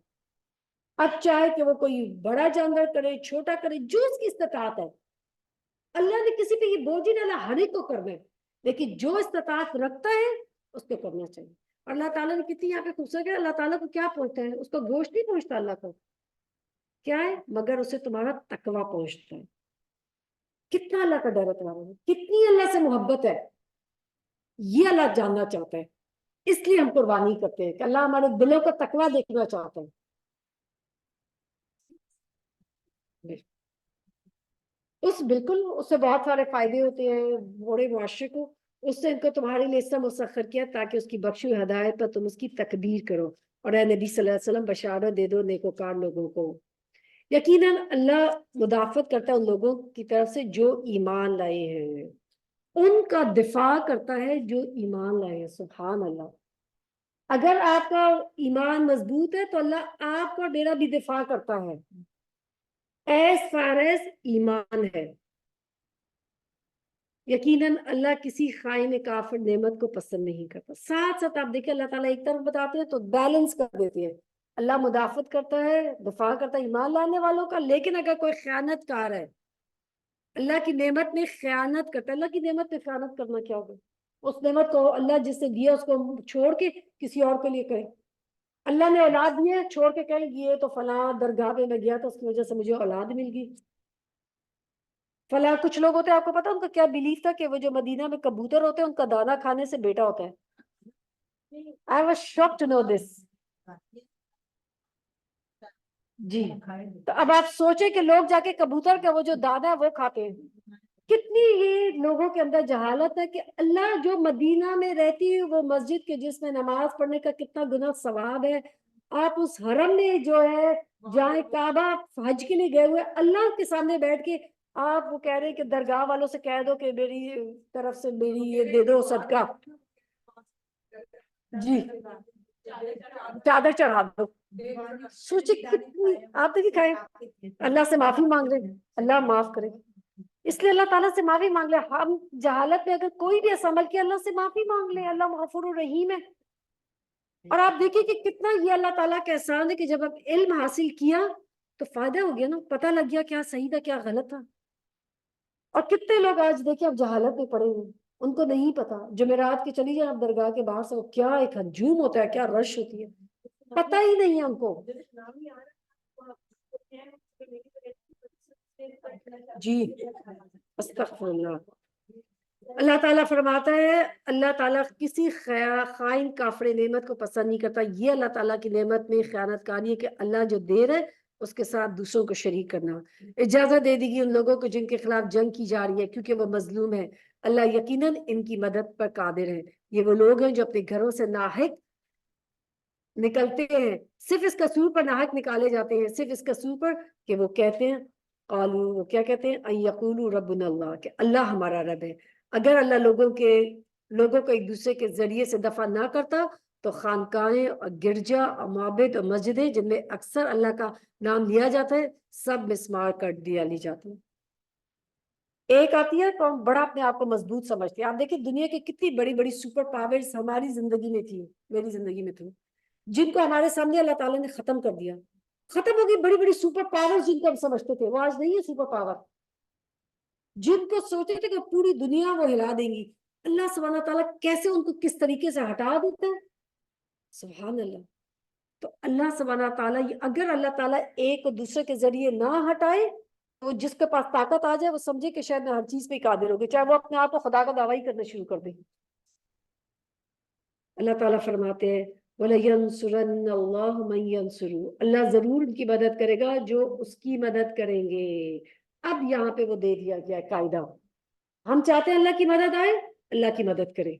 اب چاہے کہ وہ کوئی بڑا جانور کرے، چھوٹا کرے، جو اس کی استطاعت ہے، اللہ نے کسی پہ یہ بوجھ ہی نہ لا، ہر ایک کو کرنا ہے، لیکن جو استطاعت رکھتا ہے اس کو کرنا چاہیے۔ اور اللہ تعالیٰ نے کتنی یہاں پہ خوبصورت ہے، اللہ تعالیٰ کو کیا پہنچتا ہے؟ اس کو گوشت نہیں پہنچتا، اللہ کو کیا ہے؟ مگر اسے تمہارا تقوی پہنچتا ہے۔ کتنا اللہ کا ڈر ہے تمہارے میں، کتنی اللہ سے محبت ہے، یہ اللہ جاننا چاہتا ہے۔ اس لیے ہم قربانی کرتے ہیں کہ اللہ ہمارے دلوں کا تقوی دیکھنا چاہتا ہے۔ بالکل اس سے بہت سارے فائدے ہوتے ہیں بڑے معاشرے کو، اس نے ان کو تمہارے لیے اس طرح مسخر کیا تاکہ اس کی بخشی ہوئی ہدایت پر تم اس کی تکبیر کرو، اور اے نبی صلی اللہ علیہ وسلم بشارت دے دو نیکوکار لوگوں کو۔ یقیناً اللہ مدافعت کرتا ہے ان لوگوں کی طرف سے جو ایمان لائے ہیں، ان کا دفاع کرتا ہے جو ایمان لائے ہیں۔ سبحان اللہ، اگر آپ کا ایمان مضبوط ہے تو اللہ آپ کا میرا بھی دفاع کرتا ہے ایز فار ایز ایمان ہے۔ یقیناً اللہ کسی خائن کافر نعمت کو پسند نہیں کرتا۔ ساتھ ساتھ آپ دیکھیں اللہ تعالیٰ ایک طرف بتاتے ہیں تو بیلنس کر دیتے ہیں، اللہ مدافعت کرتا ہے، دفاع کرتا ہے ایمان لانے والوں کا، لیکن اگر کوئی خیانت کار ہے، اللہ کی نعمت میں خیانت کرتا ہے، اللہ کی نعمت میں خیانت کرنا کیا ہوگا؟ اس نعمت کو اللہ جس نے دیا اس کو چھوڑ کے کسی اور کے لیے کرے۔ اللہ نے اولاد دی ہے، چھوڑ کے کہیں یہ تو فلاں درگاہ پہ میں گیا تو اس کی وجہ سے مجھے اولاد مل گئی، فلاں کچھ لوگ ہوتے ہیں، آپ کو پتا ان کا کیا بلیف تھا کہ وہ جو مدینہ میں کبوتر ہوتے ہیں ان کا دانا کھانے سے بیٹا ہوتا ہے۔ I was shocked to know this۔ جی، تو اب آپ سوچیں کہ لوگ جا کے کبوتر کا وہ جو دانا ہے وہ کھاتے ہیں۔ کتنی یہ لوگوں کے اندر جہالت ہے کہ اللہ جو مدینہ میں رہتی ہے وہ مسجد کے جس میں نماز پڑھنے کا کتنا گنا ثواب ہے، آپ اس حرم میں جو ہے جہاں کعبہ حج کے لیے گئے ہوئے اللہ کے سامنے بیٹھ کے آپ وہ کہہ رہے ہیں کہ درگاہ والوں سے کہہ دو کہ میری طرف سے میری یہ دے دو صدقہ، جی چادر چڑھا دو۔ سوچے کتنی، آپ دیکھیں کھائے اللہ سے معافی مانگ رہے ہیں، اللہ معاف کرے، اس لیے اللہ تعالیٰ سے معافی مانگ لے۔ ہم جہالت میں اگر کوئی بھی ایسا عمل کیا اللہ سے معافی مانگ لے، اللہ غفور الرحیم ہے۔ اور آپ دیکھیں کہ کتنا یہ اللہ تعالیٰ کا احسان ہے کہ جب آپ علم حاصل کیا تو فائدہ ہو گیا نا، پتہ لگ گیا کیا صحیح تھا کیا غلط تھا۔ اور کتنے لوگ آج دیکھیں اب جہالت میں پڑے ہوئے، ان کو نہیں پتا، جمعرات کے چلی جائیں آپ درگاہ کے باہر سے، کیا ایک ہجوم ہوتا ہے، کیا رش ہوتی ہے، پتہ ہی نہیں ہے ان کو۔ جی استغفر اللہ۔ اللہ تعالیٰ فرماتا ہے اللہ تعالیٰ کسی خائن کافر نعمت کو پسند نہیں کرتا۔ یہ اللہ تعالیٰ کی نعمت میں خیانت کاری ہے کہ اللہ جو دے رہے اس کے ساتھ دوسروں کو شریک کرنا۔ اجازت دے دی گئی ان لوگوں کو جن کے خلاف جنگ کی جا رہی ہے کیونکہ وہ مظلوم ہے، اللہ یقیناً ان کی مدد پر قادر ہے۔ یہ وہ لوگ ہیں جو اپنے گھروں سے ناحق نکلتے ہیں، صرف اس قصور پر ناحق نکالے جاتے ہیں، صرف اس قصور پر کہ وہ کہتے ہیں قالو، وہ کیا کہتے ہیں، ان یقولوا ربنا اللہ، کہ اللہ ہمارا رب ہے۔ اگر اللہ لوگوں کو ایک دوسرے کے ذریعے سے دفع نہ کرتا تو خانقاہیں اور گرجا اور معبد اور مسجدیں جن میں اکثر اللہ کا نام لیا جاتا ہے سب مسمار کر دیا لی جاتی ہیں۔ ایک آتی ہے قوم بڑا اپنے آپ کو مضبوط سمجھتی ہے۔ آپ دیکھیں دنیا کی کتنی بڑی بڑی سپر پاورز ہماری زندگی میں تھی، میری زندگی میں تھی، جن کو ہمارے سامنے اللہ تعالیٰ نے ختم کر دیا، ختم ہو گئی بڑی بڑی سپر پاور جن کو ہم سمجھتے تھے، وہ آج نہیں ہے سپر پاور۔ جن کو سوچتے تھے کہ پوری دنیا وہ ہلا دیں گی، اللہ سبحانہ تعالیٰ کیسے ان کو کس طریقے سے ہٹا دیتا ہے، سبحان اللہ۔ تو اللہ سبحانہ تعالیٰ اگر اللہ تعالیٰ ایک کو دوسرے کے ذریعے نہ ہٹائے تو جس کے پاس طاقت آ جائے وہ سمجھے کہ شاید میں ہر چیز پہ قادر ہو گئی، چاہے وہ اپنے آپ کو خدا کا دعویٰ ہی کرنا شروع کر دے۔ اللہ تعالیٰ فرماتے ہیں وَلَيَنْصُرَنَّ اللَّهُ مَن يَنْصُرُهُ، اللہ ضرور ان کی مدد کرے گا جو اس کی مدد کریں گے۔ اب یہاں پہ وہ دے دیا گیا قاعدہ، ہم چاہتے ہیں اللہ کی مدد آئے، اللہ کی مدد کرے۔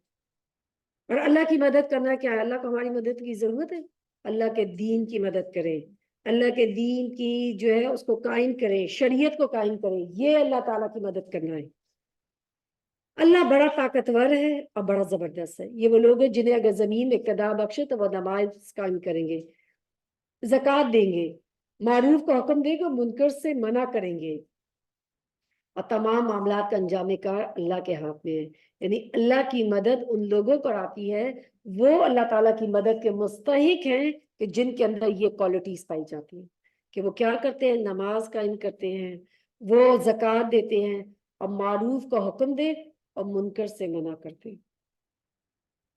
اور اللہ کی مدد کرنا کیا ہے؟ اللہ کو ہماری مدد کی ضرورت ہے، اللہ کے دین کی مدد کریں، اللہ کے دین کی جو ہے اس کو قائم کریں، شریعت کو قائم کریں، یہ اللہ تعالیٰ کی مدد کرنا ہے۔ اللہ بڑا طاقتور ہے اور بڑا زبردست ہے۔ یہ وہ لوگ ہیں جنہیں اگر زمین میں اقتدار بخشے تو وہ نماز قائم کریں گے، زکوٰۃ دیں گے، معروف کا حکم دیں گے، منکر سے منع کریں گے، اور تمام معاملات کا انجام کار اللہ کے ہاتھ میں ہے۔ یعنی اللہ کی مدد ان لوگوں کو آتی ہے، وہ اللہ تعالیٰ کی مدد کے مستحق ہیں کہ جن کے اندر یہ کوالٹیز پائی جاتی ہیں کہ وہ کیا کرتے ہیں، نماز قائم کرتے ہیں، وہ زکوٰۃ دیتے ہیں، اور معروف کا حکم دے اور منکر سے منع کرتے ہیں۔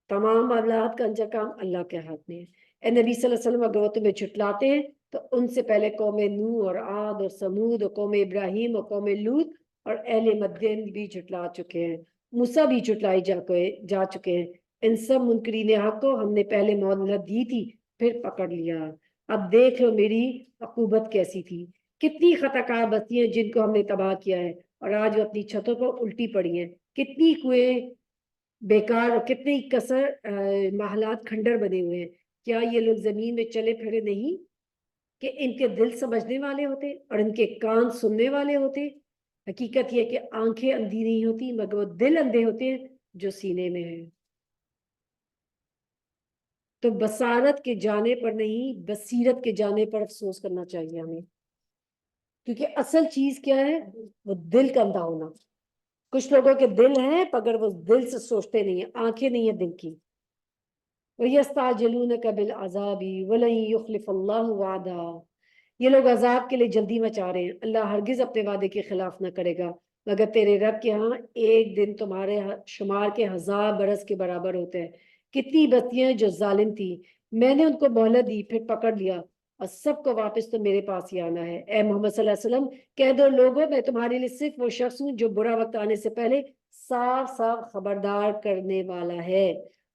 تمام معاملات کا انجام اللہ کے ہاتھ میں ہے۔ اے نبی صلی اللہ علیہ وسلم اگر وہ تمہیں جھٹلاتے ہیں تو ان سے پہلے قوم نوح اور عاد اور سمود اور قوم ابراہیم اور قوم لوط اور اہل مدین بھی جھٹلا چکے ہیں، موسیٰ بھی جھٹلائی جا چکے ہیں۔ ان سب منکرین حق کو ہم نے پہلے مہلت دی تھی پھر پکڑ لیا، اب دیکھ لو میری عقوبت کیسی تھی۔ کتنی خطا کار بستیاں جن کو ہم نے تباہ کیا ہے اور آج وہ اپنی چھتوں پر الٹی پڑی ہیں، کتنی کنویں بیکار اور کتنے ہی کثر محلات کھنڈر بنے ہوئے ہیں. کیا یہ لوگ زمین میں چلے پھرے نہیں کہ ان کے دل سمجھنے والے ہوتے اور ان کے کان سننے والے ہوتے؟ حقیقت یہ کہ آنکھیں اندھی نہیں ہوتی مگر وہ دل اندھے ہوتے ہیں جو سینے میں ہے. تو بصارت کے جانے پر نہیں بصیرت کے جانے پر افسوس کرنا چاہیے ہمیں، کیونکہ اصل چیز کیا ہے؟ وہ دل کا اندھا ہونا. کچھ لوگوں کے دل ہیں مگر وہ دل سے سوچتے نہیں ہیں، آنکھیں نہیں ہیں دل کی. وَيَسْتَعْجِلُونَكَ بِالْعَذَابِ وَلَن يُخْلِفَ اللَّهُ وَعْدَهُ. یہ لوگ عذاب کے لیے جلدی مچا رہے ہیں، اللہ ہرگز اپنے وعدے کے خلاف نہ کرے گا، مگر تیرے رب کے ہاں ایک دن تمہارے شمار کے 1000 برس کے برابر ہوتے ہیں. کتنی بستیاں جو ظالم تھی، میں نے ان کو مہلت دی پھر پکڑ لیا، اور سب کو واپس تو میرے پاس ہی آنا ہے. اے محمد صلی اللہ علیہ وسلم کہہ دو لوگوں میں تمہارے لیے صرف وہ شخص ہوں جو برا وقت آنے سے پہلے صاف صاف خبردار کرنے والا ہے.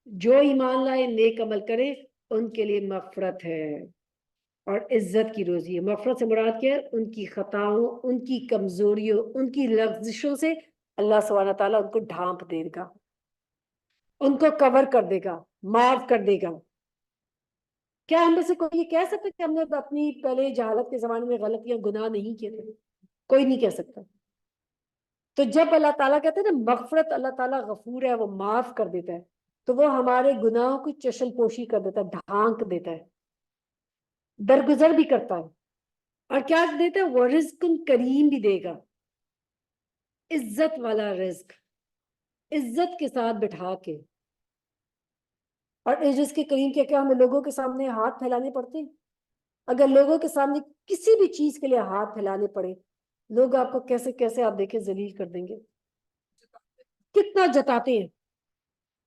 جو ایمان لائے نیک عمل کرے ان کے لیے مغفرت ہے اور عزت کی روزی ہے. مغفرت سے مراد کیا ہے؟ ان کی خطاؤں، ان کی کمزوریوں، ان کی لغزشوں سے اللہ سبحانہ تعالیٰ ان کو ڈھانپ دے گا، ان کو کور کر دے گا، معاف کر دے گا. کیا ہم میں سے کوئی یہ کہہ سکتا کہ ہم نے اپنی پہلے جہالت کے زمانے میں غلطیاں گناہ نہیں کیے تھے؟ کوئی نہیں کہہ سکتا. تو جب اللہ تعالیٰ کہتے ہیں نا مغفرت، اللہ تعالیٰ غفور ہے، وہ معاف کر دیتا ہے، تو وہ ہمارے گناہوں کی چشم پوشی کر دیتا ہے، ڈھانک دیتا ہے، درگزر بھی کرتا ہے. اور کیا دیتا ہے؟ وہ رزق کریم بھی دے گا، عزت والا رزق، عزت کے ساتھ بٹھا کے. اور اس رزق کریم کے کیا ہمیں لوگوں کے سامنے ہاتھ پھیلانے پڑتے ہیں؟ اگر لوگوں کے سامنے کسی بھی چیز کے لیے ہاتھ پھیلانے پڑے، لوگ آپ کو کیسے کیسے آپ دیکھیں ذلیل کر دیں گے، کتنا جتاتے ہیں.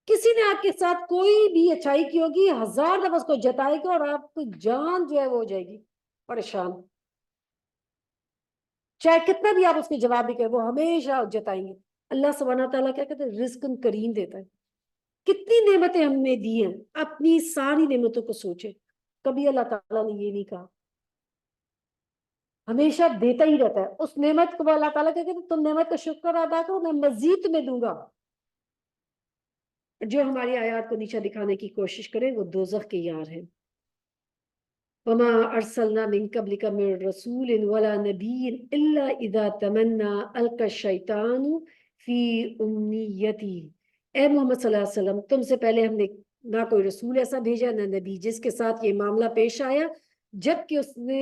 کسی نے آپ کے ساتھ کوئی بھی اچھائی کی ہوگی، 1000 دفعہ اس کو جتائے گا اور آپ کو جان جو ہے وہ ہو جائے گی پریشان. چاہے کتنا بھی آپ اس کے جواب بھی کریں وہ ہمیشہ جتائیں گے. اللہ سبحانہ تعالیٰ کیا کہتے ہیں؟ رزق کریم دیتا ہے. کتنی نعمتیں ہم نے دی ہیں، اپنی ساری نعمتوں کو سوچے. کبھی اللہ تعالیٰ نے یہ نہیں کہا، ہمیشہ دیتا ہی رہتا ہے. اس نعمت کو اللہ تعالیٰ کہتے ہیں تم نعمت کا شکر ادا کرو میں مزید تمہیں دوں گا. جو ہماری آیات کو نیچا دکھانے کی کوشش کرے وہ دوزخ کے یار ہیں. وما ارسلنا من قبلك من رسول ولا نبي الا اذا تمنى القى الشيطان في امنيته. اے محمد صلی اللہ علیہ وسلم تم سے پہلے ہم نے نہ کوئی رسول ایسا بھیجا نہ نبی جس کے ساتھ یہ معاملہ پیش آیا جب کہ اس نے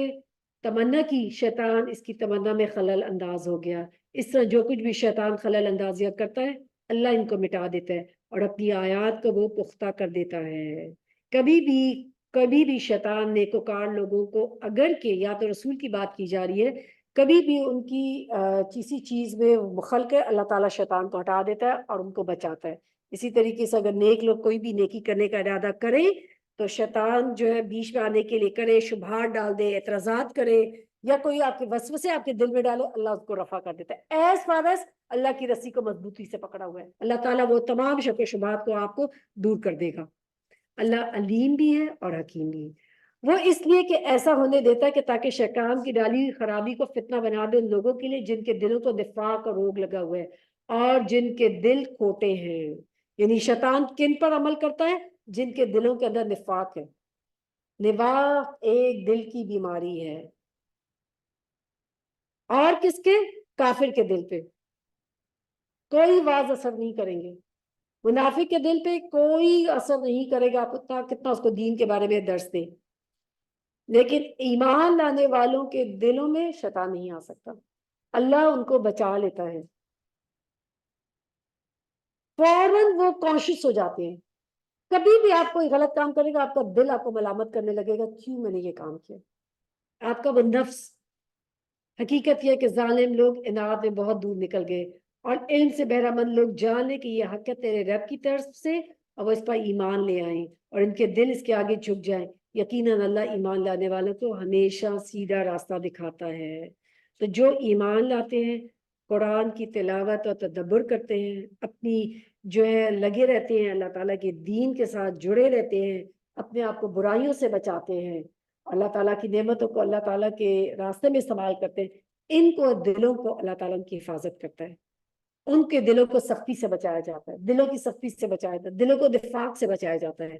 تمنا کی شیطان اس کی تمنا میں خلل انداز ہو گیا. اس طرح جو کچھ بھی شیطان خلل اندازیہ کرتا ہے اللہ ان کو مٹا دیتا ہے اور اپنی آیات کو وہ پختہ کر دیتا ہے. کبھی بھی شیطان نیکوکار لوگوں کو اگر کہ یا تو رسول کی بات کی جا رہی ہے، کبھی بھی ان کی کسی چیز میں مخلق ہے اللہ تعالیٰ شیطان کو ہٹا دیتا ہے اور ان کو بچاتا ہے. اسی طریقے سے اگر نیک لوگ کوئی بھی نیکی کرنے کا ارادہ کریں تو شیطان جو ہے بیچ میں آنے کے لیے کرے، شبہات ڈال دے، اعتراضات کرے یا کوئی آپ کے وسوسے آپ کے دل میں ڈالے، اللہ اس کو رفع کر دیتا ہے. ایز فار ایز اللہ کی رسی کو مضبوطی سے پکڑا ہوا ہے، اللہ تعالیٰ وہ تمام شک و شبہات کو آپ کو دور کر دے گا. اللہ علیم بھی ہے اور حکیم بھی ہے. وہ اس لیے کہ ایسا ہونے دیتا ہے کہ تاکہ شیطان کی ڈالی خرابی کو فتنہ بنا دے ان لوگوں کے لیے جن کے دلوں کو نفاق اور روگ لگا ہوا ہے اور جن کے دل کھوٹے ہیں. یعنی شیطان کن پر عمل کرتا ہے؟ جن کے دلوں کے اندر نفاق ہے. نفاق ایک دل کی بیماری ہے. اور کس کے؟ کافر کے دل پہ کوئی واز اثر نہیں کریں گے. منافق کے دل پہ کوئی اثر نہیں کرے گا کتنا اس کو دین کے بارے میں درس دے. لیکن ایمان لانے والوں کے دلوں میں شیطان نہیں آ سکتا، اللہ ان کو بچا لیتا ہے. فوراً وہ کانشیس ہو جاتے ہیں. کبھی بھی آپ کوئی غلط کام کرے گا آپ کا دل آپ کو ملامت کرنے لگے گا کیوں میں نے یہ کام کیا. آپ کا وہ نفس. حقیقت یہ کہ ظالم لوگ انعام میں بہت دور نکل گئے اور علم سے بہرہ مند لوگ جان لیں کہ یہ حق ہے تیرے رب کی طرف سے اور وہ اس پر ایمان لے آئیں اور ان کے دل اس کے آگے جھک جائیں. یقیناً اللہ ایمان لانے والوں کو ہمیشہ سیدھا راستہ دکھاتا ہے. تو جو ایمان لاتے ہیں قرآن کی تلاوت اور تدبر کرتے ہیں، اپنی جو ہے لگے رہتے ہیں، اللہ تعالیٰ کے دین کے ساتھ جڑے رہتے ہیں، اپنے آپ کو برائیوں سے بچاتے ہیں، اللہ تعالیٰ کی نعمتوں کو اللہ تعالیٰ کے راستے میں استعمال کرتے ہیں، ان کو دلوں کو اللہ تعالیٰ کی حفاظت کرتا ہے. ان کے دلوں کو سختی سے بچایا جاتا ہے، دلوں کی سختی سے بچایا جاتا ہے، دلوں کو نفاق سے بچایا جاتا ہے۔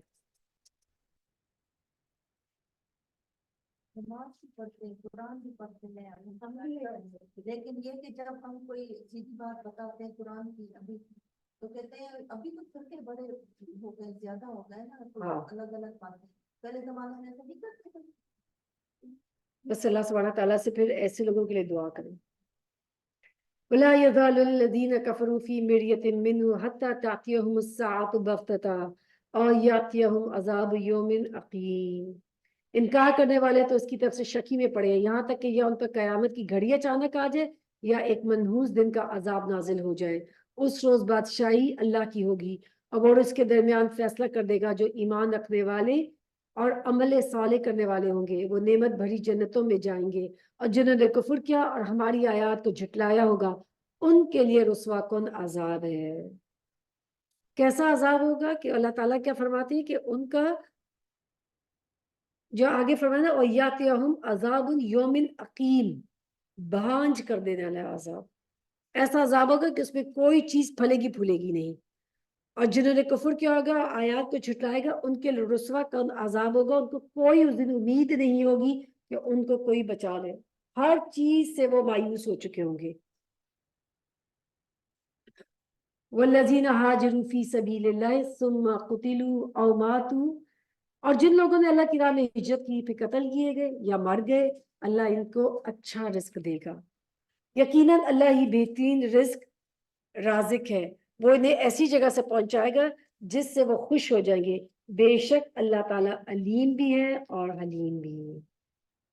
نماز بھی پڑھتے ہیں، قرآن بھی پڑھتے ہیں، لیکن یہ کہ جب ہم کوئی سیدھی بات بتاتے ہیں قرآن کی ابھی، تو کہتے ہیں ابھی تو فرقے بڑے ہو گئے، زیادہ ہو گئے نا، تو الگ الگ باتیں، پہلے زمانے میں ایسا نہیں کرتے تھے۔ بس اللہ سبحانہ تعالیٰ سے پھر ایسے لوگوں کے لیے دعا کریں۔ وَلَا يَزَالُ الَّذِينَ كَفَرُوا فِي مِرْيَةٍ مِّنْهُ حَتَّى تَأْتِيَهُمُ السَّاعَةُ بَغْتَةً أَوْ يَأْتِيَهُمْ عَذَابُ يَوْمٍ عَقِيمٍ۔ انکار کرنے والے تو اس کی طرف سے شکی میں پڑے ہیں، یہاں تک کہ یہ ان پر قیامت کی گھڑی اچانک آ جائے یا ایک منحوس دن کا عذاب نازل ہو جائے۔ اس روز بادشاہی اللہ کی ہوگی اور وہ اس کے درمیان فیصلہ کر دے گا۔ جو ایمان رکھنے والے اور عمل صالح کرنے والے ہوں گے وہ نعمت بھری جنتوں میں جائیں گے، اور جنہوں نے کفر کیا اور ہماری آیات کو جھٹلایا ہوگا ان کے لیے رسوا کن عذاب ہے۔ کیسا عذاب ہوگا کہ اللہ تعالیٰ کیا فرماتے ہیں کہ ان کا جو آگے فرمانا وَيَأْتِيَهُمْ عَذَابٌ يَوْمٍ عَقِيمٍ، بھانج کر دینے والا عذاب، ایسا عذاب ہوگا کہ اس میں کوئی چیز پھلے گی پھولے گی نہیں۔ اور جنہوں نے کفر کیا ہوگا، آیات کو جھٹلائے گا، ان کے رسوا کن عذاب ہوگا، ان کو کوئی اس دن امید نہیں ہوگی کہ ان کو کوئی بچا لے، ہر چیز سے وہ مایوس ہو چکے ہوں گے۔ والذین ہاجروا فی سبیل اللہ ثم قتلوا او ماتوا، اور جن لوگوں نے اللہ کی راہ میں ہجرت کی پھر قتل کیے گئے یا مر گئے، اللہ ان کو اچھا رزق دے گا۔ یقیناً اللہ ہی بہترین رزق رازق ہے، وہ انہیں ایسی جگہ سے پہنچائے گا جس سے وہ خوش ہو جائیں گے۔ بے شک اللہ تعالیٰ علیم بھی ہے اور حلیم بھی ہے۔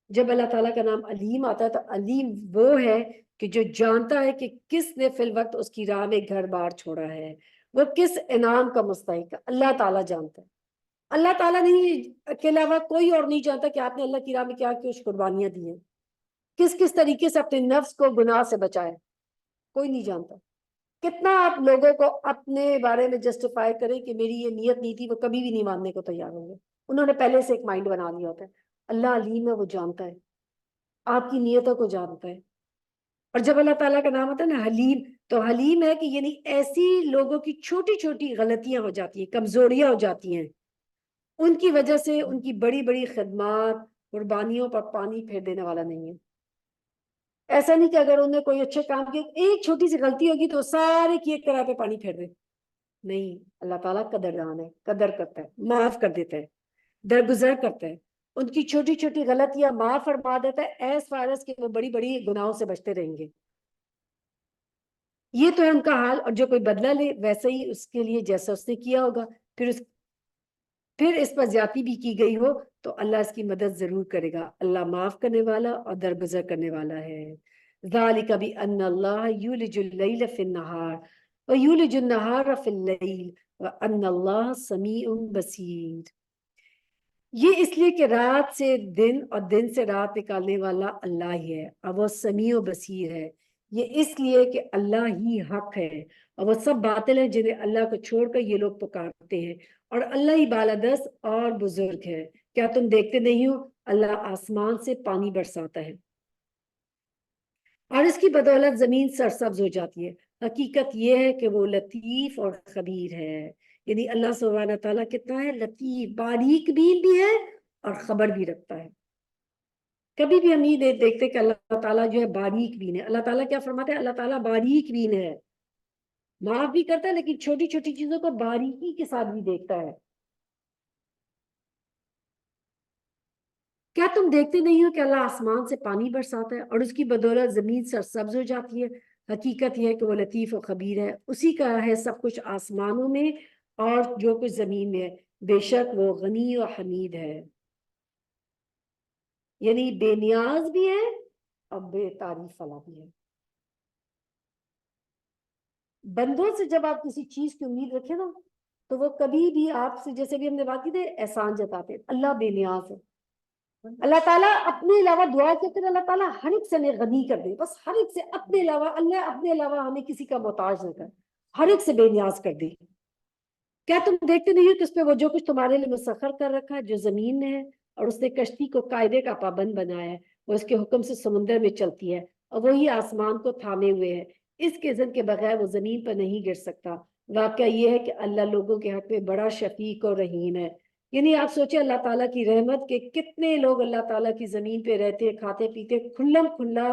جب اللہ تعالیٰ کا نام علیم آتا ہے تو علیم وہ ہے کہ جو جانتا ہے کہ کس نے فی الوقت اس کی راہ میں گھر بار چھوڑا ہے، وہ کس انعام کا مستحق ہے، اللہ تعالیٰ جانتا ہے۔ اللہ تعالیٰ نہیں کے علاوہ کوئی اور نہیں جانتا کہ آپ نے اللہ کی راہ میں کیا کچھ قربانیاں دی ہیں، کس کس طریقے سے اپنے نفس کو گناہ سے بچائے، کوئی نہیں جانتا۔ کتنا آپ لوگوں کو اپنے بارے میں جسٹیفائی کریں کہ میری یہ نیت نہیں تھی، وہ کبھی بھی نہیں ماننے کو تیار ہوں گے، انہوں نے پہلے سے ایک مائنڈ بنا لیا ہوتا ہے۔ اللہ علیم ہے، وہ جانتا ہے، آپ کی نیتوں کو جانتا ہے۔ اور جب اللہ تعالیٰ کا نام ہوتا ہے نا حلیم، تو حلیم ہے کہ یعنی ایسی لوگوں کی چھوٹی چھوٹی غلطیاں ہو جاتی ہیں، کمزوریاں ہو جاتی ہیں، ان کی وجہ سے ان کی بڑی بڑی خدمات قربانیوں پر پانی پھیر دینے والا نہیں ہے۔ ایسا نہیں کہ اگر انہوں نے کوئی اچھے کام کیا، ایک چھوٹی سی غلطی ہوگی تو سارے کیے کرائے پہ پانی پھیر دے، نہیں، اللہ تعالیٰ قدردان ہے، قدر کرتا ہے، معاف کر دیتا ہے، درگزر کرتا ہے، ان کی چھوٹی چھوٹی غلطیاں معاف فرما دیتا ہے، ایس فارس کے وہ بڑی بڑی گناہوں سے بچتے رہیں گے۔ یہ تو ہے ان کا حال، اور جو کوئی بدلہ لے ویسے ہی اس کے لیے جیسا اس نے کیا ہوگا، پھر اس پر زیادتی بھی کی گئی ہو تو اللہ اس کی مدد ضرور کرے گا۔ اللہ معاف کرنے والا اور درگزر کرنے والا ہے۔ ذالک بان اللہ یولج اللیل فی النہار ویولج النہار فی اللیل وان اللہ سمیع بصیر۔ یہ اس لیے کہ رات سے دن اور دن سے رات نکالنے والا اللہ ہی ہے، اور وہ سمیع و بصیر ہے۔ یہ اس لیے کہ اللہ ہی حق ہے اور وہ سب باطل ہیں جنہیں اللہ کو چھوڑ کر یہ لوگ پکارتے ہیں، اور اللہ ہی بالادست اور بزرگ ہے۔ کیا تم دیکھتے نہیں ہو اللہ آسمان سے پانی برساتا ہے اور اس کی بدولت زمین سرسبز ہو جاتی ہے۔ حقیقت یہ ہے کہ وہ لطیف اور خبیر ہے، یعنی اللہ سبحانہ تعالیٰ کتنا ہے لطیف، باریک بین بھی ہے اور خبر بھی رکھتا ہے۔ کبھی بھی ہم نہیں دیکھتے کہ اللہ تعالیٰ جو ہے باریک بین ہے۔ اللہ تعالیٰ کیا فرماتے ہیں؟ اللہ تعالیٰ باریک بین ہے، معاف بھی کرتا ہے لیکن چھوٹی چھوٹی چیزوں کو باریکی کے ساتھ بھی دیکھتا ہے۔ کیا تم دیکھتے نہیں ہو کہ اللہ آسمان سے پانی برساتا ہے اور اس کی بدولت زمین سرسبز ہو جاتی ہے؟ حقیقت یہ ہے کہ وہ لطیف و خبیر ہے، اسی کا ہے سب کچھ آسمانوں میں اور جو کچھ زمین میں ہے، بے شک وہ غنی و حمید ہے، یعنی بے نیاز بھی ہے اور بے تعریف والا بھی ہے۔ بندوں سے جب آپ کسی چیز کی امید رکھیں نا تو وہ کبھی بھی آپ سے، جیسے بھی ہم نے بات کی تھی، احسان جتاتے ہیں۔ اللہ بے نیاز ہے، اللہ تعالیٰ اپنے علاوہ دعا کرتے ہیں، اللہ تعالیٰ ہر ایک سے ہمیں غنی کر دے، بس ہر ایک سے اپنے علاوہ، اللہ اپنے علاوہ ہمیں کسی کا محتاج نہ کر، ہر ایک سے بے نیاز کر دے۔ کیا تم دیکھتے نہیں ہو کہ اس پہ وہ جو کچھ تمہارے لیے مسخر کر رکھا ہے جو زمین میں ہے، اور اس نے کشتی کو قاعدے کا پابند بنایا ہے، وہ اس کے حکم سے سمندر میں چلتی ہے اور وہی آسمان کو تھامے ہوئے ہے، اس کے اذن کے بغیر وہ زمین پر نہیں گر سکتا۔ واقعہ یہ ہے کہ اللہ لوگوں کے حق میں بڑا شفیق اور رحیم ہے۔ یعنی آپ سوچیں اللہ تعالیٰ کی رحمت کہ کتنے لوگ اللہ تعالیٰ کی زمین پہ رہتے ہیں، کھاتے پیتے، کھلم کھلا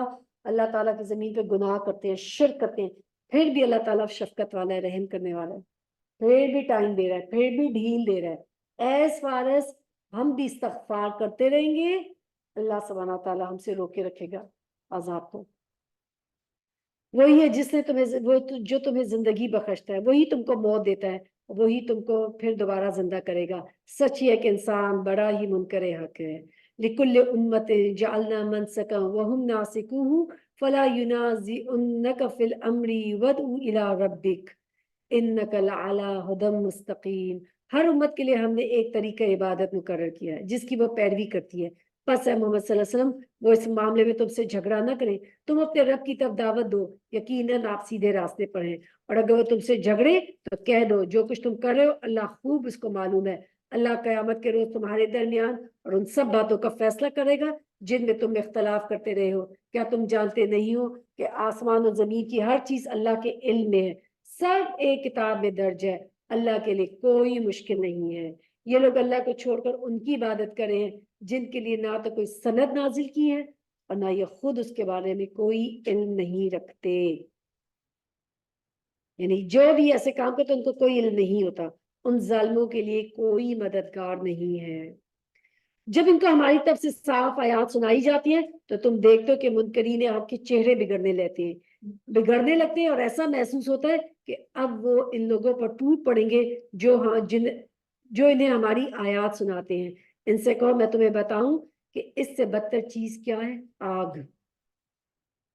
اللہ تعالیٰ کی زمین پہ گناہ کرتے ہیں، شرک کرتے ہیں، پھر بھی اللہ تعالیٰ شفقت والا ہے، رحم کرنے والا ہے، پھر بھی ٹائم دے رہا ہے، پھر بھی ڈھیل دے رہا ہے۔ ایز فار ایز ہم بھی استغفار کرتے رہیں گے، اللہ سبحانہ تعالیٰ ہم سے روکے رکھے گا عذاب کو۔ وہی ہے جس نے جو تمہیں زندگی بخشتا ہے، وہی تم کو موت دیتا ہے، وہی تم کو پھر دوبارہ زندہ کرے گا۔ سچ یہ ہے کہ انسان بڑا ہی منکر حق ہے۔ لِكُلِّ أُمَّةٍ جَعَلْنَا مَنْسَكًا وَهُمْ نَاسِكُوهُ فَلَا يُنَازِعُنَّكَ فِي الْأَمْرِ وَادْعُ إِلَىٰ رَبِّكَ إِنَّكَ لَعَلَىٰ هُدًى مُسْتَقِيمٍ۔ ہر امت کے لیے ہم نے ایک طریقہ عبادت مقرر کیا ہے جس کی وہ پیروی کرتی ہے۔ پس اے محمد صلی اللہ علیہ وسلم وہ اس معاملے میں تم سے جھگڑا نہ کریں، تم اپنے رب کی طرف دعوت دو، یقیناً آپ سیدھے راستے پر ہیں، اور اگر وہ تم سے جھگڑے تو کہہ دو جو کچھ تم کر رہے ہو اللہ خوب اس کو معلوم ہے۔ اللہ قیامت کے روز تمہارے درمیان اور ان سب باتوں کا فیصلہ کرے گا جن میں تم اختلاف کرتے رہے ہو۔ کیا تم جانتے نہیں ہو کہ آسمان اور زمین کی ہر چیز اللہ کے علم میں ہے، سب ایک کتاب میں درج ہے، اللہ کے لیے کوئی مشکل نہیں ہے۔ یہ لوگ اللہ کو چھوڑ کر ان کی عبادت کرے ہیں جن کے لیے نہ تو کوئی سند نازل کی ہے اور نہ یہ خود اس کے بارے میں کوئی علم نہیں رکھتے۔ یعنی جو بھی ایسے کام کرتے ان کو کوئی علم نہیں ہوتا، ان ظالموں کے لیے کوئی مددگار نہیں ہے۔ جب ان کو ہماری طرف سے صاف آیات سنائی جاتی ہیں تو تم دیکھتے ہو کہ منکرین آپ کے چہرے بگڑنے لگتے ہیں اور ایسا محسوس ہوتا ہے کہ اب وہ ان لوگوں پر ٹوٹ پڑیں گے جو انہیں ہماری آیات سناتے ہیں۔ ان سے کہو میں تمہیں بتاؤں کہ اس سے بدتر چیز کیا ہے؟ آگ۔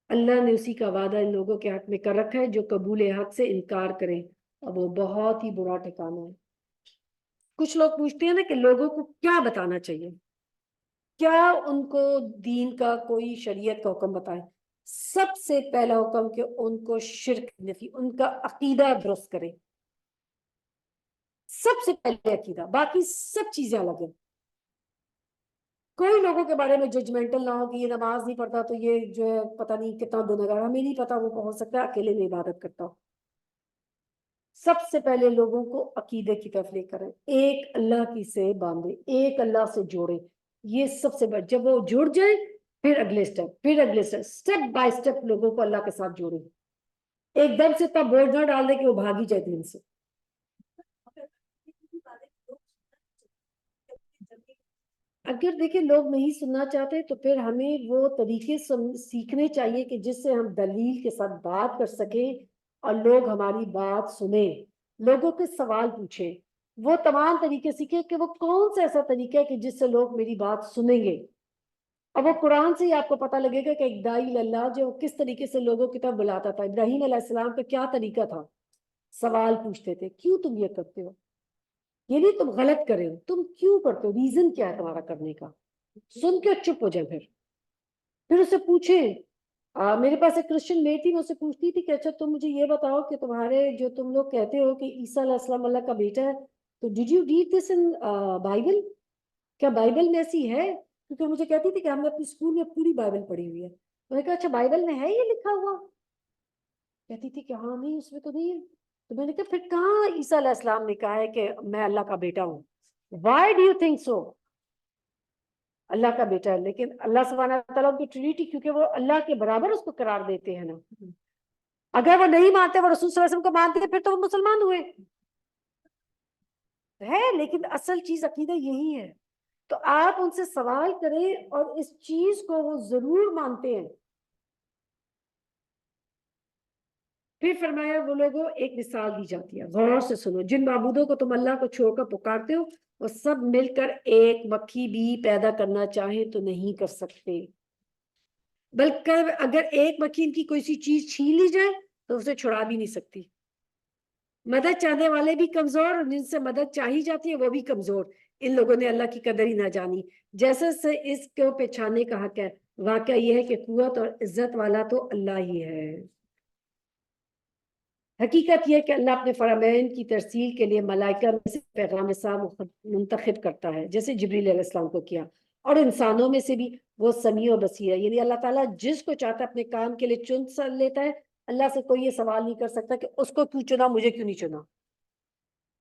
اللہ نے اسی کا وعدہ ان لوگوں کے حق میں کر رکھا ہے جو قبول حق سے انکار کریں، اور وہ بہت ہی برا ٹھکانہ ہے۔ کچھ لوگ پوچھتے ہیں نا کہ لوگوں کو کیا بتانا چاہیے، کیا ان کو دین کا کوئی شریعت کا حکم بتائے؟ سب سے پہلا حکم کہ ان کو شرک نفی، ان کا عقیدہ درست کرے، سب سے پہلے عقیدہ، باقی سب چیزیں الگ ہیں۔ کوئی لوگوں کے بارے میں ججمنٹل نہ ہو کہ یہ نماز نہیں پڑھتا تو یہ جو ہے پتہ نہیں کتنا گنہگار، ہمیں نہیں پتا، وہ ہو سکتا ہے اکیلے میں عبادت کرتا ہو۔ سب سے پہلے لوگوں کو عقیدے کی طرف لے کر ایک اللہ کی سے باندھے، ایک اللہ سے جوڑے، یہ سب سے بڑا۔ جب وہ جڑ جائے پھر اگلے سٹیپ بائی سٹیپ لوگوں کو اللہ کے ساتھ جوڑے، ایک دم سے تب بوجھ نہ ڈال دے کہ وہ بھاگی جائے دین سے۔ اگر دیکھیں لوگ نہیں سننا چاہتے تو پھر ہمیں وہ طریقے سیکھنے چاہیے کہ جس سے ہم دلیل کے ساتھ بات کر سکیں اور لوگ ہماری بات سنیں، لوگوں کے سوال پوچھیں، وہ تمام طریقے سیکھیں کہ وہ کون سا ایسا طریقہ ہے کہ جس سے لوگ میری بات سنیں گے۔ اور وہ قرآن سے ہی آپ کو پتہ لگے گا کہ ایک داعی اللہ جو کس طریقے سے لوگوں کی طرف بلاتا تھا۔ ابراہیم علیہ السلام کا کیا طریقہ تھا؟ سوال پوچھتے تھے، کیوں تم یہ کرتے ہو؟ یہ نہیں تم غلط کرے ہو، تم کیوں کرتے ہو، ریزن کیا ہے تمہارا کرنے کا؟ سن کے چپ ہو جائیں، پھر اسے پوچھیں۔ میرے پاس ایک کرسچن میٹ تھی، میں اسے پوچھتی تھی کہ اچھا تم مجھے یہ بتاؤ کہ تمہارے جو تم لوگ کہتے ہو کہ عیسیٰ علیہ السلام اللہ کا بیٹا ہے، تو did you read this in Bible? کیا بائبل میں ایسی ہے؟ کیونکہ مجھے کہتی تھی کہ ہم نے اپنی اسکول میں پوری بائبل پڑھی ہوئی ہے۔ میں نے کہا اچھا بائبل میں ہے یہ لکھا ہوا؟ کہتی تھی کہ ہاں نہیں اس میں تو نہیں ہے۔ تو میں نے کہا پھر کہاں عیسیٰ علیہ السلام نے کہا ہے کہ میں اللہ کا بیٹا ہوں؟ Why do you think so? اللہ کا بیٹا ہے، لیکن اللہ سبحانہ تعالیٰ کی ٹرینیٹی کیونکہ وہ اللہ کے برابر اس کو قرار دیتے ہیں نا۔ اگر وہ نہیں مانتے، وہ رسول صلی اللہ علیہ وسلم کو مانتے ہیں، پھر تو وہ مسلمان ہوئے ہے، لیکن اصل چیز عقیدہ یہی ہے۔ تو آپ ان سے سوال کریں اور اس چیز کو وہ ضرور مانتے ہیں۔ پھر فرمایا وہ لوگوں ایک مثال دی جاتی ہے، غور سے سنو، جن معبودوں کو تم اللہ کو چھوڑ کر پکارتے ہو وہ سب مل کر ایک مکھی بھی پیدا کرنا چاہیں تو نہیں کر سکتے، بلکہ اگر ایک مکھی ان کی کوئی سی چیز چھین لی جائے تو اسے چھڑا بھی نہیں سکتی۔ مدد چاہنے والے بھی کمزور اور جن سے مدد چاہی جاتی ہے وہ بھی کمزور۔ ان لوگوں نے اللہ کی قدر ہی نہ جانی، جیسے سے اس کو پہچاننے کا حق ہے۔ واقعہ یہ ہے کہ قوت اور عزت والا تو اللہ ہی ہے۔ حقیقت یہ کہ اللہ اپنے فرامین کی ترسیل کے لیے ملائکہ میں سے پیغام صاحب منتخب کرتا ہے، جیسے جبریل علیہ السلام کو کیا، اور انسانوں میں سے بھی وہ سمیع و بصیر ہے۔ یعنی اللہ تعالیٰ جس کو چاہتا ہے اپنے کام کے لیے چن لیتا ہے، اللہ سے کوئی یہ سوال نہیں کر سکتا کہ اس کو کیوں چنا، مجھے کیوں نہیں چنا۔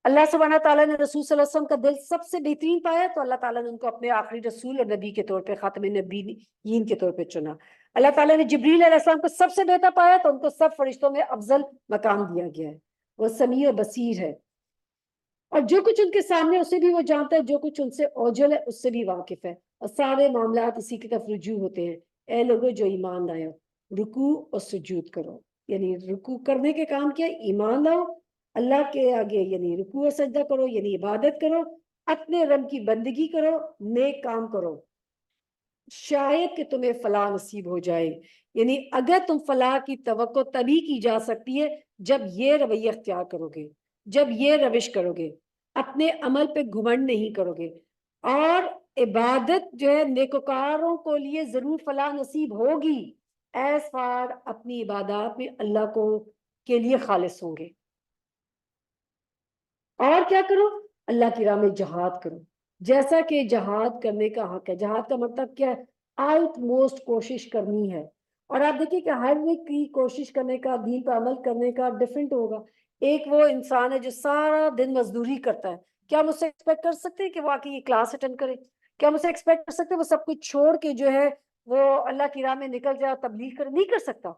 اللہ سبحانہ تعالیٰ نے رسول صلی اللہ علیہ وسلم کا دل سب سے بہترین پایا تو اللہ تعالیٰ نے ان کو اپنے آخری رسول اور نبی کے طور پہ، خاتم نبیین کے طور پہ چنا۔ اللہ تعالیٰ نے جبریل علیہ السلام کو سب سے بہتر پایا تو ان کو سب فرشتوں میں افضل مقام دیا گیا ہے۔ وہ سمیع و بصیر ہے، اور جو کچھ ان کے سامنے اسے بھی وہ جانتا ہے، جو کچھ ان سے اوجل ہے اس سے بھی واقف ہے، اور سارے معاملات اسی کی طرف رجوع ہوتے ہیں۔ اے لوگوں جو ایمان لائے، رکوع اور سجود کرو، یعنی رکوع کرنے کے کام کیا، ایمان لاؤ، اللہ کے آگے یعنی رکوع اور سجدہ کرو، یعنی عبادت کرو، اپنے رب کی بندگی کرو، نیک کام کرو، شاید کہ تمہیں فلاح نصیب ہو جائے۔ یعنی اگر تم فلاح کی توقع تبھی کی جا سکتی ہے جب یہ رویہ اختیار کرو گے، جب یہ روش کرو گے، اپنے عمل پہ گھمنڈ نہیں کرو گے، اور عبادت جو ہے نیکوکاروں کو لیے ضرور فلاح نصیب ہوگی ایز فار اپنی عبادات میں اللہ کو کے لیے خالص ہوں گے۔ اور کیا کرو، اللہ کی راہ میں جہاد کرو، جیسا کہ جہاد کرنے کا حق ہے۔ جہاد کا مطلب کیا ہے، آؤٹ موسٹ کوشش کرنی ہے۔ اور آپ دیکھیں کہ ہر ایک کی کوشش کرنے کا، دین پر عمل کرنے کا ڈیفرنٹ ہوگا۔ ایک وہ انسان ہے جو سارا دن مزدوری کرتا ہے، کیا ہم اس سے ایکسپیکٹ کر سکتے ہیں کہ وہ آ کے یہ کلاس اٹینڈ کرے؟ کیا ہم اسے ایکسپیکٹ کر سکتے ہیں وہ سب کچھ چھوڑ کے جو ہے وہ اللہ کی راہ میں نکل جائے، تبلیغ کرے؟ نہیں کر سکتا،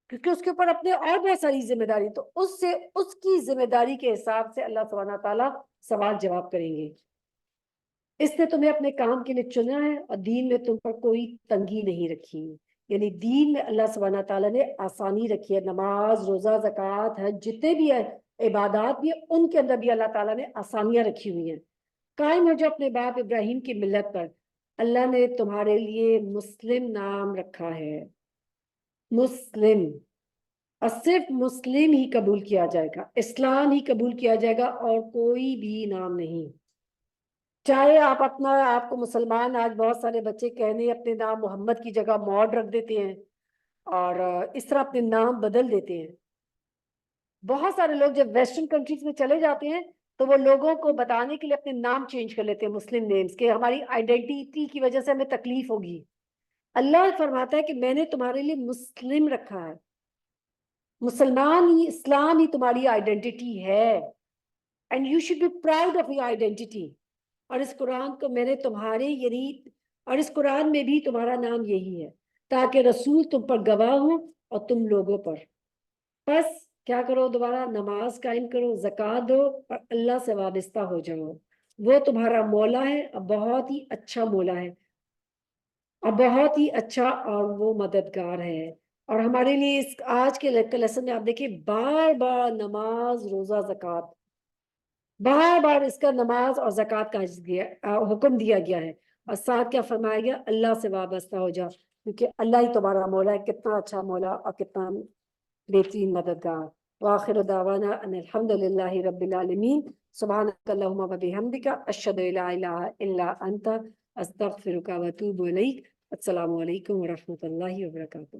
کیونکہ اس کے اوپر اپنے اور بہت ساری ذمہ داری، تو اس سے اس کی ذمہ داری کے حساب سے اللہ سبحانہ تعالیٰ سوال جواب کریں گے۔ اس نے تمہیں اپنے کام کے لیے چنا ہے، اور دین میں تم پر کوئی تنگی نہیں رکھی، یعنی دین میں اللہ سبحانہ تعالیٰ نے آسانی رکھی ہے۔ نماز، روزہ، زکوٰۃ، حج، جتنے بھی ہیں عبادات بھی ہیں، ان کے اندر بھی اللہ تعالیٰ نے آسانیاں رکھی ہوئی ہیں۔ قائم ہو جو اپنے باپ ابراہیم کی ملت پر، اللہ نے تمہارے لیے مسلم نام رکھا ہے۔ مسلم، اور صرف مسلم ہی قبول کیا جائے گا، اسلام ہی قبول کیا جائے گا، اور کوئی بھی نام نہیں۔ چاہے آپ اپنا آپ کو مسلمان، آج بہت سارے بچے کہنے اپنے نام محمد کی جگہ موڈ رکھ دیتے ہیں، اور اس طرح اپنے نام بدل دیتے ہیں۔ بہت سارے لوگ جب ویسٹرن کنٹریز میں چلے جاتے ہیں تو وہ لوگوں کو بتانے کے لیے اپنے نام چینج کر لیتے ہیں، مسلم نیمز، کہ ہماری آئیڈینٹی کی وجہ سے ہمیں تکلیف ہوگی۔ اللہ فرماتا ہے کہ میں نے تمہارے لیے مسلم رکھا ہے، مسلمان ہی، اسلام ہی تمہاری آئیڈینٹی ہے، and you should be proud of your identity. اور اس قرآن کو میں نے تمہارے یعنی، اور اس قرآن میں بھی تمہارا نام یہی ہے تاکہ رسول تم پر گواہ ہو اور تم لوگوں پر۔ بس کیا کرو، دوبارہ نماز قائم کرو، زکوٰۃ دو، اور اللہ سے وابستہ ہو جاؤ۔ وہ تمہارا مولا ہے، اور بہت ہی اچھا مولا ہے، اور بہت ہی اچھا، اور وہ مددگار ہے۔ اور ہمارے لیے اس آج کے لیسن میں آپ دیکھیں بار بار نماز، روزہ، زکوٰۃ، بار بار اس کا نماز اور زکوٰۃ کا حکم دیا گیا ہے، اور ساتھ کیا فرمایا گیا، اللہ سے وابستہ ہو جاؤ، کیونکہ اللہ ہی تمہارا مولا ہے۔ کتنا اچھا مولا اور کتنا بہترین مددگار۔ وآخر دعوانا ان الحمد للہ رب العالمین۔ سبحانک اللہم و بحمدک، اشہد ان لا الہ الا انت، استغفرک و اتوب الیک۔ السلام علیکم ورحمۃ اللہ وبرکاتہ۔